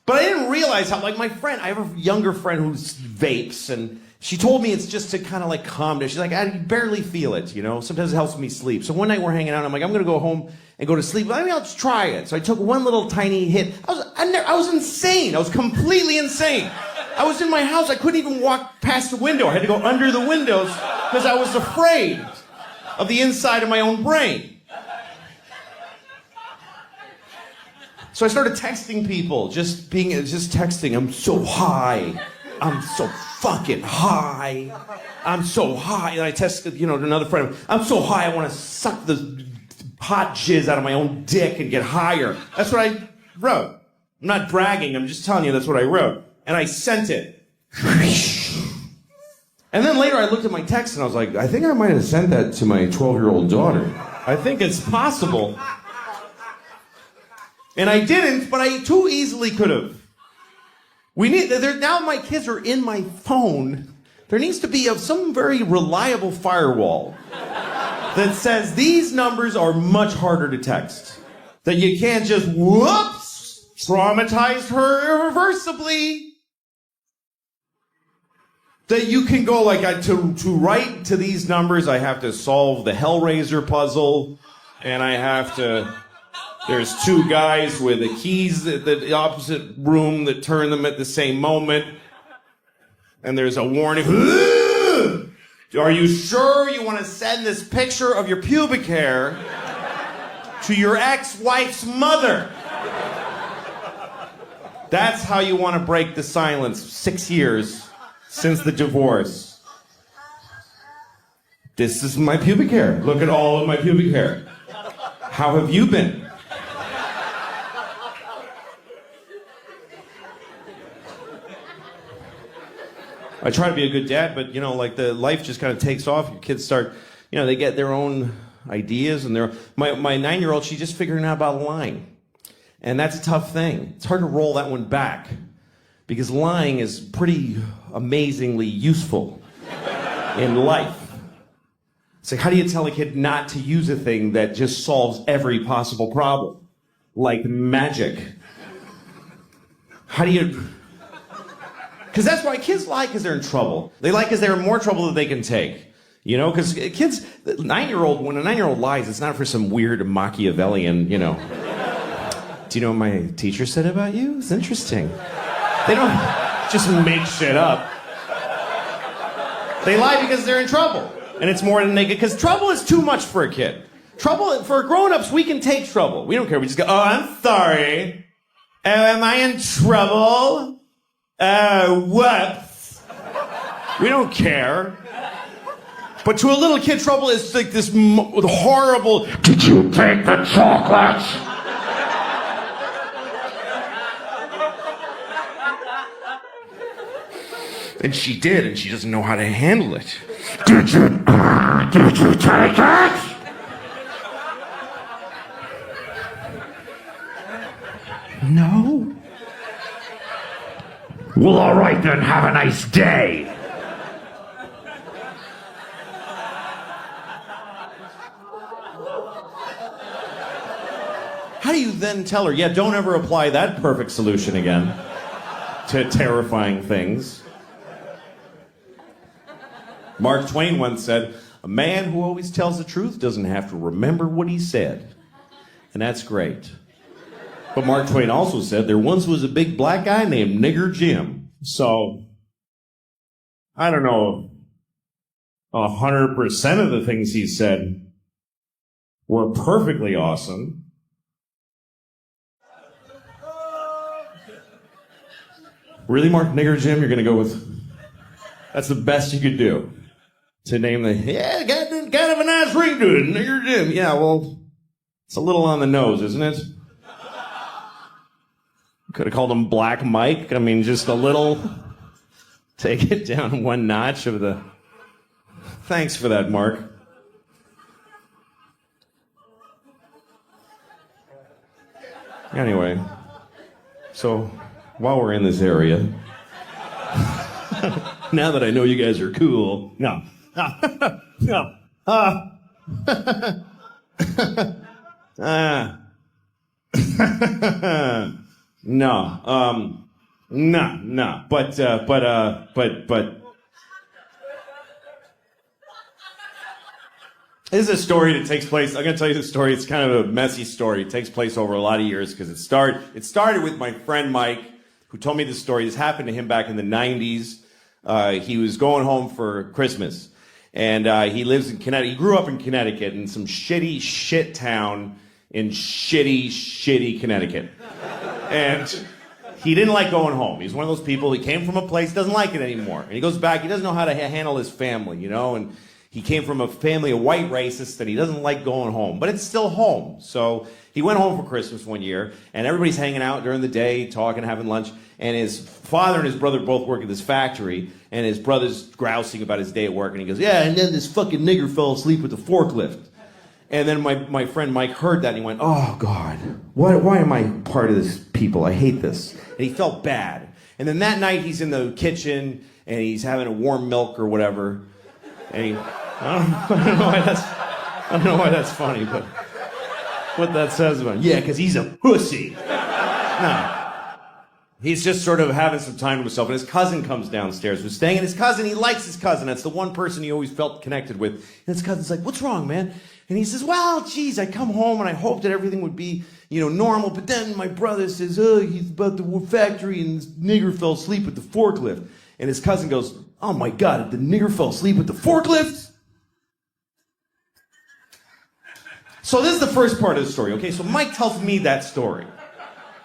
But I didn't realize how, like my friend, I have a younger friend who vapes, and she told me it's just to kind of like calm down. She's like, I barely feel it, you know? Sometimes it helps me sleep. So one night we're hanging out, and I'm like, I'm going to go home and go to sleep. Maybe I'll just try it. So I took one little tiny hit. I was insane. I was completely insane. I was in my house. I couldn't even walk past the window. I had to go under the windows because I was afraid of the inside of my own brain. So I started texting people, just texting. I'm so high. I'm so fucking high. I'm so high. And I texted, to another friend. I'm so high, I want to suck the hot jizz out of my own dick and get higher. That's what I wrote. I'm not bragging. I'm just telling you that's what I wrote. And I sent it. And then later I looked at my text and I was like, I think I might have sent that to my 12-year-old daughter. I think it's possible. And I didn't, but I too easily could have. Now my kids are in my phone. There needs to be some very reliable firewall that says these numbers are much harder to text. That you can't just, whoops, traumatize her irreversibly. That you can go to write to these numbers, I have to solve the Hellraiser puzzle, and I have to... There's two guys with the keys at the opposite room that turn them at the same moment. And there's a warning. Are you sure you want to send this picture of your pubic hair to your ex-wife's mother? That's how you want to break the silence 6 years since the divorce. This is my pubic hair. Look at all of my pubic hair. How have you been? I try to be a good dad, but the life just kind of takes off. Your kids start, they get their own ideas, and my 9-year-old, she's just figuring out about lying, and that's a tough thing. It's hard to roll that one back because lying is pretty amazingly useful in life. It's like, how do you tell a kid not to use a thing that just solves every possible problem, like magic? How do you? Because that's why kids lie, because they're in trouble. They lie because they're in more trouble than they can take. Because kids, when a 9-year-old lies, it's not for some weird Machiavellian, Do you know what my teacher said about you? It's interesting. They don't just make shit up. They lie because they're in trouble. And it's more than they get, because trouble is too much for a kid. Trouble, for grown-ups, we can take trouble. We don't care. We just go, oh, I'm sorry. Oh, am I in trouble? Whoops. We don't care. But to a little kid, trouble is like this horrible, did you take the chocolates? And she did, and she doesn't know how to handle it. Did you take it? No. Well, all right then, have a nice day. How do you then tell her, yeah, don't ever apply that perfect solution again to terrifying things? Mark Twain once said, a man who always tells the truth doesn't have to remember what he said. And that's great. But Mark Twain also said there once was a big black guy named Nigger Jim. So, I don't know, 100% of the things he said were perfectly awesome. Really, Mark, Nigger Jim, you're going to go with... That's the best you could do. To name got kind of a nice ring to it, Nigger Jim. Yeah, well, it's a little on the nose, isn't it? Could have called him Black Mike. I mean, just a little. Take it down one notch of the... Thanks for that, Mark. Anyway, so while we're in this area, now that I know you guys are cool, no. No. But. This is a story that takes place. I'm going to tell you the story. It's kind of a messy story. It takes place over a lot of years because it started with my friend Mike, who told me this story. This happened to him back in the 90s. He was going home for Christmas, and he lives in Connecticut. He grew up in Connecticut in some shitty shit town in shitty Connecticut. And he didn't like going home. He's one of those people, he came from a place, doesn't like it anymore. And he goes back, he doesn't know how to handle his family, you know, and he came from a family of white racists and he doesn't like going home, but it's still home. So he went home for Christmas one year and everybody's hanging out during the day, talking, having lunch. And his father and his brother both work at this factory and his brother's grousing about his day at work. And he goes, yeah, and then this fucking nigger fell asleep with the forklift. And then my friend Mike heard that and he went, oh God, why am I part of this people? I hate this. And he felt bad. And then that night he's in the kitchen and he's having a warm milk or whatever. And I don't know why that's funny, but what that says about him. Yeah, because he's a pussy. No. He's just sort of having some time to himself, and his cousin comes downstairs. We're staying, and his cousin, he likes his cousin. That's the one person he always felt connected with. And his cousin's like, what's wrong, man? And he says, well, geez, I come home, and I hoped that everything would be, you know, normal, but then my brother says, oh, he's about the factory, and this nigger fell asleep with the forklift. And his cousin goes, oh my God, the nigger fell asleep with the forklift? So this is the first part of the story, okay? So Mike tells me that story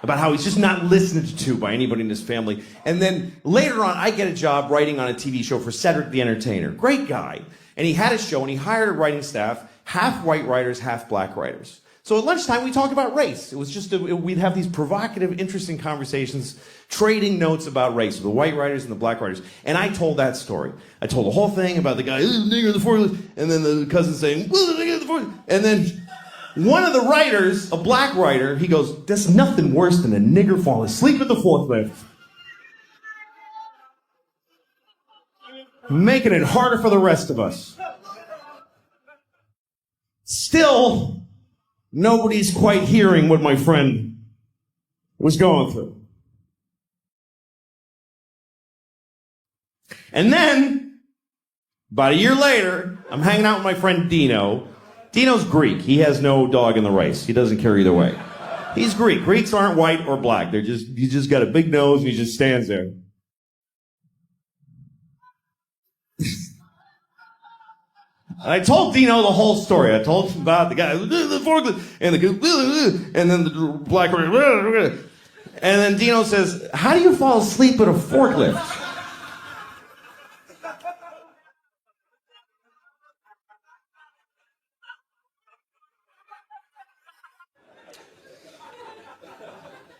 about how he's just not listened to by anybody in his family. And then later on, I get a job writing on a TV show for Cedric the Entertainer. Great guy. And he had a show and he hired a writing staff, half white writers, half black writers. So at lunchtime, we talk about race. It was just, we'd have these provocative, interesting conversations, trading notes about race, the white writers and the black writers. And I told that story. I told the whole thing about the guy, the nigger in the forklift, and then the cousin saying, well, the nigger in the forklift. And then one of the writers, a black writer, he goes, there's nothing worse than a nigger falling asleep at the forklift. Making it harder for the rest of us. Still, nobody's quite hearing what my friend was going through. And then, about a year later, I'm hanging out with my friend Dino. Dino's Greek. He has no dog in the race. He doesn't care either way. He's Greek. Greeks aren't white or black. He just got a big nose and he just stands there. I told Dino the whole story. I told him about the guy, the forklift, and and then the black, and then Dino says, how do you fall asleep at a forklift?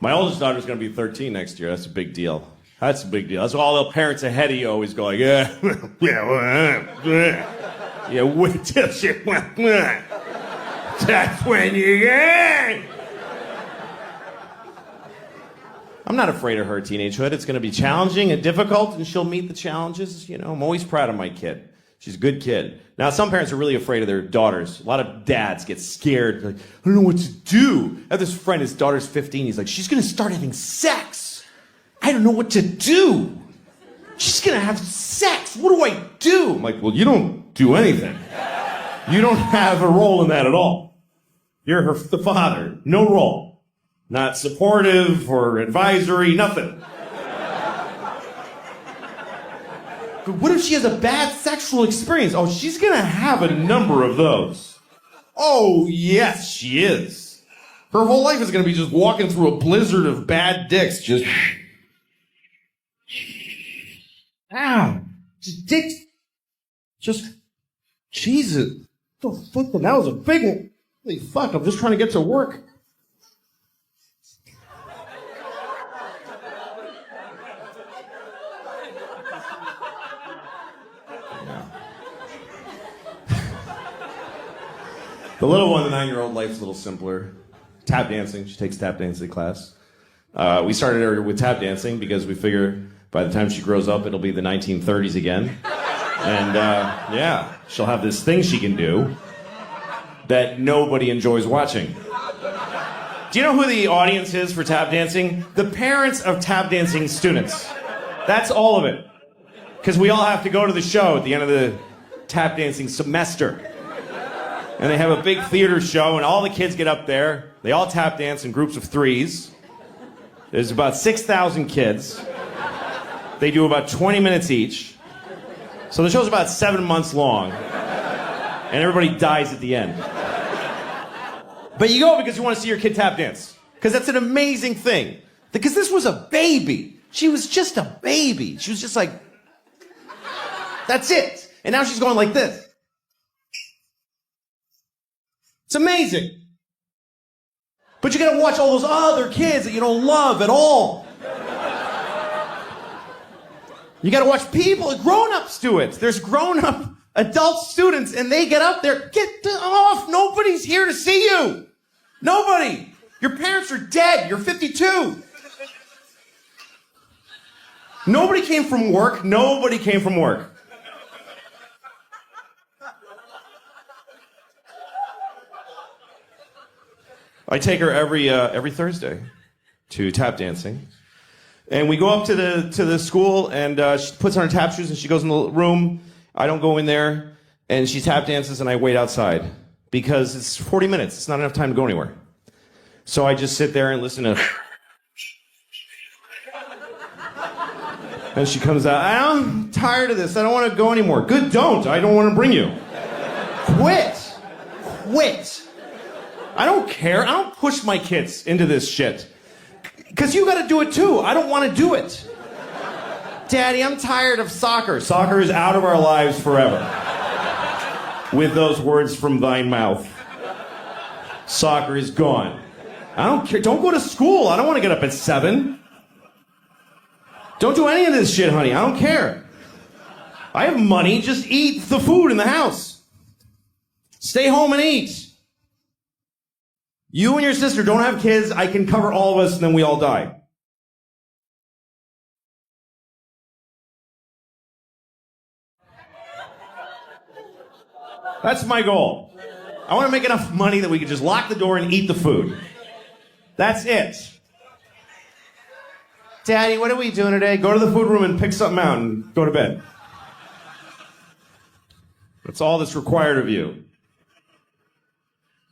My oldest daughter's going to be 13 next year. That's a big deal. That's a big deal. That's why all the parents ahead of you always go like, yeah, yeah, wait till she, that's when you get. I'm not afraid of her teenagehood. It's going to be challenging and difficult, and she'll meet the challenges. You know, I'm always proud of my kid. She's a good kid. Now, some parents are really afraid of their daughters. A lot of dads get scared. Like, I don't know what to do. I have this friend, his daughter's 15. He's like, she's going to start having sex. I don't know what to do. She's going to have sex. What do I do? I'm like, well, you don't do anything. You don't have a role in that at all. You're the father. No role. Not supportive or advisory, nothing. But what if she has a bad sexual experience? Oh, she's going to have a number of those. Oh, yes, she is. Her whole life is going to be just walking through a blizzard of bad dicks. Just... Ow. Just dicks. Just... Jesus. The fuck? That was a big one. Holy fuck, I'm just trying to get to work. The little one, the 9-year-old, life's a little simpler. Tap dancing. She takes tap dancing class. We started her with tap dancing because we figure by the time she grows up, it'll be the 1930s again. And, yeah, she'll have this thing she can do that nobody enjoys watching. Do you know who the audience is for tap dancing? The parents of tap dancing students. That's all of it. Because we all have to go to the show at the end of the tap dancing semester. And they have a big theater show, and all the kids get up there. They all tap dance in groups of 3s. There's about 6,000 kids. They do about 20 minutes each. So the show's about 7 months long. And everybody dies at the end. But you go because you want to see your kid tap dance. Because that's an amazing thing. Because this was a baby. She was just a baby. She was just like, that's it. And now she's going like this. It's amazing. But you gotta watch all those other kids that you don't love at all. You gotta watch people, grown-ups do it. There's grown-up adult students and they get up there, get off, nobody's here to see you. Nobody. Your parents are dead, you're 52. Nobody came from work, nobody came from work. I take her every Thursday to tap dancing. And we go up to the school, and she puts on her tap shoes, and she goes in the room. I don't go in there, and she tap dances, and I wait outside because it's 40 minutes. It's not enough time to go anywhere. So I just sit there and listen to. And she comes out. I'm tired of this. I don't want to go anymore. Good, don't. I don't want to bring you. Quit. I don't care. I don't push my kids into this shit. Because you got to do it too. I don't want to do it. Daddy, I'm tired of soccer. Soccer is out of our lives forever. With those words from thy mouth. Soccer is gone. I don't care. Don't go to school. I don't want to get up at 7. Don't do any of this shit, honey. I don't care. I have money. Just eat the food in the house. Stay home and eat. You and your sister don't have kids. I can cover all of us, and then we all die. That's my goal. I want to make enough money that we can just lock the door and eat the food. That's it. Daddy, what are we doing today? Go to the food room and pick something out and go to bed. That's all that's required of you.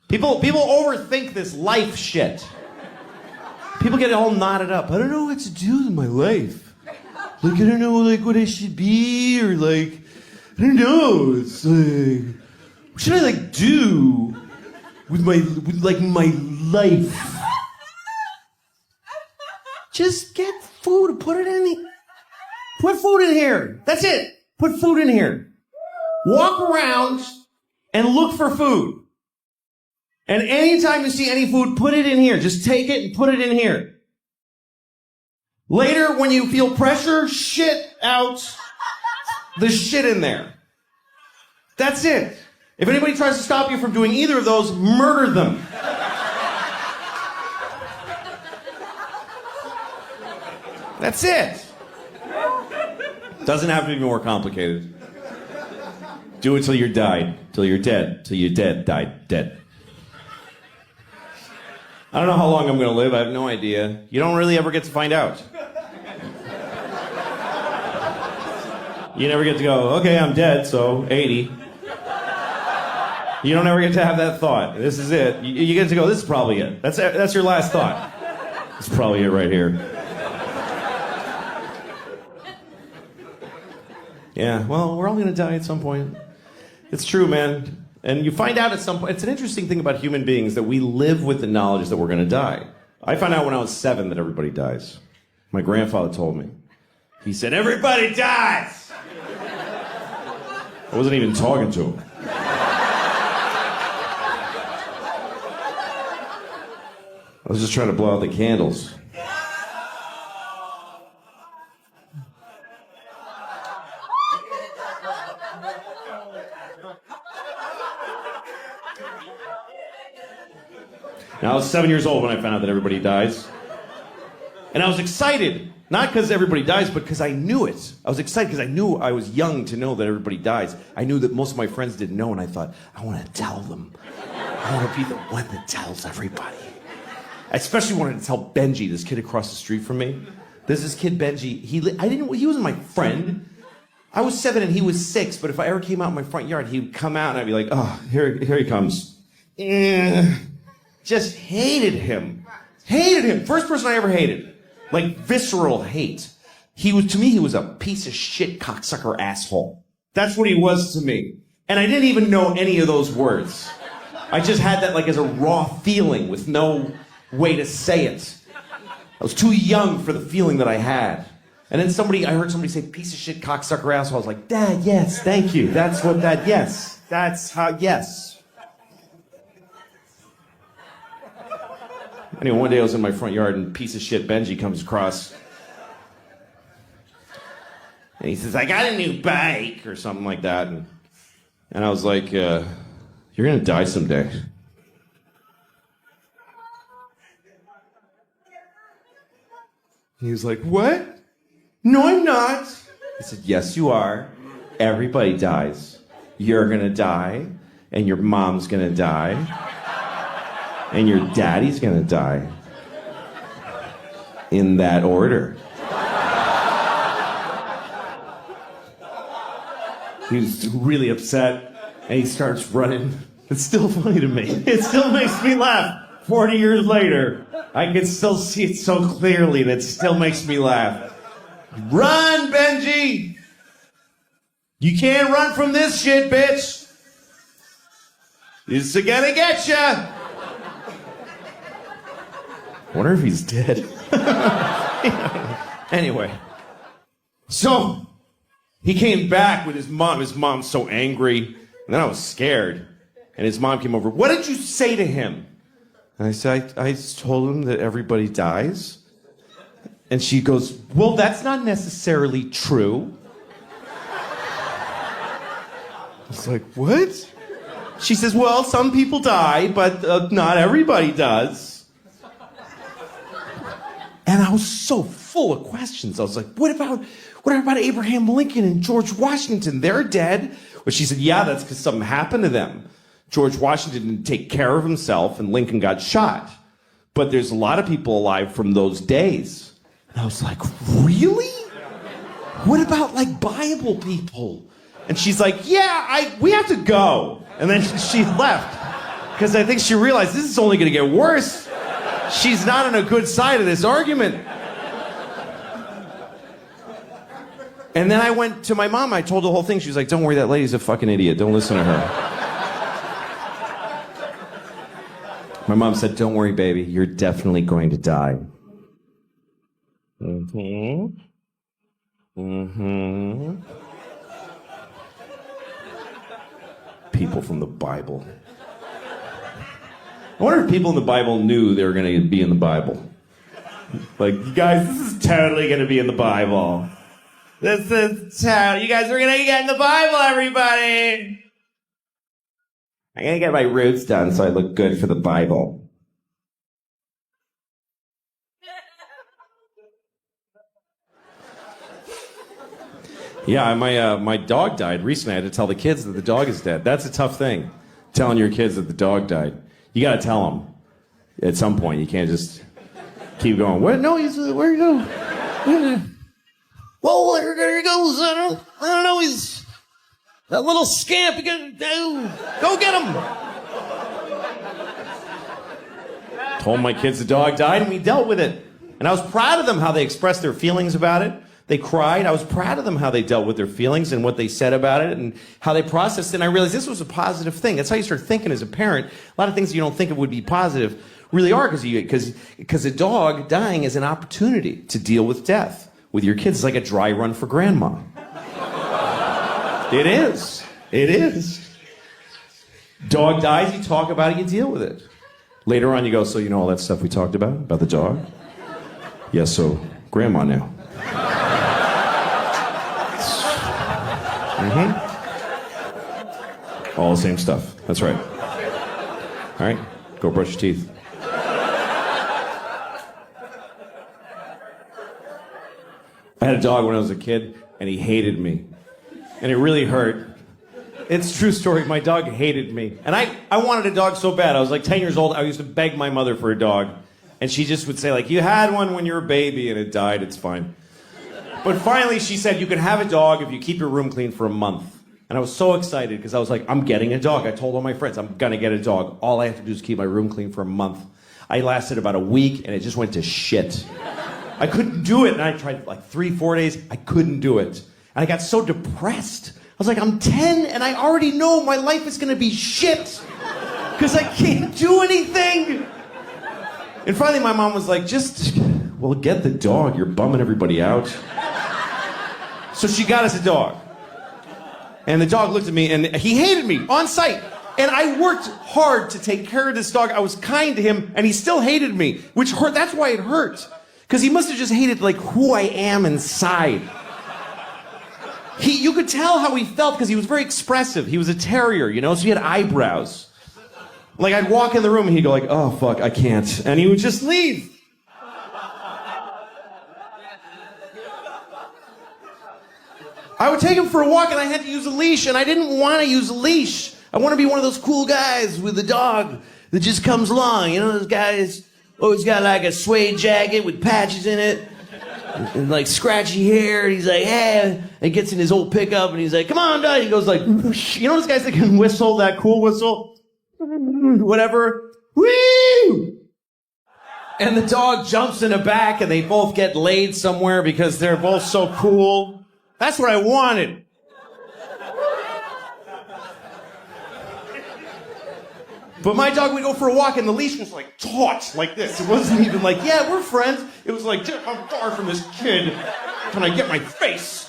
People overthink this life shit. People get all knotted up. I don't know what to do with my life. Like, I don't know, like, what I should be, or, like, I don't know. It's like, what should I, like, do with my life? Just get food, put food in here. That's it. Put food in here. Walk around and look for food. And anytime you see any food, put it in here. Just take it and put it in here. Later, when you feel pressure, shit out the shit in there. That's it. If anybody tries to stop you from doing either of those, murder them. That's it. Doesn't have to be more complicated. Do it till you're died, till you're dead, till you're dead, died, dead. I don't know how long I'm going to live. I have no idea. You don't really ever get to find out. You never get to go, okay, I'm dead, so 80. You don't ever get to have that thought. This is it. You get to go, this is probably it. That's your last thought. It's probably it right here. Yeah, well, we're all going to die at some point. It's true, man. And you find out at some point, it's an interesting thing about human beings that we live with the knowledge that we're going to die. I found out when I was 7 that everybody dies. My grandfather told me. He said, everybody dies! I wasn't even talking to him. I was just trying to blow out the candles. Now, I was 7 years old when I found out that everybody dies. And I was excited. Not because everybody dies, but because I knew it. I was excited because I knew I was young to know that everybody dies. I knew that most of my friends didn't know, and I thought, I want to tell them. I want to be the one that tells everybody. I especially wanted to tell Benji, this kid across the street from me. There's this kid, Benji. He wasn't my friend. I was 7 and he was 6, but if I ever came out in my front yard, he'd come out and I'd be like, oh, here he comes. Just hated him. Hated him. First person I ever hated. Like visceral hate. To me, he was a piece of shit cocksucker asshole. That's what he was to me. And I didn't even know any of those words. I just had that like as a raw feeling with no way to say it. I was too young for the feeling that I had. And then I heard somebody say, piece of shit, cocksucker, asshole. I was like, Dad, yes, thank you. That's yes. Anyway, one day I was in my front yard and piece of shit Benji comes across. And he says, I got a new bike, or something like that. And I was like, you're gonna die someday. He was like, what? No, I'm not. I said, yes, you are. Everybody dies. You're gonna die, and your mom's gonna die, and your daddy's gonna die. In that order. He was really upset, and he starts running. It's still funny to me. It still makes me laugh. 40 years later, I can still see it so clearly, and it still makes me laugh. Run, Benji! You can't run from this shit, bitch! It's gonna get ya! Wonder if he's dead. Anyway. So, he came back with his mom. His mom's so angry. And then I was scared. And his mom came over. What did you say to him? And I said, I told him that everybody dies. And she goes, well, that's not necessarily true. I was like, what? She says, well, some people die, but not everybody does. And I was so full of questions. I was like, what about Abraham Lincoln and George Washington? They're dead. But she said, yeah, that's because something happened to them. George Washington didn't take care of himself, and Lincoln got shot. But there's a lot of people alive from those days. And I was like, really? What about, like, Bible people? And she's like, yeah, we have to go. And then she left. Because I think she realized this is only going to get worse. She's not on a good side of this argument. And then I went to my mom. I told the whole thing. She was like, don't worry, that lady's a fucking idiot. Don't listen to her. My mom said, don't worry, baby. You're definitely going to die. People from the Bible. I wonder if people in the Bible knew they were going to be in the Bible. Like, you guys, this is totally going to be in the Bible. This is totally, you guys are going to get in the Bible, everybody. I'm going to get my roots done so I look good for the Bible. Yeah, my dog died recently. I had to tell the kids that the dog is dead. That's a tough thing, telling your kids that the dog died. You got to tell them at some point. You can't just keep going. What? No, where'd he go? Well, there he goes. I don't know. He's that little scamp. You gotta go get him. Told my kids the dog died, and we dealt with it. And I was proud of them how they expressed their feelings about it. They cried. I was proud of them how they dealt with their feelings and what they said about it and how they processed it. And I realized this was a positive thing. That's how you start thinking as a parent. A lot of things you don't think of would be positive really are because a dog dying is an opportunity to deal with death with your kids. It's like a dry run for grandma. It is. It is. Dog dies, you talk about it, you deal with it. Later on you go, so you know all that stuff we talked about the dog? Yes, so grandma now. All the same stuff. That's right. All right, go brush your teeth. I had a dog when I was a kid, and he hated me. And it really hurt. It's a true story. My dog hated me. And I wanted a dog so bad. I was like 10 years old. I used to beg my mother for a dog. And she just would say, like, you had one when you were a baby, and it died. It's fine. But finally, she said, you can have a dog if you keep your room clean for a month. And I was so excited because I was like, I'm getting a dog. I told all my friends, I'm going to get a dog. All I have to do is keep my room clean for a month. I lasted about a week, and it just went to shit. I couldn't do it. And I tried like 3-4 days. I couldn't do it. And I got so depressed. I was like, I'm 10, and I already know my life is going to be shit because I can't do anything. And finally, my mom was like, just well, get the dog. You're bumming everybody out. So she got us a dog. And the dog looked at me and he hated me on sight. And I worked hard to take care of this dog. I was kind to him and he still hated me, which hurt. That's why it hurt. Because he must have just hated like who I am inside. You could tell how he felt because he was very expressive. He was a terrier, you know, so he had eyebrows. Like I'd walk in the room and he'd go like, oh fuck, I can't. And he would just leave. I would take him for a walk and I had to use a leash and I didn't want to use a leash. I want to be one of those cool guys with the dog that just comes along. You know, those guys always got like a suede jacket with patches in it and like scratchy hair. And he's like, hey, and gets in his old pickup and he's like, come on, dog. He goes like, you know those guys that can whistle, that cool whistle? Whatever. Woo! And the dog jumps in the back and they both get laid somewhere because they're both so cool. That's what I wanted. But my dog would go for a walk and the leash was like taut, like this. It wasn't even like, yeah, we're friends. It was like, how far from this kid can I get my face?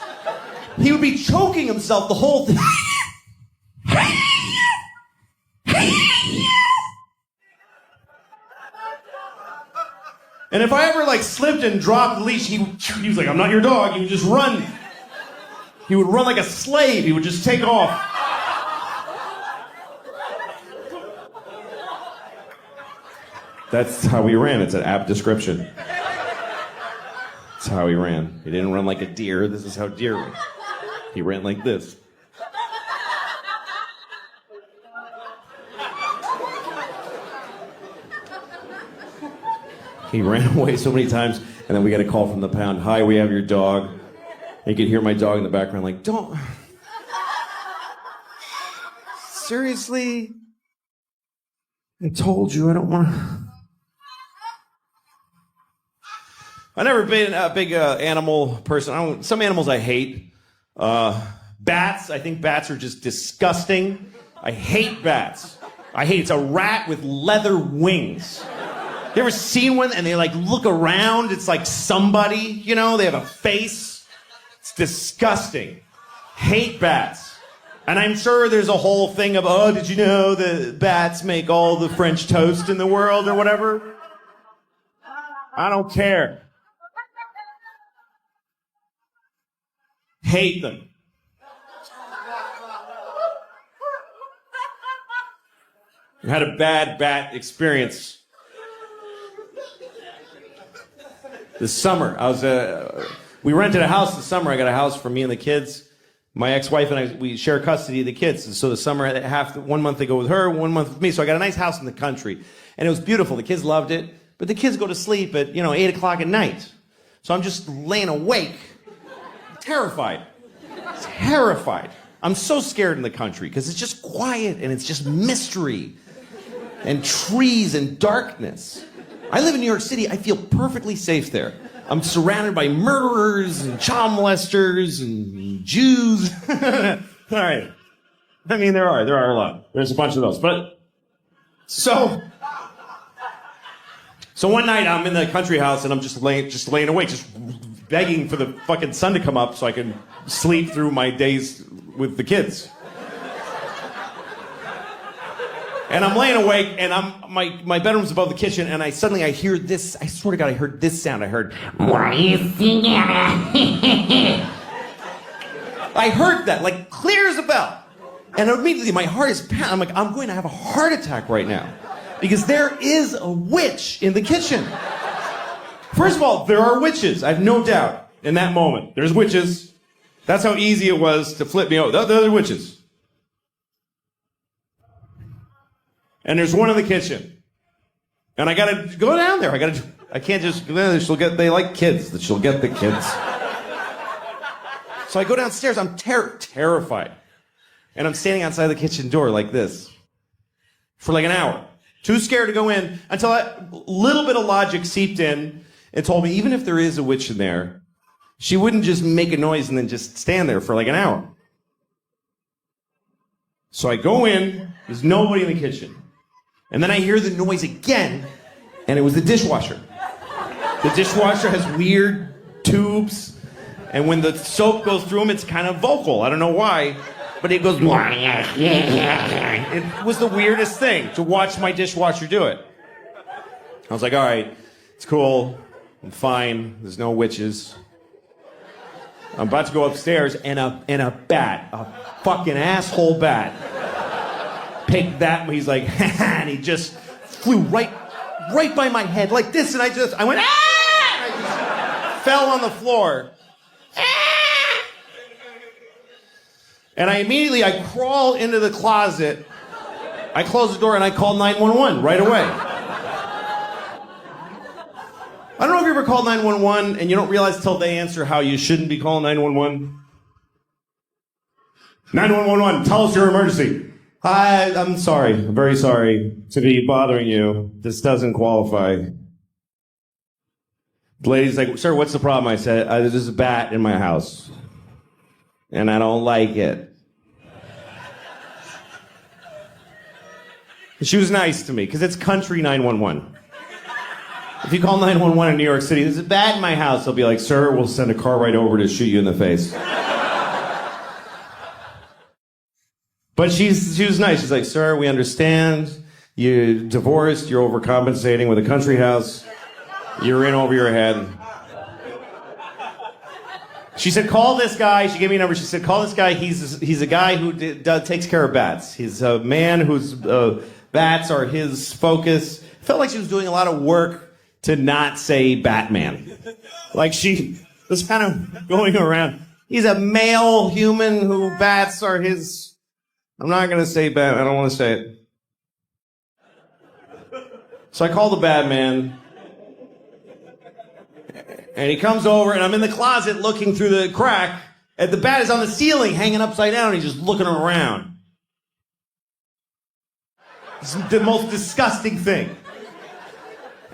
He would be choking himself the whole thing. And if I ever like slipped and dropped the leash, he was like, I'm not your dog. He would just run. He would run like a slave. He would just take off. That's how he ran. It's an apt description. That's how he ran. He didn't run like a deer. This is how deer ran. He ran like this. He ran away so many times, and then we got a call from the pound. Hi, we have your dog. And you could hear my dog in the background like, don't... Seriously? I told you I don't want to... I've never been a big animal person. Some animals I hate. Bats, I think bats are just disgusting. I hate bats. It's a rat with leather wings. You ever seen one and they like look around? It's like somebody, you know, they have a face. It's disgusting. Hate bats. And I'm sure there's a whole thing of, oh, did you know that bats make all the French toast in the world or whatever? I don't care. Hate them. I had a bad bat experience. This summer, we rented a house this summer. I got a house for me and the kids. My ex-wife and I, we share custody of the kids. And so the summer, 1 month they go with her, 1 month with me. So I got a nice house in the country. And it was beautiful. The kids loved it. But the kids go to sleep at, 8 o'clock at night. So I'm just laying awake. Terrified. I'm so scared in the country because it's just quiet and it's just mystery and trees and darkness. I live in New York City. I feel perfectly safe there. I'm surrounded by murderers and child molesters and Jews. All right. I mean, there are a lot. There's a bunch of those. But so one night I'm in the country house and I'm just laying awake, just begging for the fucking sun to come up so I can sleep through my days with the kids. And I'm laying awake, and my bedroom's above the kitchen, and I suddenly hear this. I swear to God, I heard this sound. I heard, What are you singing? I heard that, like clear as a bell. And immediately my heart is pounding. I'm like, I'm going to have a heart attack right now. Because there is a witch in the kitchen. First of all, there are witches. I have no doubt in that moment. There's witches. That's how easy it was to flip me over. There are witches. And there's one in the kitchen. And I gotta go down there. I can't just go down there. They like kids. That she'll get the kids. So I go downstairs. I'm terrified. And I'm standing outside the kitchen door like this. For like an hour. Too scared to go in until a little bit of logic seeped in and told me even if there is a witch in there, she wouldn't just make a noise and then just stand there for like an hour. So I go in. There's nobody in the kitchen. And then I hear the noise again, and it was the dishwasher. The dishwasher has weird tubes, and when the soap goes through them, it's kind of vocal. I don't know why, but it goes. It was the weirdest thing to watch my dishwasher do it. I was like, all right, it's cool. I'm fine. There's no witches. I'm about to go upstairs, and a bat, a fucking asshole bat, picked that. He's like, and he just flew right by my head like this, and I went, ah! I just fell on the floor. Ah! And I crawl into the closet. I close the door and I call 911 right away. I don't know if you ever called 911 and you don't realize till they answer how you shouldn't be calling 911. 911, tell us your emergency. Hi, I'm sorry. I'm very sorry to be bothering you. This doesn't qualify. The lady's like, sir, what's the problem? I said, there's a bat in my house. And I don't like it. She was nice to me, because it's country 911. If you call 911 in New York City, there's a bat in my house, they'll be like, sir, we'll send a car right over to shoot you in the face. But she was nice. She's like, sir, we understand. You're divorced. You're overcompensating with a country house. You're in over your head. She said, call this guy. She gave me a number. She said, call this guy. He's a guy who takes care of bats. He's a man whose bats are his focus. Felt like she was doing a lot of work to not say Batman. Like she was kind of going around. He's a male human who bats are his... I'm not going to say bad. I don't want to say it. So I call the Batman. And he comes over, and I'm in the closet looking through the crack, and the bat is on the ceiling, hanging upside down, and he's just looking around. It's the most disgusting thing.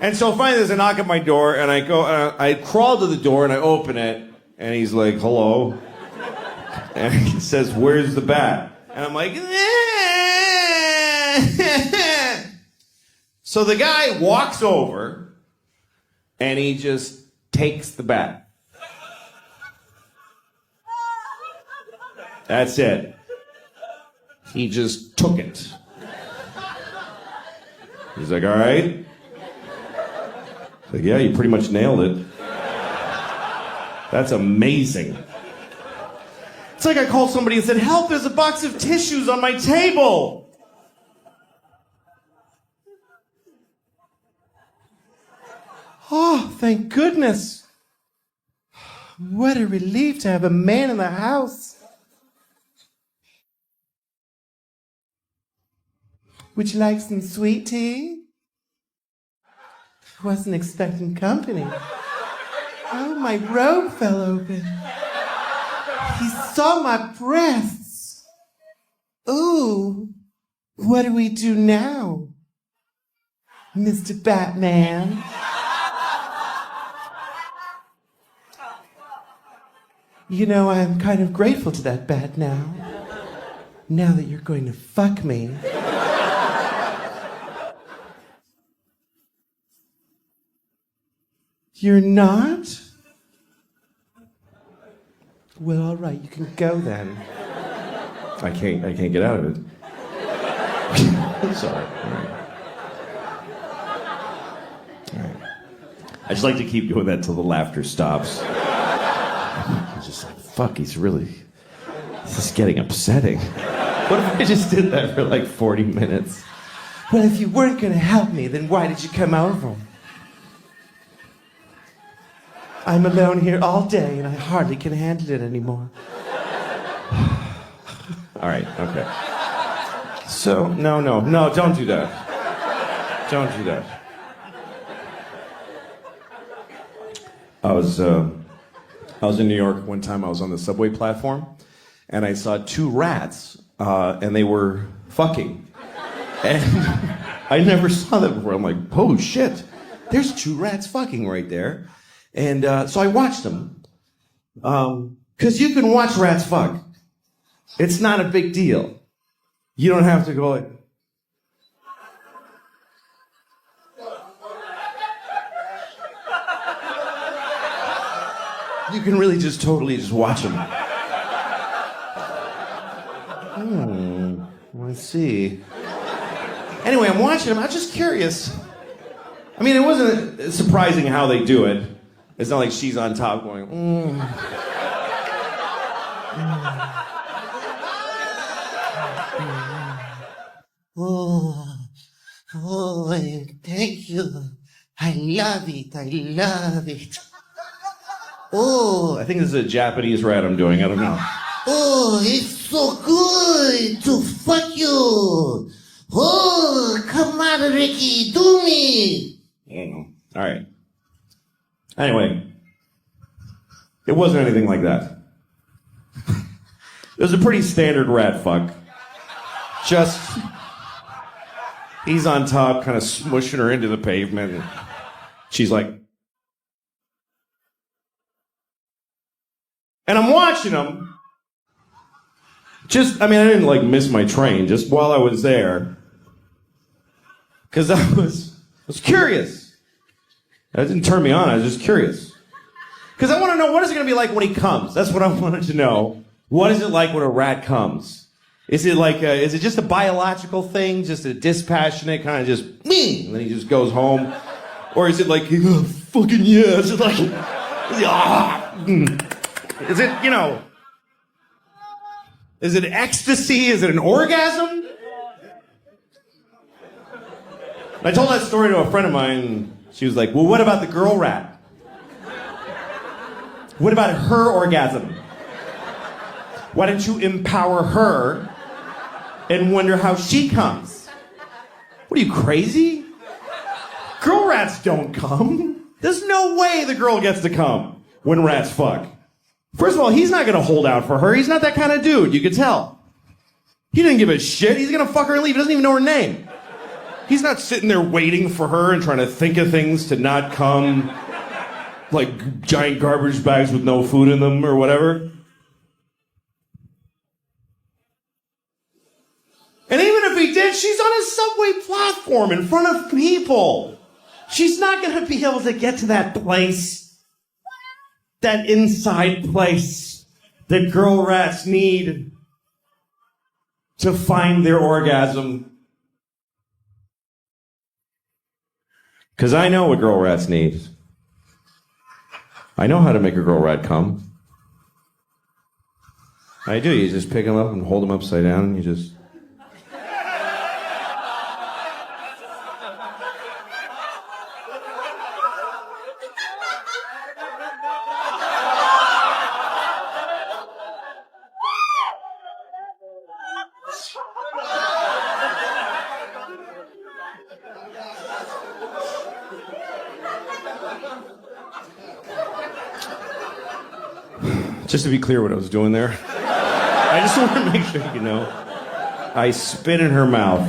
And so finally there's a knock at my door, and I crawl to the door, and I open it, and he's like, hello. And he says, where's the bat? And I'm like, So the guy walks over and he just takes the bat. That's it. He just took it. He's like, all right. Like, yeah, you pretty much nailed it. That's amazing. It's like I called somebody and said, help, there's a box of tissues on my table. Oh, thank goodness. What a relief to have a man in the house. Would you like some sweet tea? Wasn't expecting company. Oh, my robe fell open. He saw my breasts. Ooh, what do we do now, Mr. Batman? You know, I'm kind of grateful to that bat now. Now that you're going to fuck me. You're not? Well, all right, you can go then. I can't get out of it. Sorry. All right. I just like to keep doing that till the laughter stops. I'm just like, fuck, this is getting upsetting. What if I just did that for like 40 minutes? Well, if you weren't gonna help me, then why did you come over? I'm alone here all day, and I hardly can handle it anymore. All right, okay. So, no, don't do that. Don't do that. I was in New York one time. I was on the subway platform, and I saw two rats, and they were fucking. And I never saw that before. I'm like, oh shit, there's two rats fucking right there. And so I watched them. Because you can watch rats fuck. It's not a big deal. You don't have to go like... You can really just totally just watch them. I see. Anyway, I'm watching them. I'm just curious. I mean, it wasn't surprising how they do it. It's not like she's on top going, Oh, thank you. I love it. I love it. Oh, I think this is a Japanese rat I'm doing. I don't know. oh, it's so good to fuck you. Oh, come on, Ricky, do me. I don't know. All right. Anyway, it wasn't anything like that. It was a pretty standard rat fuck. Just, he's on top, kind of smushing her into the pavement. And she's like, and I'm watching him. I didn't like miss my train just while I was there. Because I was curious. That didn't turn me on, I was just curious. Because I want to know, what is it going to be like when he comes? That's what I wanted to know. What is it like when a rat comes? Is it just a biological thing, just a dispassionate kind of just, me, and then he just goes home? Or is it like, oh, fucking yeah, is it like, is it, is it ecstasy? Is it an orgasm? I told that story to a friend of mine. She was like, well, what about the girl rat? What about her orgasm? Why don't you empower her and wonder how she comes? What are you, crazy? Girl rats don't come. There's no way the girl gets to come when rats fuck. First of all, he's not gonna hold out for her. He's not that kind of dude, you could tell. He didn't give a shit. He's gonna fuck her and leave. He doesn't even know her name. He's not sitting there waiting for her and trying to think of things to not come, like giant garbage bags with no food in them or whatever. And even if he did, she's on a subway platform in front of people. She's not going to be able to get to that place, that inside place that girl rats need to find their orgasm. Because I know what girl rats need. I know how to make a girl rat come. I do. You just pick them up and hold them upside down and you just... Just to be clear what I was doing there, I just want to make sure you know, I spit in her mouth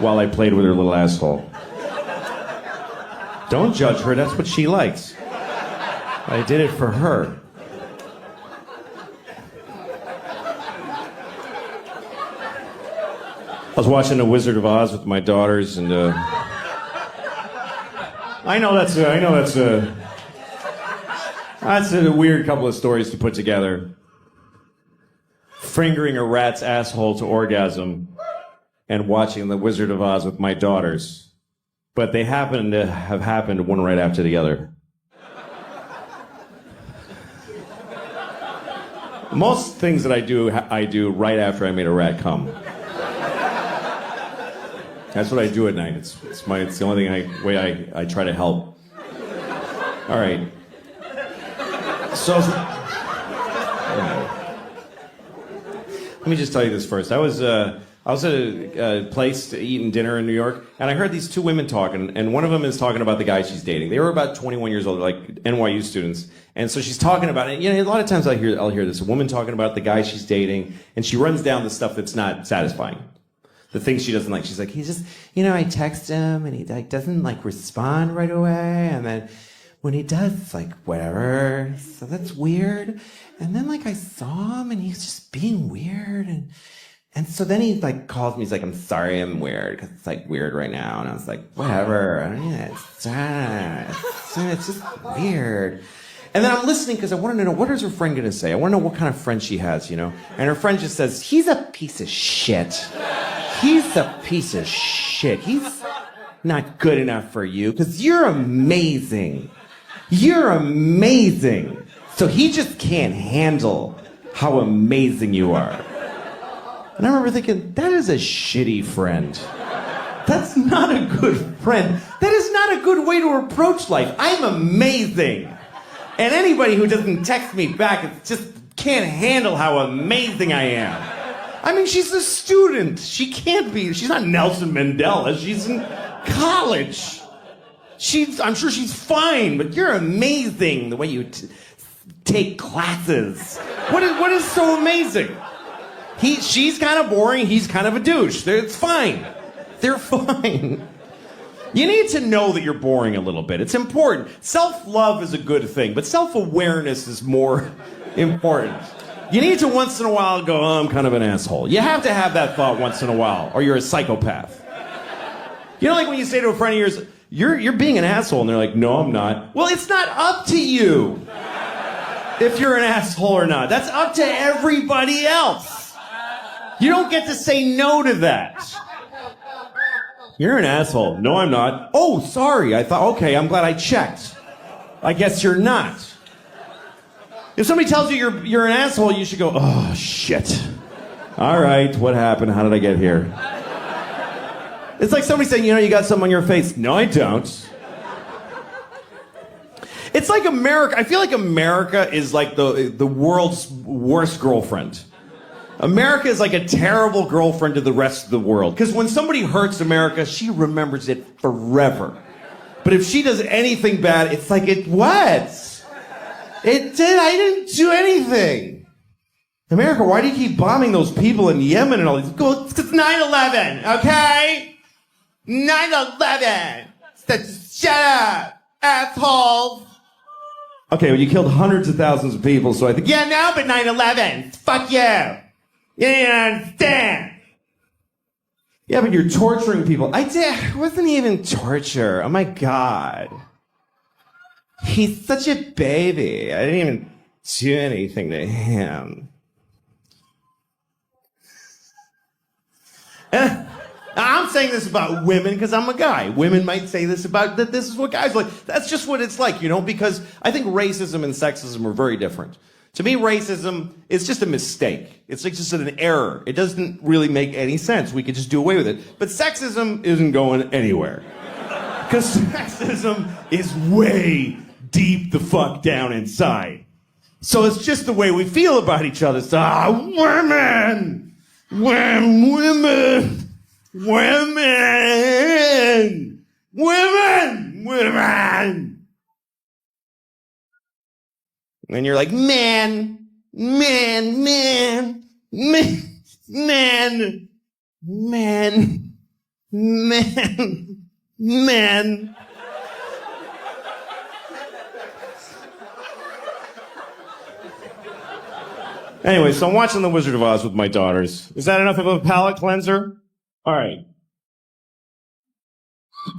while I played with her little asshole. Don't judge her, that's what she likes. I did it for her. I was watching The Wizard of Oz with my daughters, and I know that's a weird couple of stories to put together. Fingering a rat's asshole to orgasm and watching The Wizard of Oz with my daughters. But they happen to have happened one right after the other. Most things that I do right after I made a rat come. That's what I do at night. It's the only way I try to help. All right. So, let me just tell you this first. I was at a place to eat and dinner in New York, and I heard these two women talking, and one of them is talking about the guy she's dating. They were about 21 years old, like NYU students, and so she's talking about it. You know, a lot of times I'll hear this, a woman talking about the guy she's dating, and she runs down the stuff that's not satisfying. The things she doesn't like. She's like, he's just, I text him, and he doesn't respond right away, and then when he does, it's whatever. So that's weird. And then I saw him and he's just being weird. And so then he calls me, he's like, I'm sorry I'm weird, because it's weird right now. And I was like, whatever. It's just weird. And then I'm listening because I want to know, what is her friend going to say? I want to know what kind of friend she has, you know? And her friend just says, he's a piece of shit. He's a piece of shit. He's not good enough for you because you're amazing. You're amazing. So he just can't handle how amazing you are. And I remember thinking, that is a shitty friend. That's not a good friend. That is not a good way to approach life. I'm amazing. And anybody who doesn't text me back just can't handle how amazing I am. I mean, she's a student. She's not Nelson Mandela. She's in college. I'm sure she's fine, but you're amazing the way you take classes. What is so amazing? She's kind of boring, he's kind of a douche. It's fine. They're fine. You need to know that you're boring a little bit. It's important. Self-love is a good thing, but self-awareness is more important. You need to once in a while go, oh, I'm kind of an asshole. You have to have that thought once in a while, or you're a psychopath. You know, like when you say to a friend of yours, you're being an asshole, and they're like, no, I'm not. Well, it's not up to you if you're an asshole or not. That's up to everybody else. You don't get to say no to that. You're an asshole. No, I'm not. Oh, sorry. I thought, okay, I'm glad I checked. I guess you're not. If somebody tells you you're an asshole, you should go, oh, shit. All right, what happened? How did I get here? It's like somebody saying, you know, you got something on your face. No, I don't. It's like America. I feel like America is like the world's worst girlfriend. America is like a terrible girlfriend to the rest of the world. Because when somebody hurts America, she remembers it forever. But if she does anything bad, it's like, what? I didn't do anything. America, why do you keep bombing those people in Yemen and all these? It's 9/11, okay? 9/11. Shut up, assholes. Okay, well, you killed hundreds of thousands of people, so I think, yeah, no, but 9/11. Fuck you. You didn't understand. Yeah, but you're torturing people. It wasn't even torture. Oh my God. He's such a baby. I didn't even do anything to him. I'm saying this about women because I'm a guy. Women might say this about that. This is what guys like. That's just what it's like, you know, because I think racism and sexism are very different. To me, racism is just a mistake. It's like just an error. It doesn't really make any sense. We could just do away with it. But sexism isn't going anywhere. Because sexism is way deep the fuck down inside. So it's just the way we feel about each other. So, women! Women! Women! Women! Women! And you're like, man, man, man, man, man, man, man, man. Anyway, so I'm watching The Wizard of Oz with my daughters. Is that enough of a palate cleanser? All right.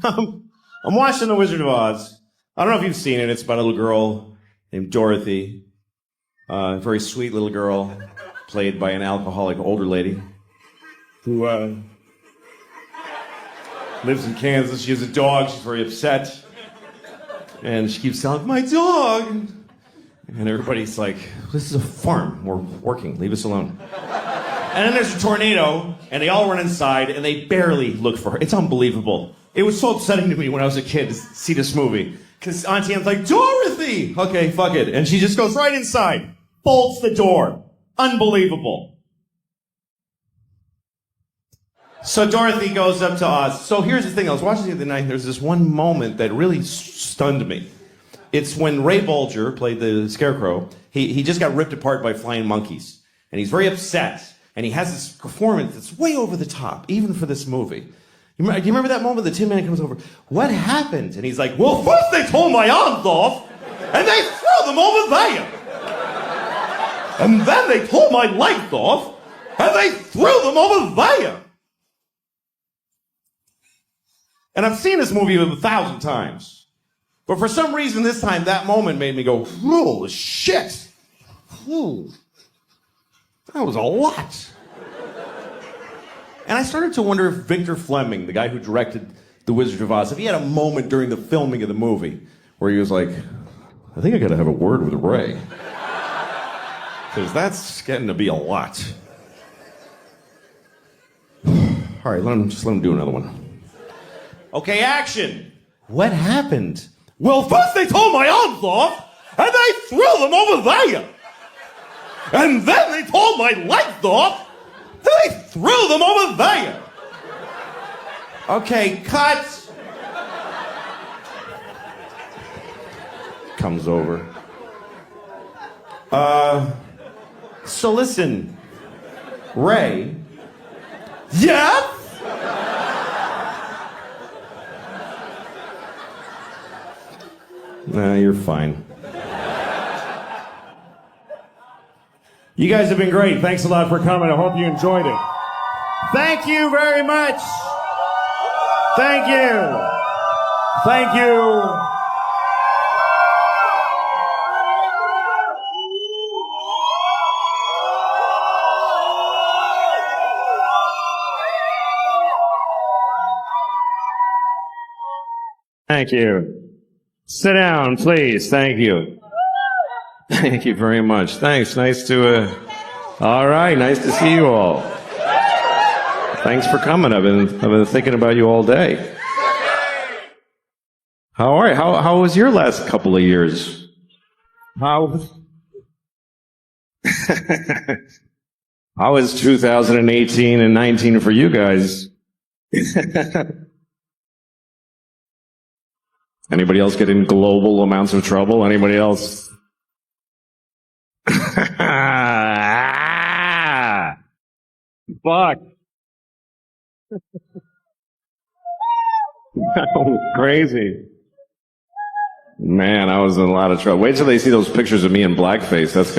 I'm watching The Wizard of Oz. I don't know if you've seen it. It's about a little girl named Dorothy, a very sweet little girl, played by an alcoholic older lady, who lives in Kansas. She has a dog. She's very upset. And she keeps telling, my dog! And everybody's like, this is a farm. We're working. Leave us alone. And then there's a tornado, and they all run inside, and they barely look for her. It's unbelievable. It was so upsetting to me when I was a kid to see this movie. Because Auntie Anne's like, Dorothy! Okay, fuck it. And she just goes right inside. Bolts the door. Unbelievable. So Dorothy goes up to Oz. So here's the thing. I was watching the other night, and there's this one moment that really stunned me. It's when Ray Bolger played the Scarecrow. He just got ripped apart by flying monkeys. And he's very upset. And he has this performance that's way over the top, even for this movie. Do you remember that moment the Tin Man comes over? What happened? And he's like, well, first they tore my arms off, and they threw them over there. And then they tore my legs off, and they threw them over there. And I've seen this movie 1,000 times. But for some reason this time, that moment made me go, "Holy shit. Ooh, that was a lot." And I started to wonder if Victor Fleming, the guy who directed The Wizard of Oz, if he had a moment during the filming of the movie where he was like, "I think I gotta have a word with Ray. Because that's getting to be a lot." All right, let him do another one. Okay, action. What happened? Well, first they tore my arms off, and they threw them over there. And then they tore my legs off, and they threw them over there. Okay, cut. Comes over. So listen, Ray. Yes? Nah, you're fine. You guys have been great. Thanks a lot for coming. I hope you enjoyed it. Thank you very much. Thank you. Thank you. Thank you. Sit down, please. Thank you. Thank you very much. Thanks. Nice to, all right. Nice to see you all. Thanks for coming. I've been thinking about you all day. How are you? How was your last couple of years? How was 2018 and 19 for you guys? Anybody else get in global amounts of trouble? Anybody else? Fuck. Crazy. Man, I was in a lot of trouble. Wait till they see those pictures of me in blackface. That's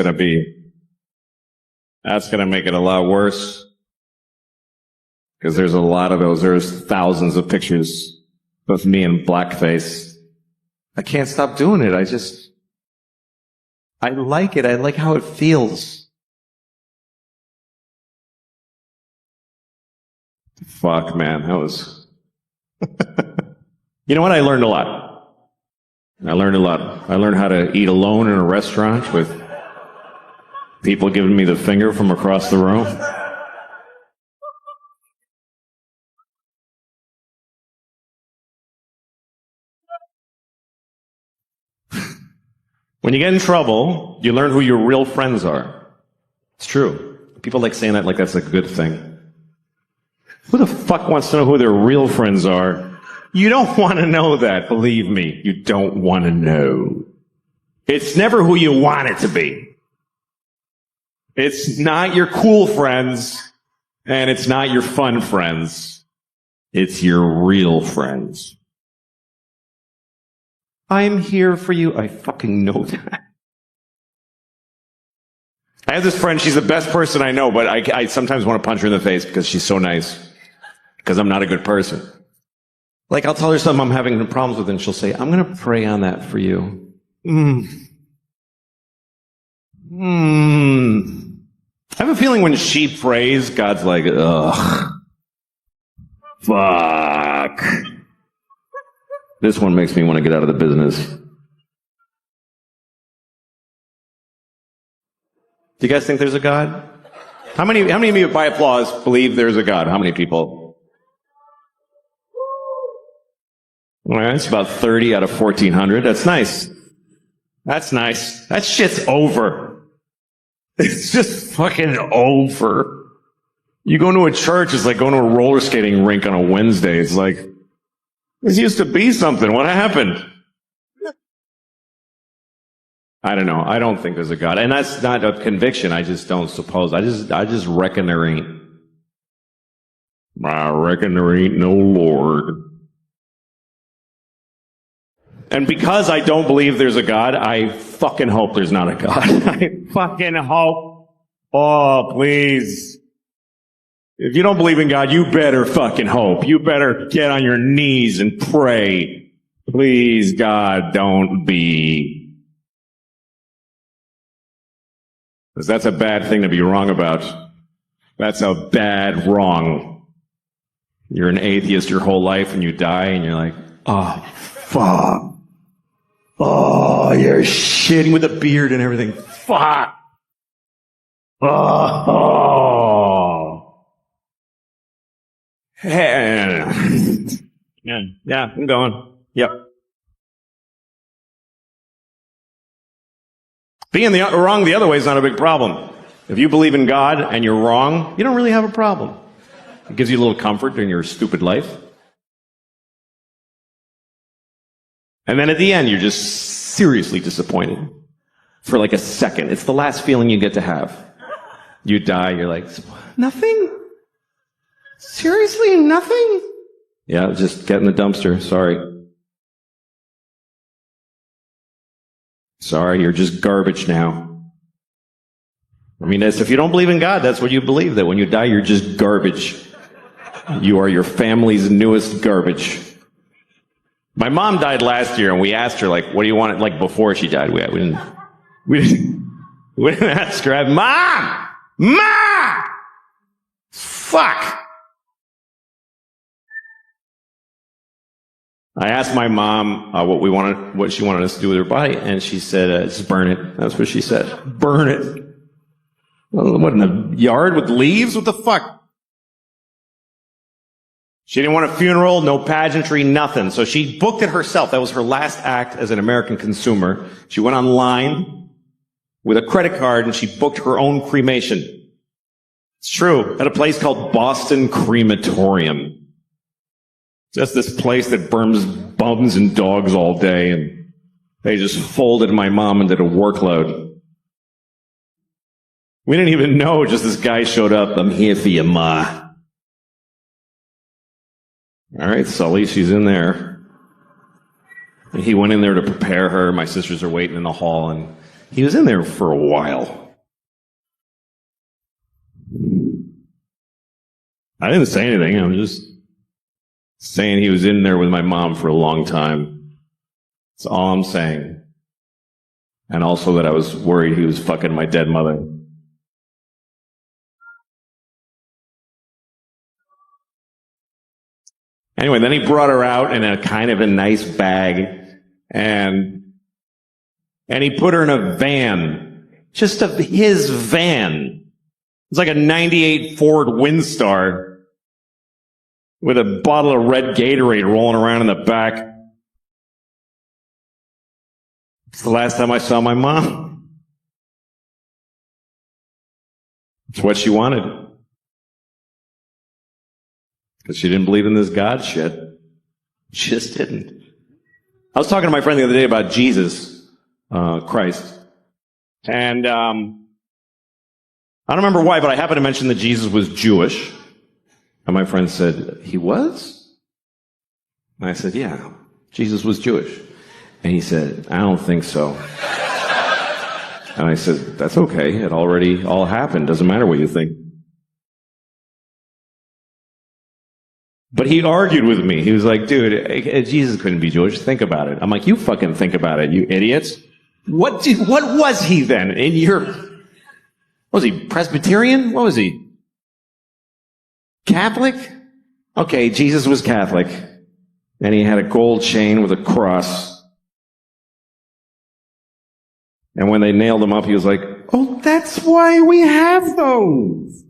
gonna make it a lot worse. Because there's a lot of those. There's thousands of pictures of me in blackface. I can't stop doing it. I like it. I like how it feels. Fuck, man. That was... You know what? I learned a lot. I learned how to eat alone in a restaurant with people giving me the finger from across the room. When you get in trouble, you learn who your real friends are. It's true. People like saying that like that's a good thing. Who the fuck wants to know who their real friends are? You don't want to know that, believe me. You don't want to know. It's never who you want it to be. It's not your cool friends, and it's not your fun friends. It's your real friends. I'm here for you. I fucking know that. I have this friend, she's the best person I know, but I sometimes want to punch her in the face because she's so nice. Because I'm not a good person. Like, I'll tell her something I'm having problems with, and she'll say, "I'm going to pray on that for you." I have a feeling when she prays, God's like, ugh. Fuck. This one makes me want to get out of the business. Do you guys think there's a God? How many of you, by applause, believe there's a God? How many people? All right, it's about 30 out of 1,400. That's nice. That's nice. That shit's over. It's just fucking over. You go to a church, it's like going to a roller skating rink on a Wednesday. It's like, this used to be something. What happened? I don't know. I don't think there's a God. And that's not a conviction. I just don't suppose. I just reckon there ain't. I reckon there ain't no Lord. And because I don't believe there's a God, I fucking hope there's not a God. I fucking hope. Oh, please. If you don't believe in God, you better fucking hope. You better get on your knees and pray. Please, God, don't be. Because that's a bad thing to be wrong about. That's a bad wrong. You're an atheist your whole life and you die and you're like, oh, fuck. Oh, you're shitting with a beard and everything. Fuck. Oh. Yeah, I'm going. Yep. Being wrong the other way is not a big problem. If you believe in God and you're wrong, you don't really have a problem. It gives you a little comfort in your stupid life. And then at the end, you're just seriously disappointed for like a second. It's the last feeling you get to have. You die, you're like, nothing? Seriously, nothing? Yeah, just get in the dumpster. Sorry. Sorry, you're just garbage now. I mean, if you don't believe in God, that's what you believe, that when you die, you're just garbage. You are your family's newest garbage. My mom died last year, and we asked her, like, what do you want, like, before she died? We didn't ask her, Mom! Mom! Fuck! I asked my mom what she wanted us to do with her body, and she said, just burn it. That's what she said. Burn it. What, in a yard with leaves? What the fuck? She didn't want a funeral, no pageantry, nothing. So she booked it herself. That was her last act as an American consumer. She went online with a credit card and she booked her own cremation. It's true. At a place called Boston Crematorium. Just this place that burns bums and dogs all day, and they just folded my mom and did a workload. We didn't even know, just this guy showed up. I'm here for you, Ma. All right, Sully, she's in there. And he went in there to prepare her. My sisters are waiting in the hall, and he was in there for a while. I didn't say anything. I'm just saying he was in there with my mom for a long time. That's all I'm saying. And also that I was worried he was fucking my dead mother. Anyway, then he brought her out in a kind of a nice bag, and he put her in a van. Just his van. It's like a 98 Ford Windstar with a bottle of red Gatorade rolling around in the back. It's the last time I saw my mom. It's what she wanted. Because she didn't believe in this God shit. She just didn't. I was talking to my friend the other day about Jesus, Christ. And I don't remember why, but I happened to mention that Jesus was Jewish. And my friend said, he was? And I said, yeah, Jesus was Jewish. And he said, I don't think so. And I said, that's okay. It already all happened. Doesn't matter what you think. But he argued with me. He was like, dude, Jesus couldn't be Jewish. Think about it. I'm like, you fucking think about it, you idiots. What was he then? Was he Presbyterian? What was he? Catholic? Okay, Jesus was Catholic. And he had a gold chain with a cross. And when they nailed him up, he was like, oh, that's why we have those.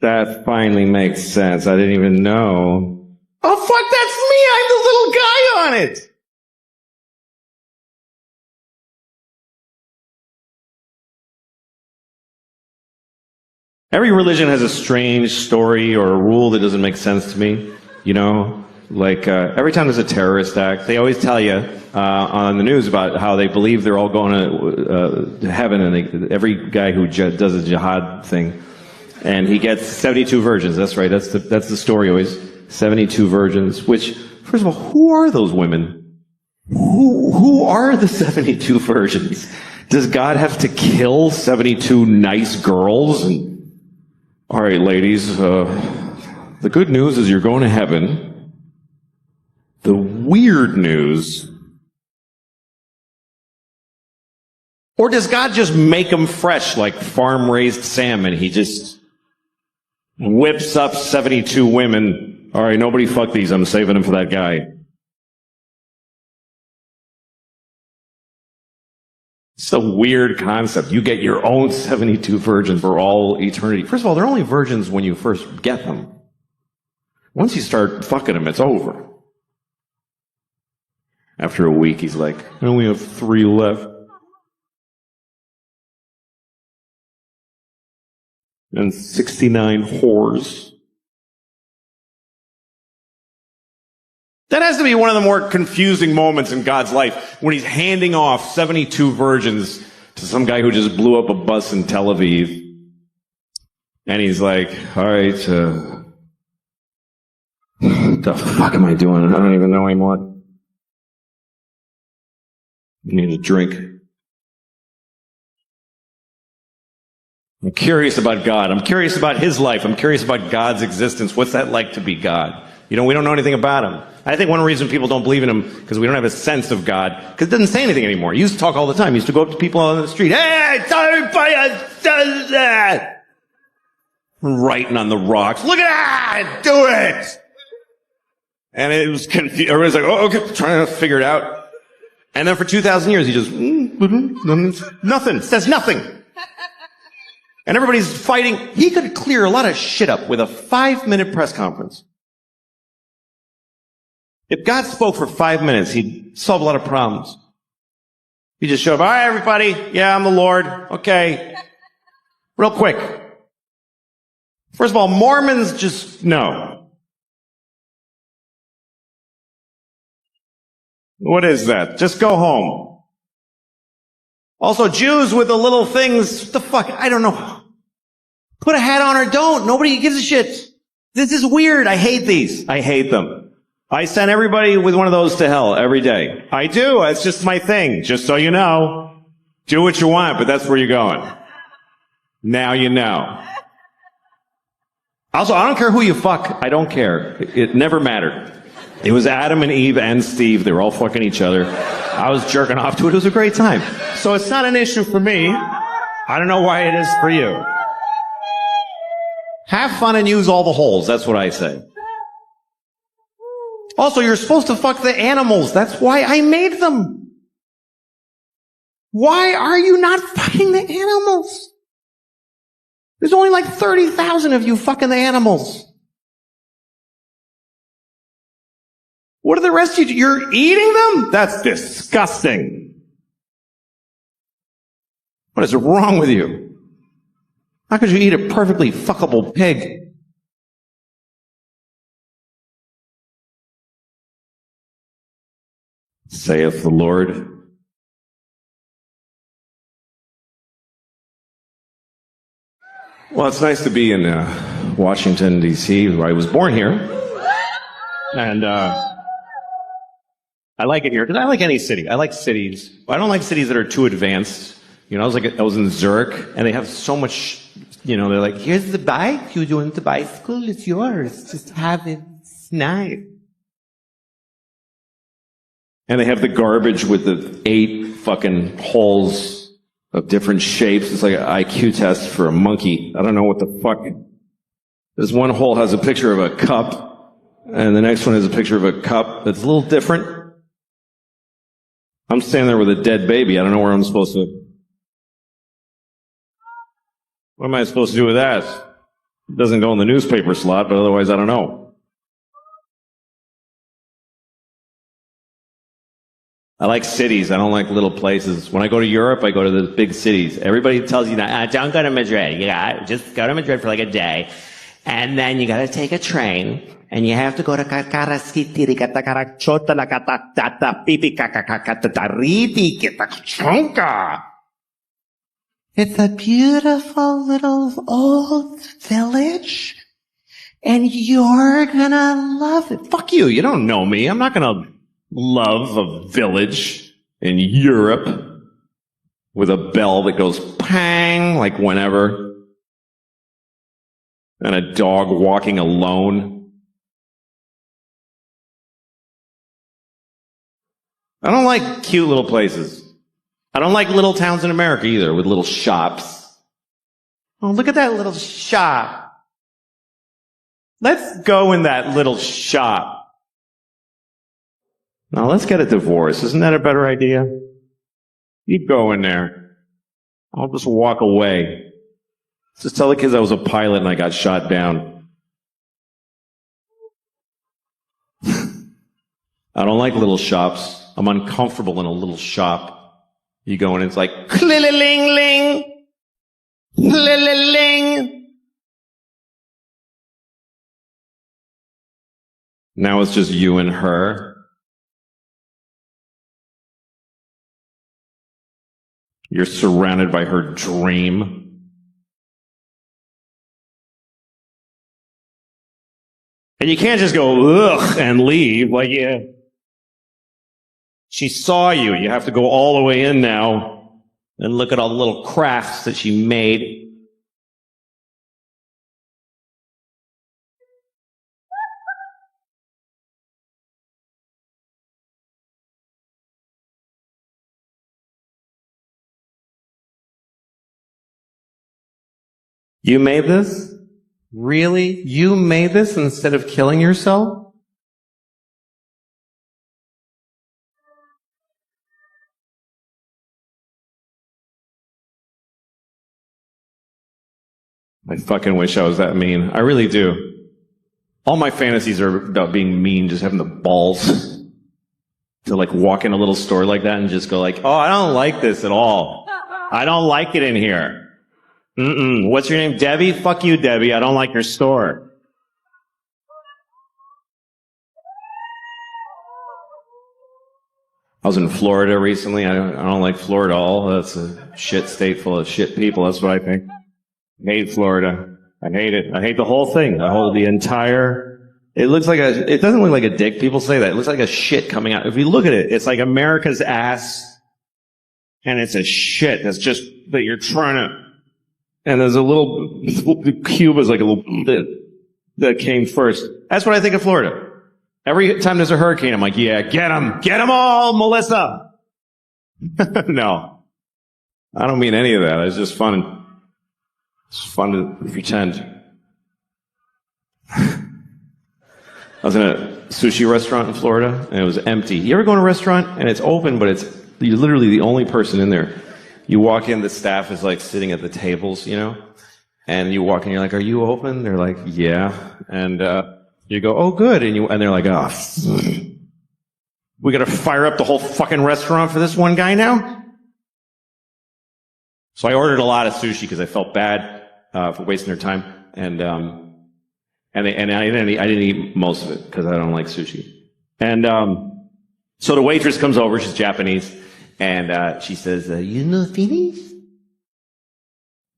That finally makes sense. I didn't even know. Oh, fuck, that's me! I'm the little guy on it! Every religion has a strange story or a rule that doesn't make sense to me. You know? Like, every time there's a terrorist act, they always tell you on the news about how they believe they're all going to heaven, and every guy who does a jihad thing, and he gets 72 virgins. That's right. That's the story always. 72 virgins. Which, first of all, who are those women? Who are the 72 virgins? Does God have to kill 72 nice girls? And, all right, ladies. The good news is you're going to heaven. weird news? Or does God just make them fresh like farm-raised salmon? He just whips up 72 women. All right, nobody fuck these. I'm saving them for that guy. It's a weird concept. You get your own 72 virgins for all eternity. First of all, they're only virgins when you first get them. Once you start fucking them, it's over. After a week, he's like, I only have 3 left. And 69 whores. That has to be one of the more confusing moments in God's life, when he's handing off 72 virgins to some guy who just blew up a bus in Tel Aviv. And he's like, all right, what the fuck am I doing? I don't even know anymore. I need a drink. I'm curious about God. I'm curious about his life. I'm curious about God's existence. What's that like to be God? You know, we don't know anything about him. I think one reason people don't believe in him because we don't have a sense of God, because it doesn't say anything anymore. He used to talk all the time. He used to go up to people on the street. Hey, everybody does that. Writing on the rocks. Look at that! Do it! And it was confused. Everybody's like, oh, okay, trying to figure it out. And then for 2,000 years, he just, nothing, says nothing. And everybody's fighting. He could clear a lot of shit up with a 5-minute press conference. If God spoke for 5 minutes, he'd solve a lot of problems. He'd just show up, all right, everybody, yeah, I'm the Lord, okay. Real quick. First of all, Mormons just, no. What is that? Just go home. Also, Jews with the little things, what the fuck, I don't know. Put a hat on or don't. Nobody gives a shit. This is weird. I hate these. I hate them. I send everybody with one of those to hell every day. I do. That's just my thing. Just so you know. Do what you want, but that's where you're going. Now you know. Also, I don't care who you fuck. I don't care. It never mattered. It was Adam and Eve and Steve. They were all fucking each other. I was jerking off to it. It was a great time. So it's not an issue for me. I don't know why it is for you. Have fun and use all the holes. That's what I say. Also, you're supposed to fuck the animals. That's why I made them. Why are you not fucking the animals? There's only like 30,000 of you fucking the animals. What are the rest of you? You're eating them? That's disgusting. What is wrong with you? How could you eat a perfectly fuckable pig? Saith the Lord. Well, it's nice to be in Washington, D.C., where I was born here. And I like it here, because I like any city. I like cities. I don't like cities that are too advanced. You know, I was in Zurich, and they have so much, you know, they're like, here's the bike, you want the bicycle, it's yours, just have it, it's nice. And they have the garbage with the 8 fucking holes of different shapes. It's like an IQ test for a monkey. I don't know what the fuck. This one hole has a picture of a cup, and the next one has a picture of a cup that's a little different. I'm standing there with a dead baby. I don't know where I'm supposed to... What am I supposed to do with that? It doesn't go in the newspaper slot, but otherwise I don't know. I like cities. I don't like little places. When I go to Europe, I go to the big cities. Everybody tells you that, don't go to Madrid. Just go to Madrid for like a day. And then you gotta take a train. And you have to go to It's a beautiful little old village. And you're gonna love it. Fuck you. You don't know me. I'm not gonna love a village in Europe with a bell that goes pang like whenever, and a dog walking alone. I don't like cute little places. I don't like little towns in America either with little shops. Oh, look at that little shop. Let's go in that little shop. Now let's get a divorce. Isn't that a better idea? You go in there. I'll just walk away. Just tell the kids I was a pilot and I got shot down. I don't like little shops. I'm uncomfortable in a little shop. You go in and it's like, ling, ling. Now it's just you and her. You're surrounded by her dream. And you can't just go, ugh, and leave. Like, yeah. She saw you. You have to go all the way in now and look at all the little crafts that she made. You made this? Really? You made this instead of killing yourself? I fucking wish I was that mean. I really do. All my fantasies are about being mean, just having the balls to like walk in a little store like that and just go like, oh, I don't like this at all. I don't like it in here. What's your name? Debbie? Fuck you, Debbie. I don't like your store. I was in Florida recently. I don't like Florida at all. That's a shit state full of shit people. That's what I think. I hate Florida. I hate it. I hate the whole thing. The entire, it doesn't look like a dick. People say that. It looks like a shit coming out. If you look at it, it's like America's ass. And it's a shit that's just, that you're trying to, and there's a little, Cuba's like a little bit that came first. That's what I think of Florida. Every time there's a hurricane, I'm like, yeah, get 'em all, Melissa. No, I don't mean any of that. It's just fun. It's fun to pretend. I was in a sushi restaurant in Florida and it was empty. You ever go in a restaurant and it's open, but you're literally the only person in there. You walk in, the staff is like sitting at the tables, you know, and you walk in, you're like, are you open? They're like, yeah. And, you go, oh, good. And they're like, oh, we got to fire up the whole fucking restaurant for this one guy now. So I ordered a lot of sushi because I felt bad, for wasting their time. And I didn't eat most of it because I don't like sushi. And, so the waitress comes over, she's Japanese. And she says, you know finish?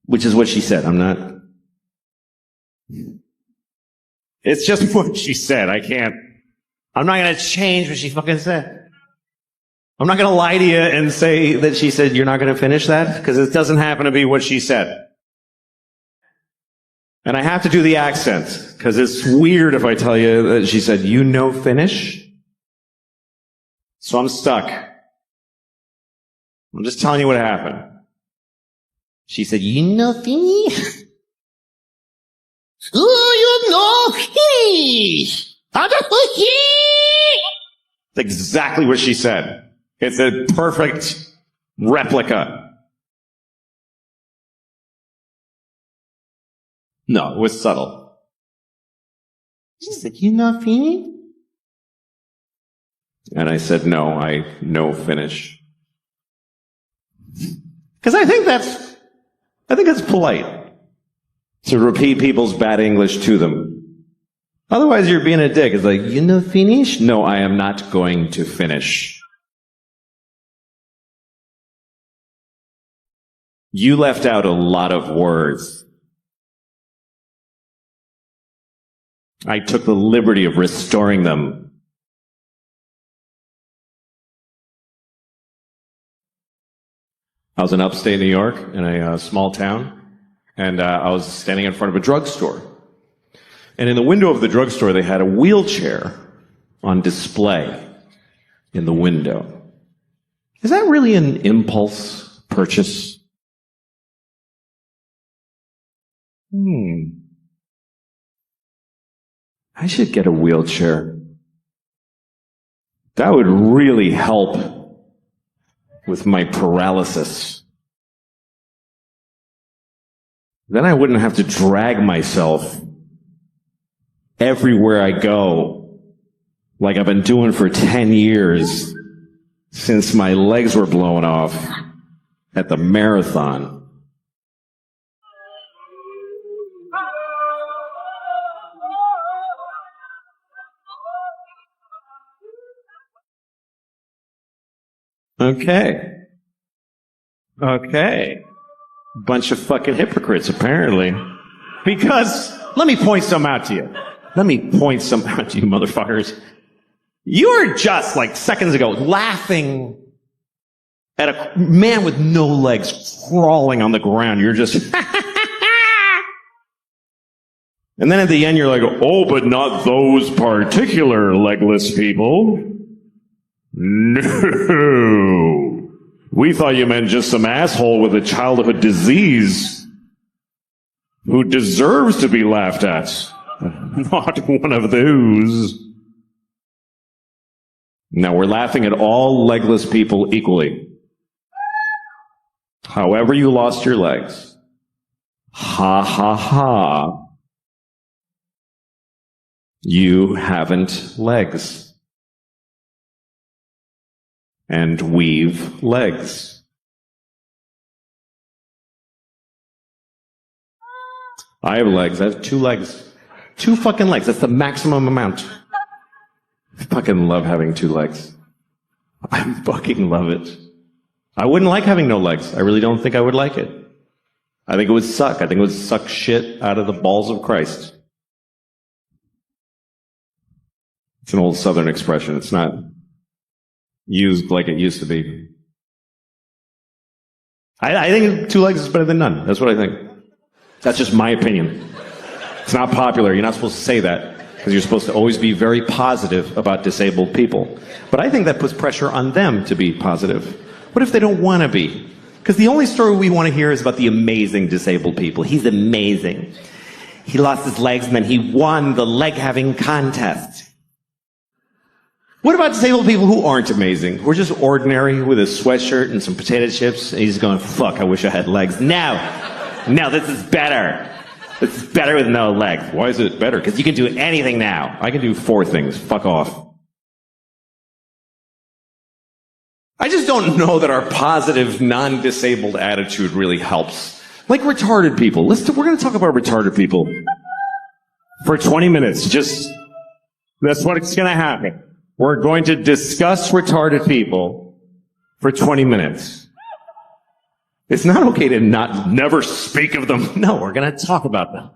Which is what she said. I'm not. It's just what she said. I'm not going to change what she fucking said. I'm not going to lie to you and say that she said you're not going to finish that, because it doesn't happen to be what she said. And I have to do the accent, because it's weird if I tell you that she said, you know finish? So I'm stuck. I'm just telling you what happened. She said, you know finish? Oh, you know finish! That's exactly what she said. It's a perfect replica. No, it was subtle. She said, you know finish? And I said, no, I know finish. Because I think that's polite to repeat people's bad English to them. Otherwise, you're being a dick. It's like, you know finish? No, I am not going to finish. You left out a lot of words. I took the liberty of restoring them. I was in upstate New York in a small town, and I was standing in front of a drugstore. And in the window of the drugstore, they had a wheelchair on display in the window. Is that really an impulse purchase? I should get a wheelchair. That would really help with my paralysis. Then I wouldn't have to drag myself everywhere I go, like I've been doing for 10 years since my legs were blown off at the marathon. Okay. Bunch of fucking hypocrites, apparently. Because, let me point some out to you. Motherfuckers. You were just, like, seconds ago, laughing at a man with no legs crawling on the ground. You're just... And then at the end, you're like, oh, but not those particular legless people. No. We thought you meant just some asshole with a childhood disease who deserves to be laughed at. Not one of those. Now we're laughing at all legless people equally. However you lost your legs. Ha ha ha. You haven't legs. And we've legs. I have legs. I have 2 legs. 2 fucking legs. That's the maximum amount. I fucking love having 2 legs. I fucking love it. I wouldn't like having no legs. I really don't think I would like it. I think it would suck. I think it would suck shit out of the balls of Christ. It's an old Southern expression. It's not used like it used to be. I think 2 legs is better than none. That's what I think. That's just my opinion. It's not popular. You're not supposed to say that because you're supposed to always be very positive about disabled people. But I think that puts pressure on them to be positive. What if they don't want to be? Because the only story we want to hear is about the amazing disabled people. He's amazing. He lost his legs and then he won the leg-having contest. What about disabled people who aren't amazing? Who are just ordinary with a sweatshirt and some potato chips, and he's going, fuck, I wish I had legs. No, this is better. This is better with no legs. Why is it better? Because you can do anything now. I can do 4 things. Fuck off. I just don't know that our positive, non-disabled attitude really helps. Like retarded people. We're going to talk about retarded people for 20 minutes. That's what's going to happen. We're going to discuss retarded people for 20 minutes. It's not okay to never speak of them. No, we're going to talk about them.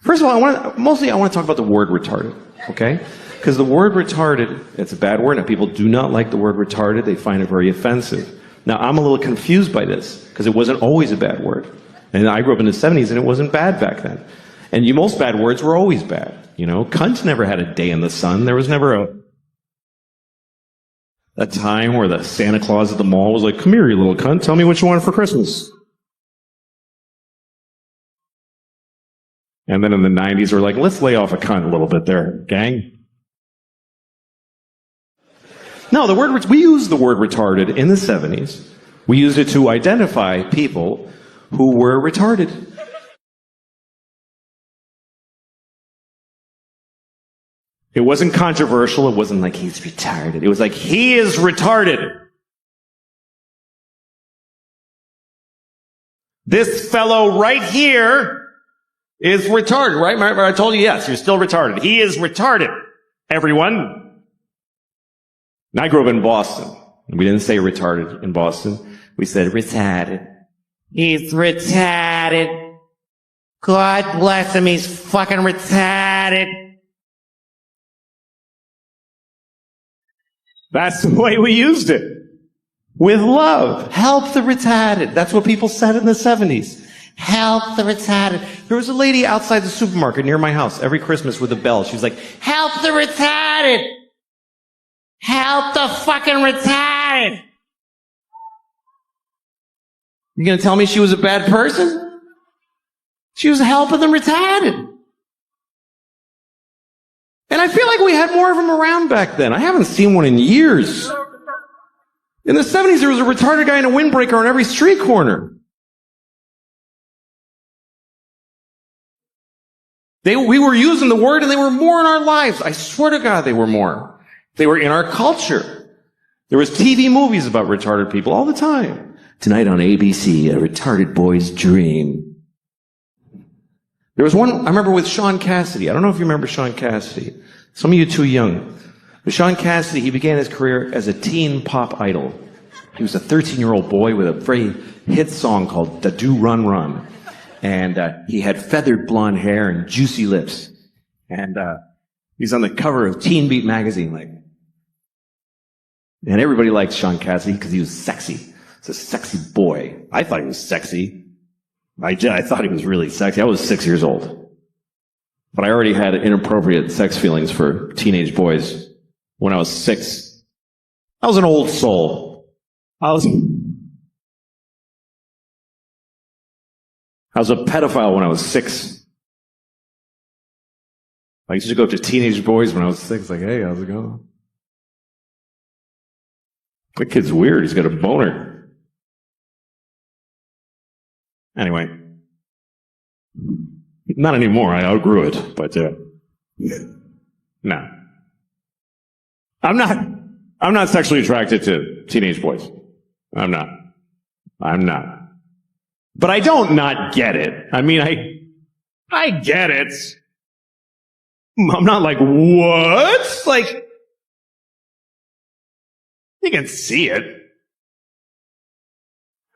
First of all, I want to talk about the word retarded, okay? Because the word retarded, it's a bad word, and people do not like the word retarded. They find it very offensive. Now, I'm a little confused by this, because it wasn't always a bad word. And I grew up in the 70s, and it wasn't bad back then. And most bad words were always bad. Cunt never had a day in the sun. There was never a time where the Santa Claus at the mall was like, come here, you little cunt, tell me what you want for Christmas. And then in the 90s, we're like, let's lay off a cunt a little bit there, gang. No, we used the word retarded in the 70s. We used it to identify people who were retarded. It wasn't controversial. It wasn't like he's retarded. It was like he is retarded. This fellow right here is retarded, right? I told you, yes, you're still retarded. He is retarded, everyone. And I grew up in Boston. We didn't say retarded in Boston. We said retarded. He's retarded. God bless him, he's fucking retarded. That's the way we used it. With love. Help the retarded. That's what people said in the 70s. Help the retarded. There was a lady outside the supermarket near my house every Christmas with a bell. She was like, help the retarded. Help the fucking retarded. Why? You gonna tell me she was a bad person? She was helping the retarded. And I feel like we had more of them around back then. I haven't seen one in years. In the 70s, there was a retarded guy in a windbreaker on every street corner. We were using the word and they were more in our lives. I swear to God, they were more. They were in our culture. There was TV movies about retarded people all the time. Tonight on ABC, a retarded boy's dream. There was one, I remember with Sean Cassidy. I don't know if you remember Sean Cassidy. Some of you too young. But Sean Cassidy, he began his career as a teen pop idol. He was a 13-year-old boy with a very hit song called Da Do Run Run. And he had feathered blonde hair and juicy lips. And he's on the cover of Teen Beat magazine, like. And everybody liked Sean Cassidy because he was sexy. It's a sexy boy. I thought he was sexy. I thought he was really sexy. I was 6 years old. But I already had inappropriate sex feelings for teenage boys when I was 6. I was an old soul. I was a pedophile when I was 6. I used to go up to teenage boys when I was 6, like, hey, how's it going? That kid's weird. He's got a boner. Anyway. Not anymore. I outgrew it. But, no. I'm not sexually attracted to teenage boys. I'm not. But I don't not get it. I mean, I get it. I'm not like, what? Like, you can see it.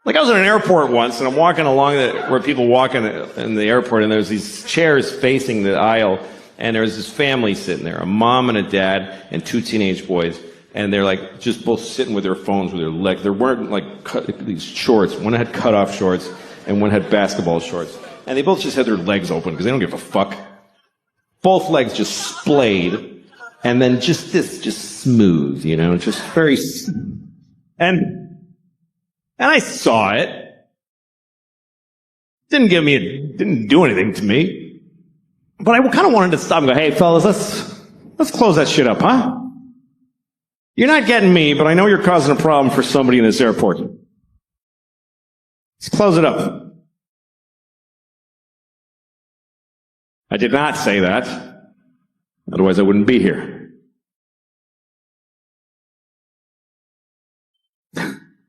Like, I was in an airport once, and I'm walking along where people walk in the airport, and there's these chairs facing the aisle, and there's this family sitting there, a mom and a dad and 2 teenage boys, and they're like just both sitting with their phones with their legs. They're wearing like these shorts. One had cut-off shorts, and one had basketball shorts. And they both just had their legs open because they don't give a fuck. Both legs just splayed, and then just smooth, you know, just very. And I saw it. Didn't do anything to me. But I kind of wanted to stop and go, hey, fellas, let's close that shit up, huh? You're not getting me, but I know you're causing a problem for somebody in this airport. Let's close it up. I did not say that. Otherwise, I wouldn't be here.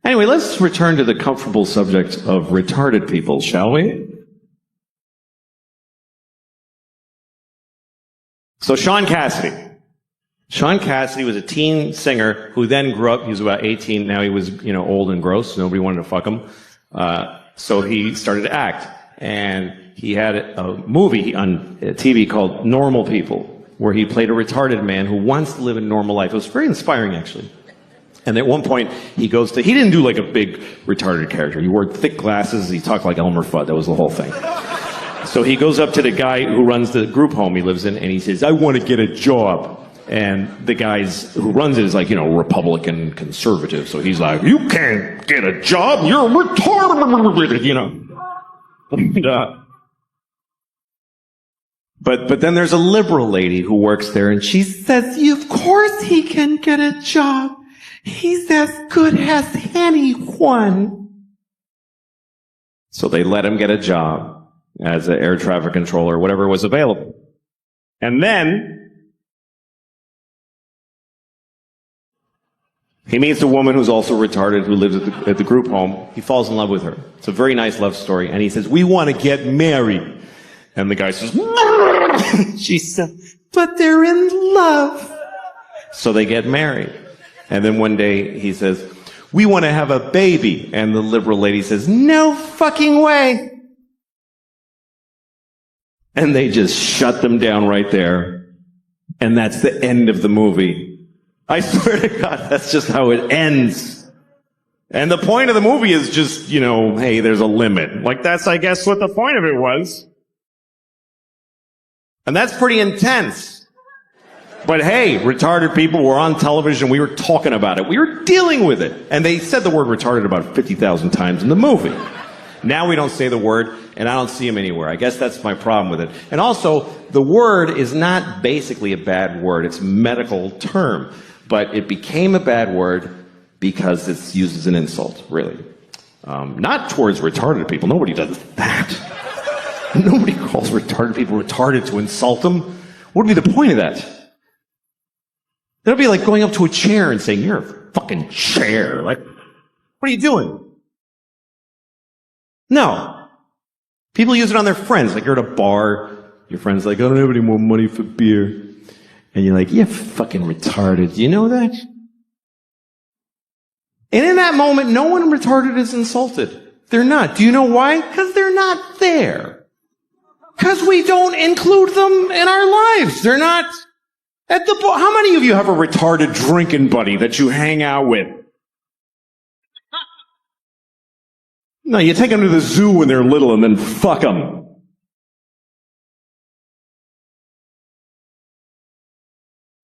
Anyway, let's return to the comfortable subject of retarded people, shall we? So Sean Cassidy. Sean Cassidy was a teen singer who then grew up. He was about 18. Now he was, old and gross. Nobody wanted to fuck him. So he started to act. And he had a movie on TV called Normal People, where he played a retarded man who wants to live a normal life. It was very inspiring, actually. And at one point, he didn't do like a big retarded character. He wore thick glasses. He talked like Elmer Fudd. That was the whole thing. So he goes up to the guy who runs the group home he lives in, and he says, I want to get a job. And the guys who runs it is like, Republican conservative. So he's like, you can't get a job. You're retarded, But then there's a liberal lady who works there, and she says, of course he can get a job. He's as good as anyone. So they let him get a job as an air traffic controller, whatever was available. And then he meets a woman who's also retarded who lives at the group home. He falls in love with her. It's a very nice love story. And he says, we want to get married. And the guy says, she says, but they're in love. So they get married. And then one day he says, we want to have a baby. And the liberal lady says, no fucking way. And they just shut them down right there. And that's the end of the movie. I swear to God, that's just how it ends. And the point of the movie is just, hey, there's a limit. Like, that's, I guess, what the point of it was. And that's pretty intense. But hey, retarded people were on television. We were talking about it. We were dealing with it. And they said the word retarded about 50,000 times in the movie. Now we don't say the word, and I don't see them anywhere. I guess that's my problem with it. And also, the word is not basically a bad word. It's a medical term. But it became a bad word because it's used as an insult, really. Not towards retarded people. Nobody does that. Nobody calls retarded people retarded to insult them. What would be the point of that? That would be like going up to a chair and saying, "You're a fucking chair." Like, what are you doing? No. People use it on their friends. Like, you're at a bar, your friend's like, "I don't have any more money for beer." And you're like, "You're fucking retarded." Do you know that? And in that moment, no one retarded is insulted. They're not. Do you know why? Because they're not there. Because we don't include them in our lives. They're not at the bar. How many of you have a retarded drinking buddy that you hang out with? No, you take them to the zoo when they're little and then fuck them.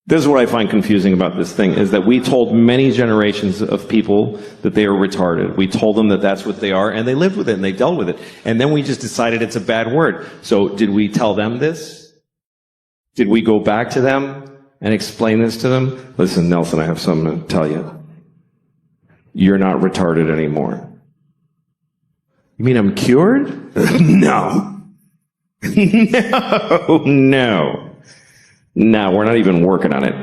This is what I find confusing about this thing, is that we told many generations of people that they were retarded. We told them that that's what they are, and they lived with it, and they dealt with it. And then we just decided it's a bad word. So did we tell them this? Did we go back to them and explain this to them? Listen, Nelson, I have something to tell you. You're not retarded anymore. You mean I'm cured? No. No. No, we're not even working on it.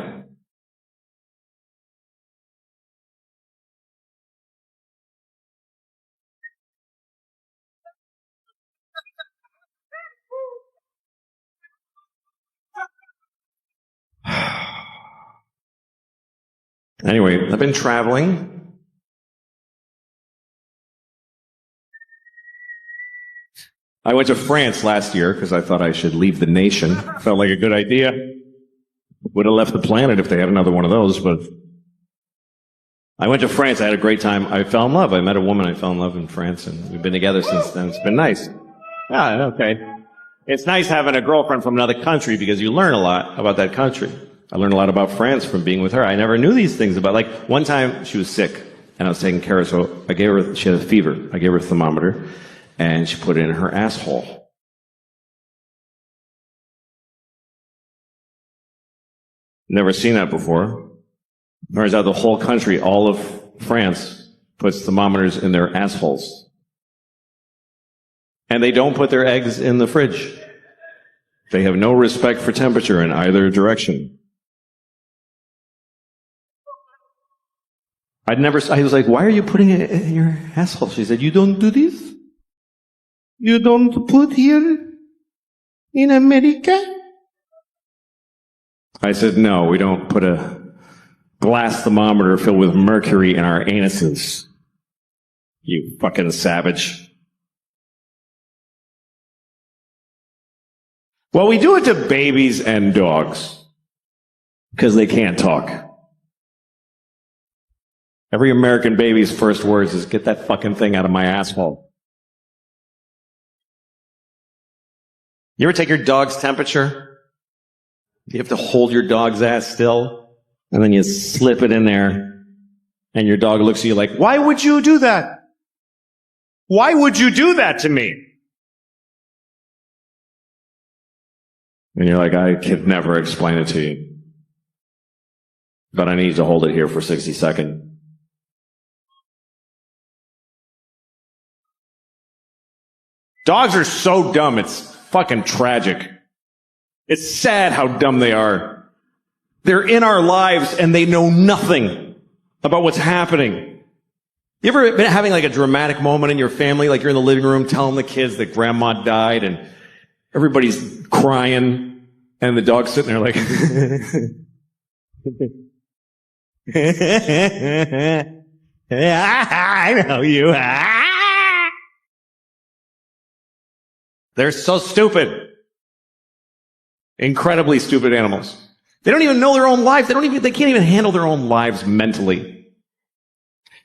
Anyway, I've been traveling. I went to France last year because I thought I should leave the nation. Felt like a good idea. Would have left the planet if they had another one of those, but I went to France. I had a great time. I fell in love. I met a woman. I fell in love in France, and we've been together since then. It's been nice. Yeah, okay. It's nice having a girlfriend from another country because you learn a lot about that country. I learned a lot about France from being with her. I never knew these things about, like, one time she was sick, and I was taking care of her, so I gave her, she had a fever. I gave her a thermometer, and she put it in her asshole. Never seen that before. Turns out the whole country, all of France, puts thermometers in their assholes. And they don't put their eggs in the fridge. They have no respect for temperature in either direction. I was like, "Why are you putting it in your asshole?" She said, "You don't do this? You don't put here in America?" I said, "No, we don't put a glass thermometer filled with mercury in our anuses. You fucking savage." Well, we do it to babies and dogs because they can't talk. Every American baby's first words is, "Get that fucking thing out of my asshole." You ever take your dog's temperature? You have to hold your dog's ass still, and then you slip it in there, and your dog looks at you like, "Why would you do that? Why would you do that to me?" And you're like, "I could never explain it to you, but I need to hold it here for 60 seconds. Dogs are so dumb, it's fucking tragic. It's sad how dumb they are. They're in our lives and they know nothing about what's happening. You ever been having like a dramatic moment in your family, like you're in the living room telling the kids that grandma died and everybody's crying and the dog's sitting there like, "I know you." They're so stupid. Incredibly stupid animals. They don't even know their own lives. They can't even handle their own lives mentally.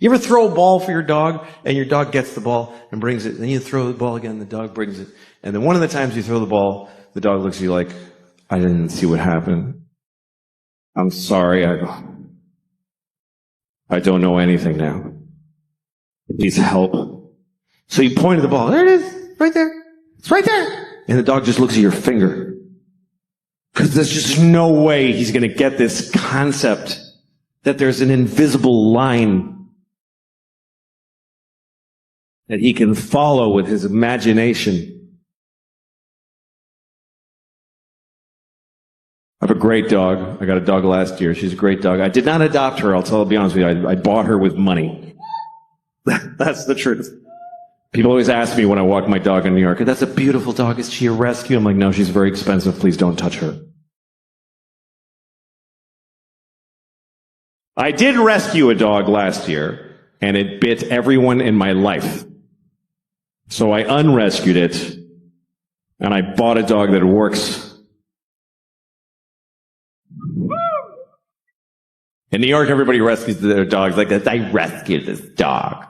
You ever throw a ball for your dog and your dog gets the ball and brings it, and then you throw the ball again, the dog brings it, and then one of the times you throw the ball, the dog looks at you like, "I didn't see what happened." I'm sorry. I don't know anything now. It needs help. So you pointed the ball. There it is. Right there. It's right there. And the dog just looks at your finger. Because there's just no way he's going to get this concept that there's an invisible line that he can follow with his imagination. I have a great dog. I got a dog last year. She's a great dog. I did not adopt her. I'll be honest with you. I bought her with money. That's the truth. People always ask me when I walk my dog in New York, that's a beautiful dog. Is she a rescue? I'm like, no, she's very expensive. Please don't touch her. I did rescue a dog last year, and it bit everyone in my life. So I unrescued it, and I bought a dog that works. In New York, everybody rescues their dogs like this. I rescued this dog.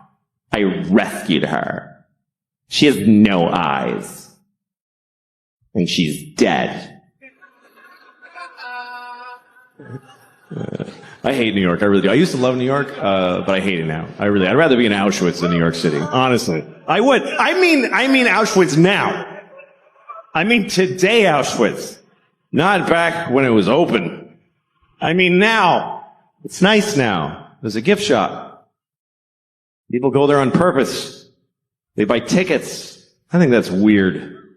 I rescued her. She has no eyes. And she's dead. I hate New York. I really do. I used to love New York, but I hate it now. I'd rather be in Auschwitz than New York City. Honestly. I would. I mean Auschwitz now. I mean today Auschwitz. Not back when it was open. I mean now. It's nice now. There's a gift shop. People go there on purpose. They buy tickets. I think that's weird.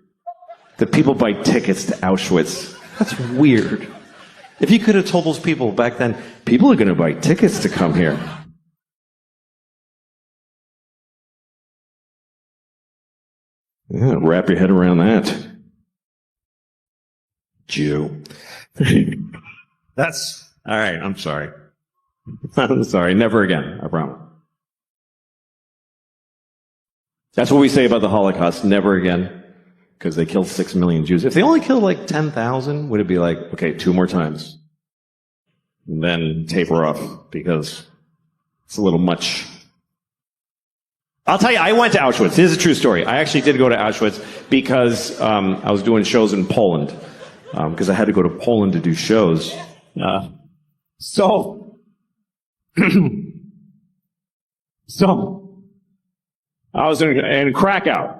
That people buy tickets to Auschwitz. That's weird. If you could have told those people back then, people are going to buy tickets to come here. Yeah, wrap your head around that. Jew. That's, all right, I'm sorry. I'm sorry, never again, I promise. That's what we say about the Holocaust, never again, because they killed 6 million Jews. If they only killed like 10,000, would it be like, okay, 2 more times? And then taper off, because it's a little much. I'll tell you, I went to Auschwitz. This is a true story. I actually did go to Auschwitz because I was doing shows in Poland, because I had to go to Poland to do shows. So I was in Krakow.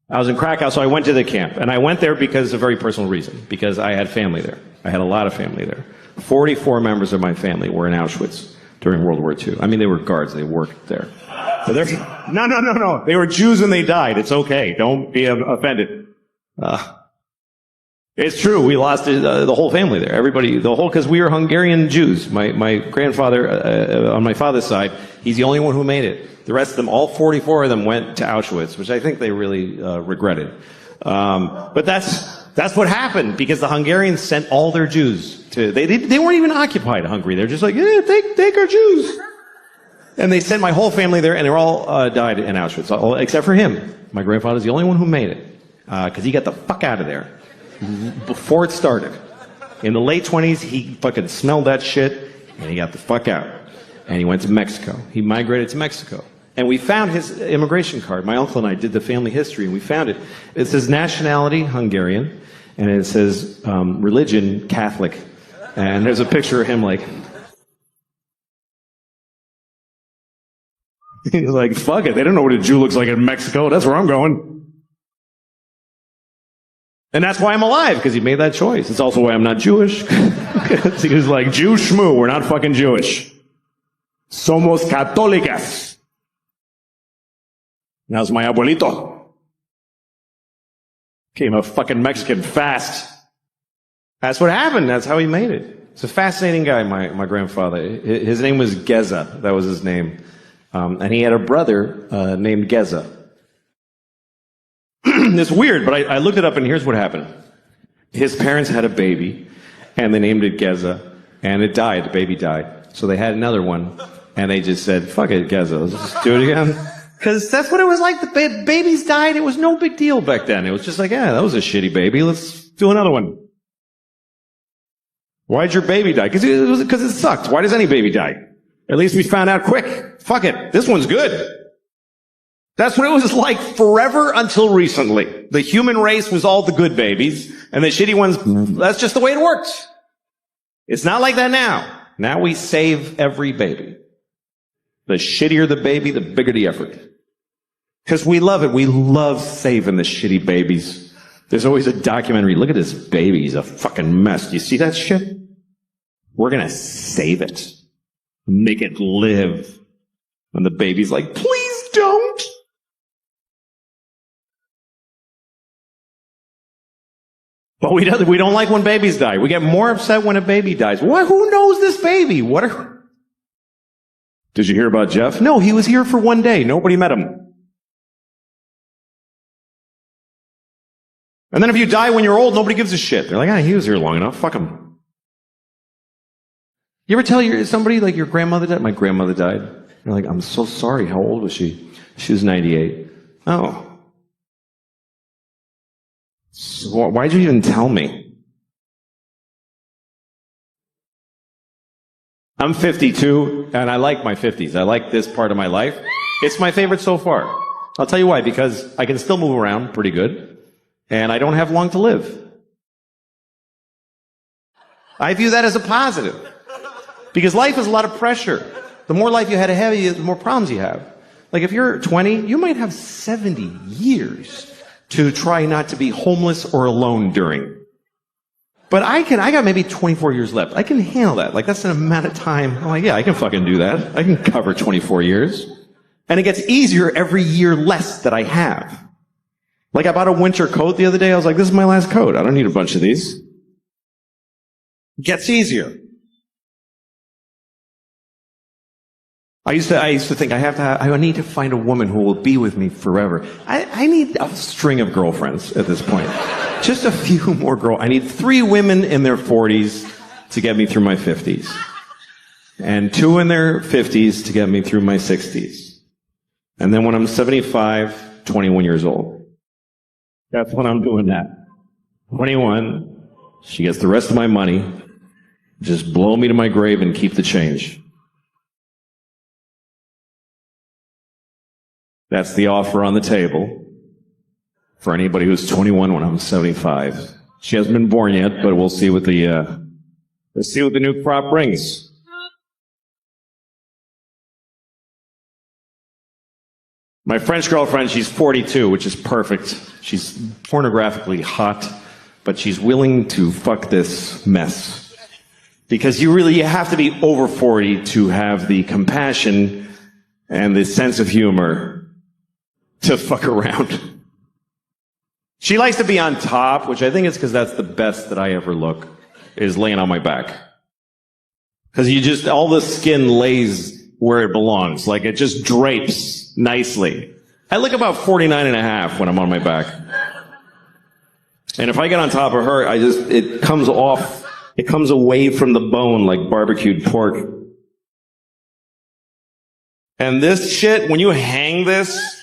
I was in Krakow, so I went to the camp. And I went there because of a very personal reason, because I had family there. I had a lot of family there. 44 members of my family were in Auschwitz during World War II. I mean, they were guards. They worked there. So no. They were Jews and they died. It's okay. Don't be offended. It's true. We lost the whole family there. Everybody, because we were Hungarian Jews. My grandfather, on my father's side, he's the only one who made it. The rest of them, all 44 of them went to Auschwitz, which I think they really regretted. But that's what happened, because the Hungarians sent all their Jews to, they weren't even occupied Hungary. They're just like, yeah, take our Jews. And they sent my whole family there, and they all died in Auschwitz, except for him. My grandfather's the only one who made it, because he got the fuck out of there before it started. In the late 20s, he fucking smelled that shit, and he got the fuck out. And he went to Mexico. He migrated to Mexico. And we found his immigration card. My uncle and I did the family history, and we found it. It says nationality, Hungarian, and it says religion, Catholic. And there's a picture of him like... He's like, fuck it, they don't know what a Jew looks like in Mexico. That's where I'm going. And that's why I'm alive, because he made that choice. It's also why I'm not Jewish. He was like, Jew schmoo, we're not fucking Jewish. Somos católicas. Now's my abuelito. Became a fucking Mexican fast. That's what happened. That's how he made it. It's a fascinating guy, my grandfather. His name was Geza. That was his name. And he had a brother named Geza. It's weird, but I looked it up, and here's what happened. His parents had a baby, and they named it Geza, and it died. The baby died. So they had another one, and they just said, fuck it, Geza, let's just do it again. Because that's what it was like. The babies died. It was no big deal back then. It was just like, yeah, that was a shitty baby. Let's do another one. Why'd your baby die? Because it sucked. Why does any baby die? At least we found out quick. Fuck it. This one's good. That's what it was like forever until recently. The human race was all the good babies, and the shitty ones, that's just the way it worked. It's not like that now. Now we save every baby. The shittier the baby, the bigger the effort. Because we love it. We love saving the shitty babies. There's always a documentary. Look at this baby. He's a fucking mess. Do you see that shit? We're going to save it. Make it live. And the baby's like, please don't. But we don't like when babies die. We get more upset when a baby dies. What? Who knows this baby? Did you hear about Jeff? No, he was here for 1 day. Nobody met him. And then if you die when you're old, nobody gives a shit. They're like, he was here long enough. Fuck him. You ever tell somebody, like, your grandmother died? My grandmother died. You're like, I'm so sorry. How old was she? She was 98. Oh. So why'd you even tell me? I'm 52, and I like my 50s. I like this part of my life. It's my favorite so far. I'll tell you why. Because I can still move around pretty good, and I don't have long to live. I view that as a positive. Because life is a lot of pressure. The more life you had ahead of you, the more problems you have. Like if you're 20, you might have 70 years to try not to be homeless or alone during. But I got maybe 24 years left. I can handle that. Like that's an amount of time. I'm like, yeah, I can fucking do that. I can cover 24 years. And it gets easier every year less that I have. Like I bought a winter coat the other day. I was like, this is my last coat. I don't need a bunch of these. It gets easier. I used to think I need to find a woman who will be with me forever. I need a string of girlfriends at this point. Just a few more I need 3 women in their 40s to get me through my 50s. And 2 in their 50s to get me through my 60s. And then when I'm 75, 21 years old. That's when I'm doing that. 21, she gets the rest of my money. Just blow me to my grave and keep the change. That's the offer on the table for anybody who's 21 when I'm 75. She hasn't been born yet, but we'll see what the new crop brings. My French girlfriend, she's 42, which is perfect. She's pornographically hot, but she's willing to fuck this mess. Because you have to be over 40 to have the compassion and the sense of humor to fuck around. She likes to be on top, which I think is because that's the best that I ever look, is laying on my back. Because all the skin lays where it belongs. Like it just drapes nicely. I look about 49 and a half when I'm on my back. And if I get on top of her, it comes off, it comes away from the bone like barbecued pork. And this shit, when you hang this,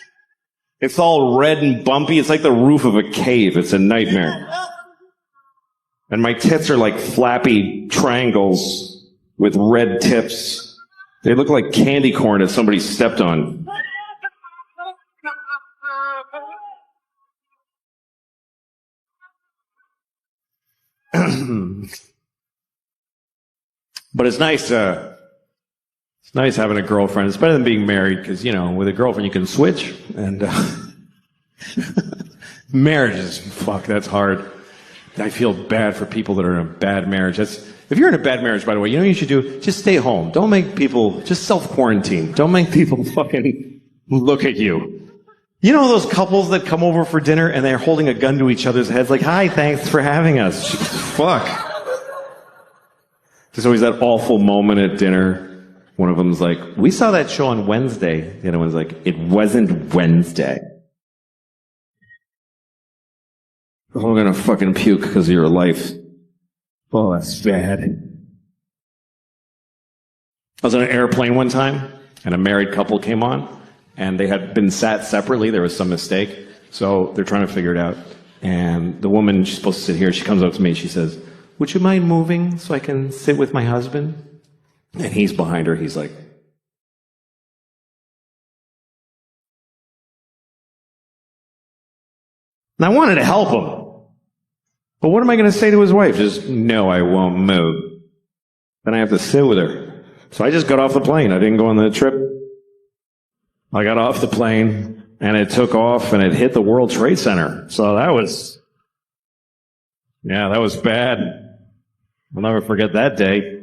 it's all red and bumpy. It's like the roof of a cave. It's a nightmare. And my tits are like flappy triangles with red tips. They look like candy corn that somebody stepped on. But it's nice having a girlfriend. It's better than being married because, with a girlfriend you can switch. And marriage is, that's hard. I feel bad for people that are in a bad marriage. If you're in a bad marriage, by the way, you know what you should do? Just stay home. Don't make people, just self-quarantine. Don't make people fucking look at you. You know those couples that come over for dinner and they're holding a gun to each other's heads like, hi, thanks for having us. Fuck. There's always that awful moment at dinner. One of them's like, we saw that show on Wednesday. The other one's like, it wasn't Wednesday. I'm gonna fucking puke because of your life. Oh, that's bad. I was on an airplane one time, and a married couple came on, and they had been sat separately. There was some mistake, so they're trying to figure it out. And the woman, she's supposed to sit here, she comes up to me and she says, would you mind moving so I can sit with my husband? And he's behind her, he's like, and I wanted to help him. But what am I going to say to his wife? Just, no, I won't move. Then I have to sit with her. So I just got off the plane. I didn't go on the trip. I got off the plane, and it took off, and it hit the World Trade Center. So that was bad. I'll never forget that day.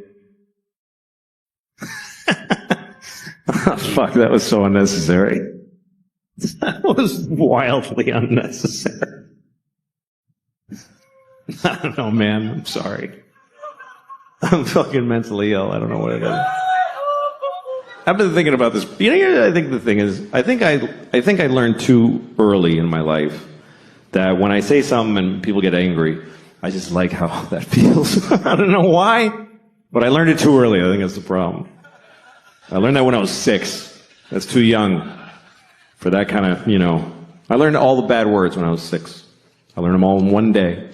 Oh, fuck, that was so unnecessary. That was wildly unnecessary. I don't know, man. I'm sorry. I'm fucking mentally ill. I don't know what it is. I've been thinking about this. You know, I think the thing is, I think I learned too early in my life that when I say something and people get angry, I just like how that feels. I don't know why, but I learned it too early. I think that's the problem. I learned that when I was 6. That's too young for that kind of, you know. I learned all the bad words when I was 6. I learned them all in one day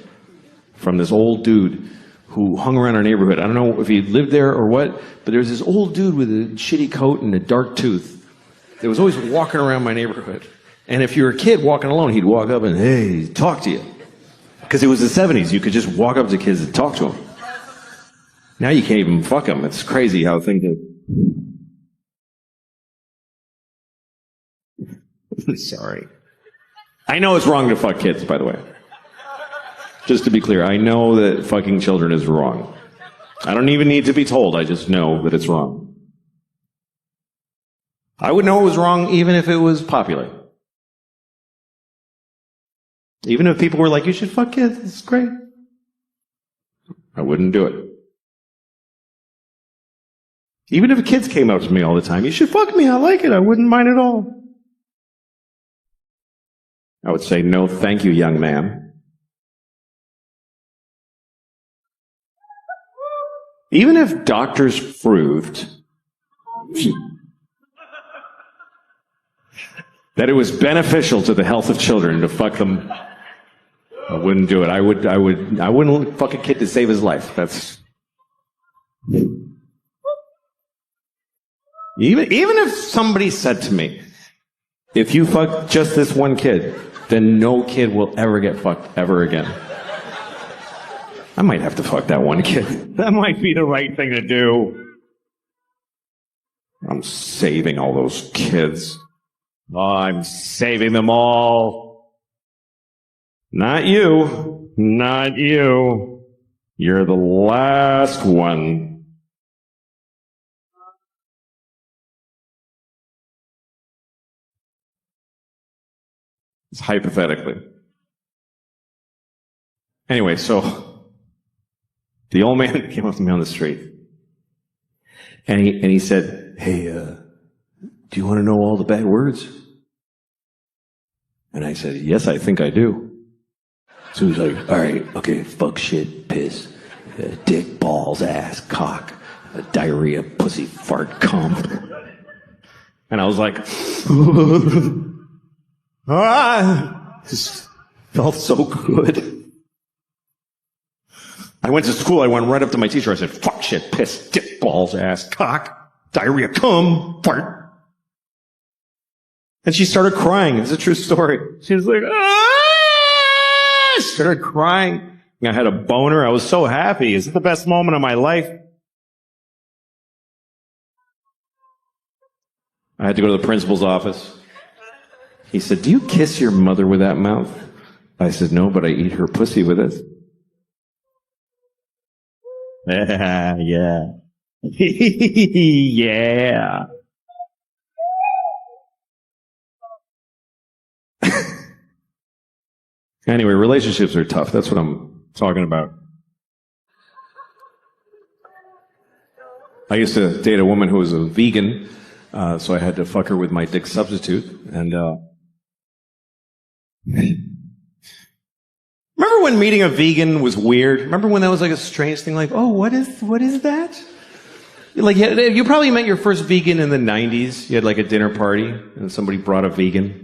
from this old dude who hung around our neighborhood. I don't know if he lived there or what, but there was this old dude with a shitty coat and a dark tooth that was always walking around my neighborhood. And if you were a kid walking alone, he'd walk up and, hey, talk to you. Because it was the 70s. You could just walk up to kids and talk to them. Now you can't even fuck them. It's crazy how things are. Sorry. I know it's wrong to fuck kids, by the way. Just to be clear, I know that fucking children is wrong. I don't even need to be told. I just know that it's wrong. I would know it was wrong even if it was popular. Even if people were like, you should fuck kids, it's great. I wouldn't do it. Even if kids came up to me all the time, you should fuck me, I like it, I wouldn't mind at all. I would say, no, thank you, young man. Even if doctors proved that it was beneficial to the health of children to fuck them, I wouldn't do it. I wouldn't fuck a kid to save his life. That's even if somebody said to me, if you fuck just this one kid, then no kid will ever get fucked ever again. I might have to fuck that one kid. That might be the right thing to do. I'm saving all those kids. Oh, I'm saving them all. Not you. Not you. You're the last one. It's hypothetically. Anyway, so the old man came up to me on the street, and he said, "Hey, do you want to know all the bad words?" And I said, "Yes, I think I do." So he's like, "All right, okay, fuck, shit, piss, dick, balls, ass, cock, diarrhea, pussy, fart, cum." And I was like, just felt so good. I went to school, I went right up to my teacher, I said, "Fuck, shit, piss, dick, balls, ass, cock, diarrhea, cum, fart." And she started crying. It's a true story. She was like, ah! She started crying. I had a boner. I was so happy. Is it the best moment of my life? I had to go to the principal's office. He said, "Do you kiss your mother with that mouth?" I said, "No, but I eat her pussy with it." Yeah. Yeah. Anyway, relationships are tough. That's what I'm talking about. I used to date a woman who was a vegan, so I had to fuck her with my dick substitute. And remember when meeting a vegan was weird? Remember when that was like a strange thing? Like, oh, what is that? Like, you probably met your first vegan in the 90s. You had like a dinner party, and somebody brought a vegan.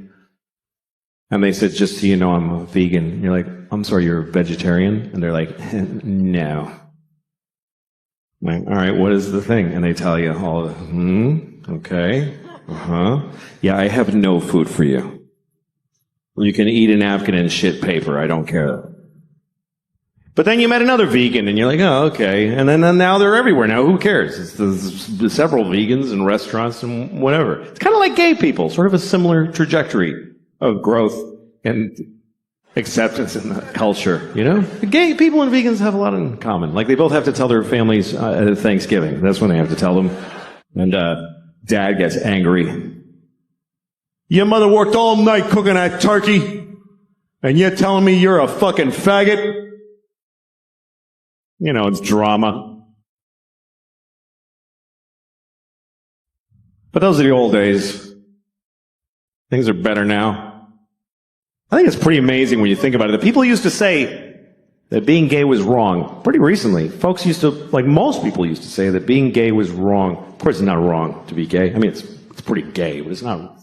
And they said, "Just so you know, I'm a vegan." And you're like, "I'm sorry, you're a vegetarian?" And they're like, "No." I'm like, "All right, what is the thing?" And they tell you all, okay, yeah, I have no food for you. You can eat a napkin and shit paper, I don't care. But then you met another vegan, and you're like, oh, okay. And then now they're everywhere. Now, who cares? There's several vegans in restaurants and whatever. It's kind of like gay people, sort of a similar trajectory of growth and acceptance in the culture, you know? The gay people and vegans have a lot in common. Like, they both have to tell their families at Thanksgiving. That's when they have to tell them. And dad gets angry. Your mother worked all night cooking that turkey, and you're telling me you're a fucking faggot? You know, it's drama. But those are the old days. Things are better now. I think it's pretty amazing when you think about it. The people used to say that being gay was wrong. Pretty recently, folks used to, like most people used to say that being gay was wrong. Of course, it's not wrong to be gay. I mean, it's pretty gay, but it's not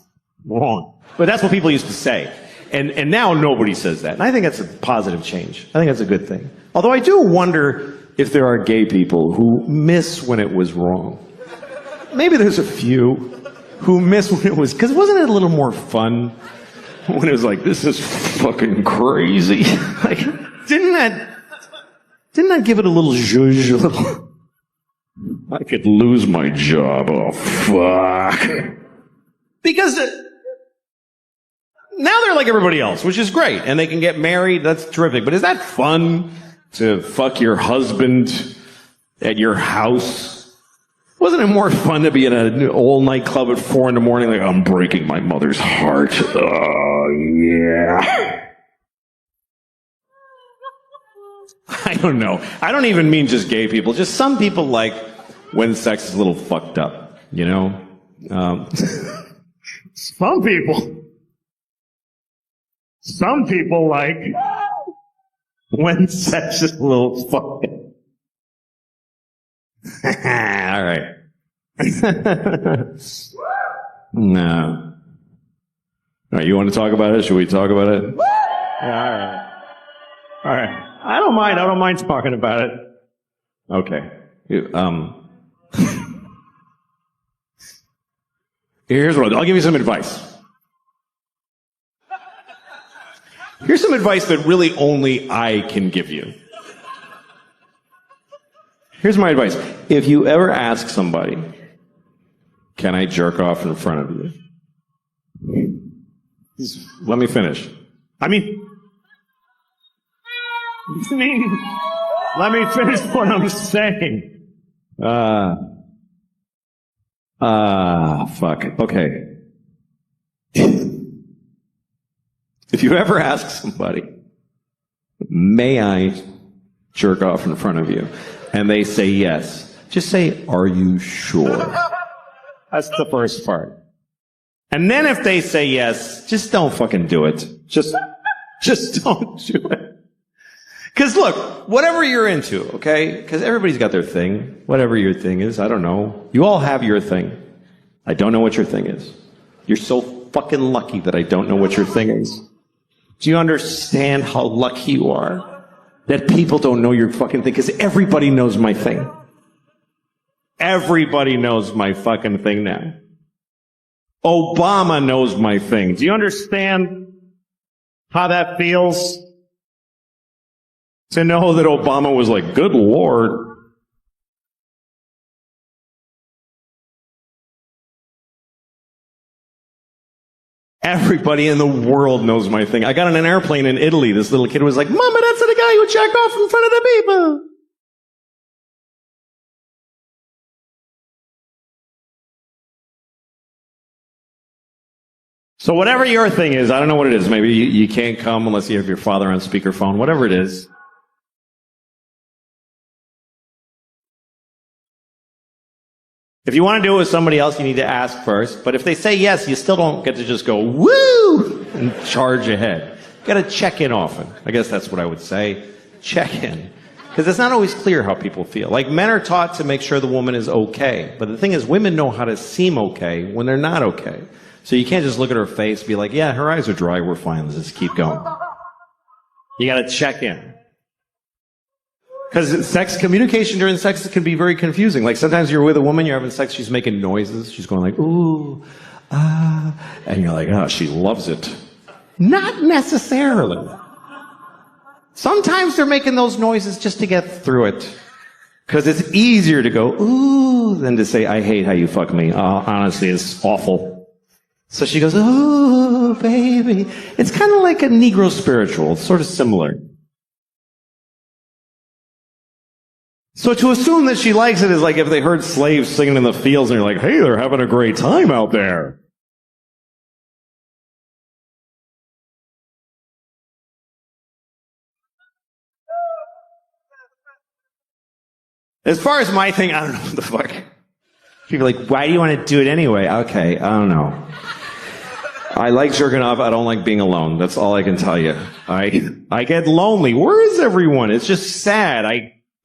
wrong. But that's what people used to say. And now nobody says that. And I think that's a positive change. I think that's a good thing. Although I do wonder if there are gay people who miss when it was wrong. Maybe there's a few who miss when it was, because wasn't it a little more fun when it was like, this is fucking crazy? Like, didn't that give it a little zhuzh, a little, I could lose my job, oh fuck. Because now they're like everybody else, which is great, and they can get married, that's terrific. But is that fun to fuck your husband at your house? Wasn't it more fun to be in an old nightclub at 4 a.m, like, I'm breaking my mother's heart? Oh, yeah. I don't know. I don't even mean just gay people. Just some people like when sex is a little fucked up, you know? Some people like when sex is a little fucked up. All right. No. All right, you want to talk about it? Should we talk about it? Yeah, all right. I don't mind talking about it. Okay. Here's what I'll give you some advice. Here's some advice that really only I can give you. Here's my advice. If you ever ask somebody, can I jerk off in front of you? Let me finish. Let me finish what I'm saying. Fuck. Okay. If you ever ask somebody, may I jerk off in front of you? And they say yes. Just say, are you sure? That's the first part. And then if they say yes, just don't fucking do it. Just don't do it. Because look, whatever you're into, okay? Because everybody's got their thing. Whatever your thing is, I don't know. You all have your thing. I don't know what your thing is. You're so fucking lucky that I don't know what your thing is. Do you understand how lucky you are that people don't know your fucking thing? Because everybody knows my thing. Everybody knows my fucking thing now. Obama knows my thing. Do you understand how that feels? To know that Obama was like, good Lord. Everybody in the world knows my thing. I got on an airplane in Italy. This little kid was like, Mama, that's the guy who jacked off in front of the people. So whatever your thing is, I don't know what it is. Maybe you can't come unless you have your father on speakerphone. Whatever it is. If you want to do it with somebody else, you need to ask first. But if they say yes, you still don't get to just go, woo, and charge ahead. You got to check in often. I guess that's what I would say. Check in. Because it's not always clear how people feel. Like, men are taught to make sure the woman is okay. But the thing is, women know how to seem okay when they're not okay. So you can't just look at her face and be like, yeah, her eyes are dry, we're fine, let's just keep going. You got to check in. Because communication during sex can be very confusing. Like, sometimes you're with a woman, you're having sex, she's making noises, she's going like, ooh, and you're like, oh, she loves it. Not necessarily. Sometimes they're making those noises just to get through it. Because it's easier to go, ooh, than to say, I hate how you fuck me. Honestly, it's awful. So she goes, ooh, baby. It's kind of like a Negro spiritual. It's sort of similar. So to assume that she likes it is like if they heard slaves singing in the fields and you're like, hey, they're having a great time out there. As far as my thing, I don't know what the fuck. People are like, why do you want to do it anyway? Okay, I don't know. I like jerking off. I don't like being alone. That's all I can tell you. I get lonely. Where is everyone? It's just sad.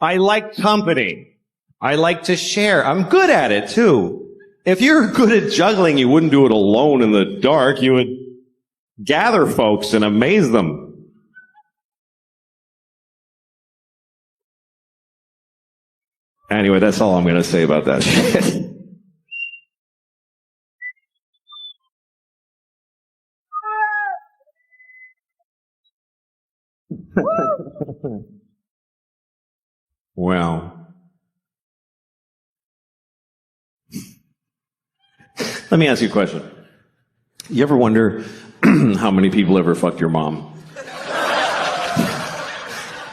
I like company. I like to share. I'm good at it too. If you're good at juggling, you wouldn't do it alone in the dark. You would gather folks and amaze them. Anyway, that's all I'm going to say about that shit. Well, let me ask you a question. You ever wonder how many people ever fucked your mom?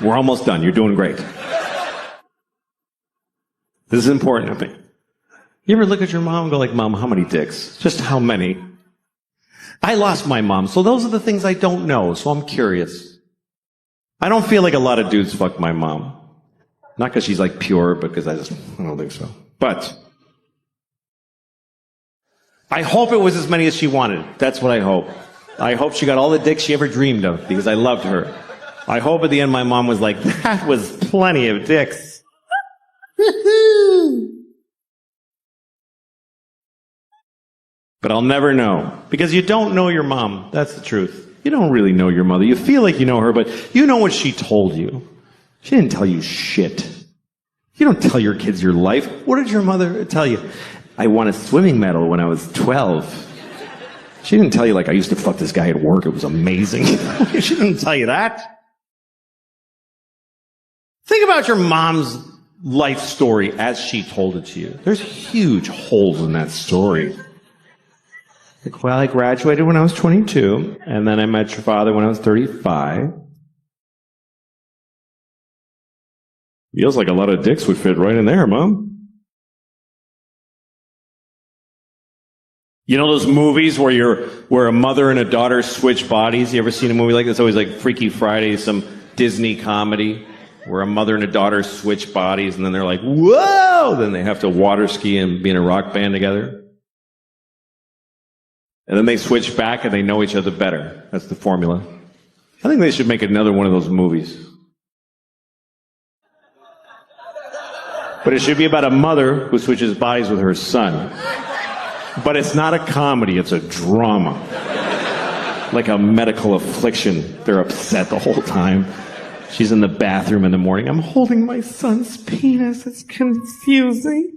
We're almost done. You're doing great. This is important to me. You ever look at your mom and go like, Mom, how many dicks? Just how many? I lost my mom, so those are the things I don't know, so I'm curious. I don't feel like a lot of dudes fuck my mom. Not because she's like pure, but because I don't think so. But I hope it was as many as she wanted. That's what I hope. I hope she got all the dicks she ever dreamed of, because I loved her. I hope at the end my mom was like, that was plenty of dicks. But I'll never know. Because you don't know your mom. That's the truth. You don't really know your mother. You feel like you know her, but you know what she told you. She didn't tell you shit. You don't tell your kids your life. What did your mother tell you? I won a swimming medal when I was 12. She didn't tell you, like, I used to fuck this guy at work. It was amazing. She didn't tell you that. Think about your mom's life story as she told it to you. There's huge holes in that story. Like, well, I graduated when I was 22, and then I met your father when I was 35. Feels like a lot of dicks would fit right in there, Mom. You know those movies where a mother and a daughter switch bodies? You ever seen a movie like this? It's always like Freaky Friday, some Disney comedy, where a mother and a daughter switch bodies, and then they're like, whoa! Then they have to water ski and be in a rock band together. And then they switch back and they know each other better. That's the formula. I think they should make another one of those movies. But it should be about a mother who switches bodies with her son. But it's not a comedy, it's a drama. Like a medical affliction. They're upset the whole time. She's in the bathroom in the morning. I'm holding my son's penis. It's confusing.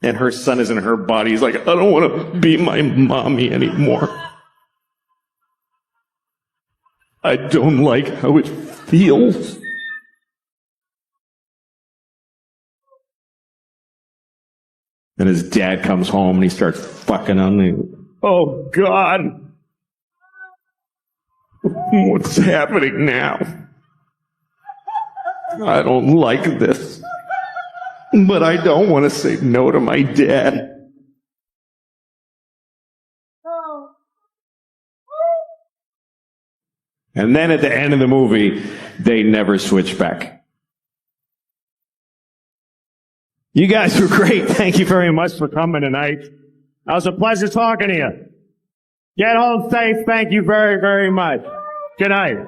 And her son is in her body. He's like, I don't want to be my mommy anymore. I don't like how it feels. And his dad comes home and he starts fucking on me. Oh, God. What's happening now? I don't like this. But I don't want to say no to my dad. And then at the end of the movie, they never switch back. You guys were great. Thank you very much for coming tonight. It was a pleasure talking to you. Get home safe. Thank you very, very much. Good night.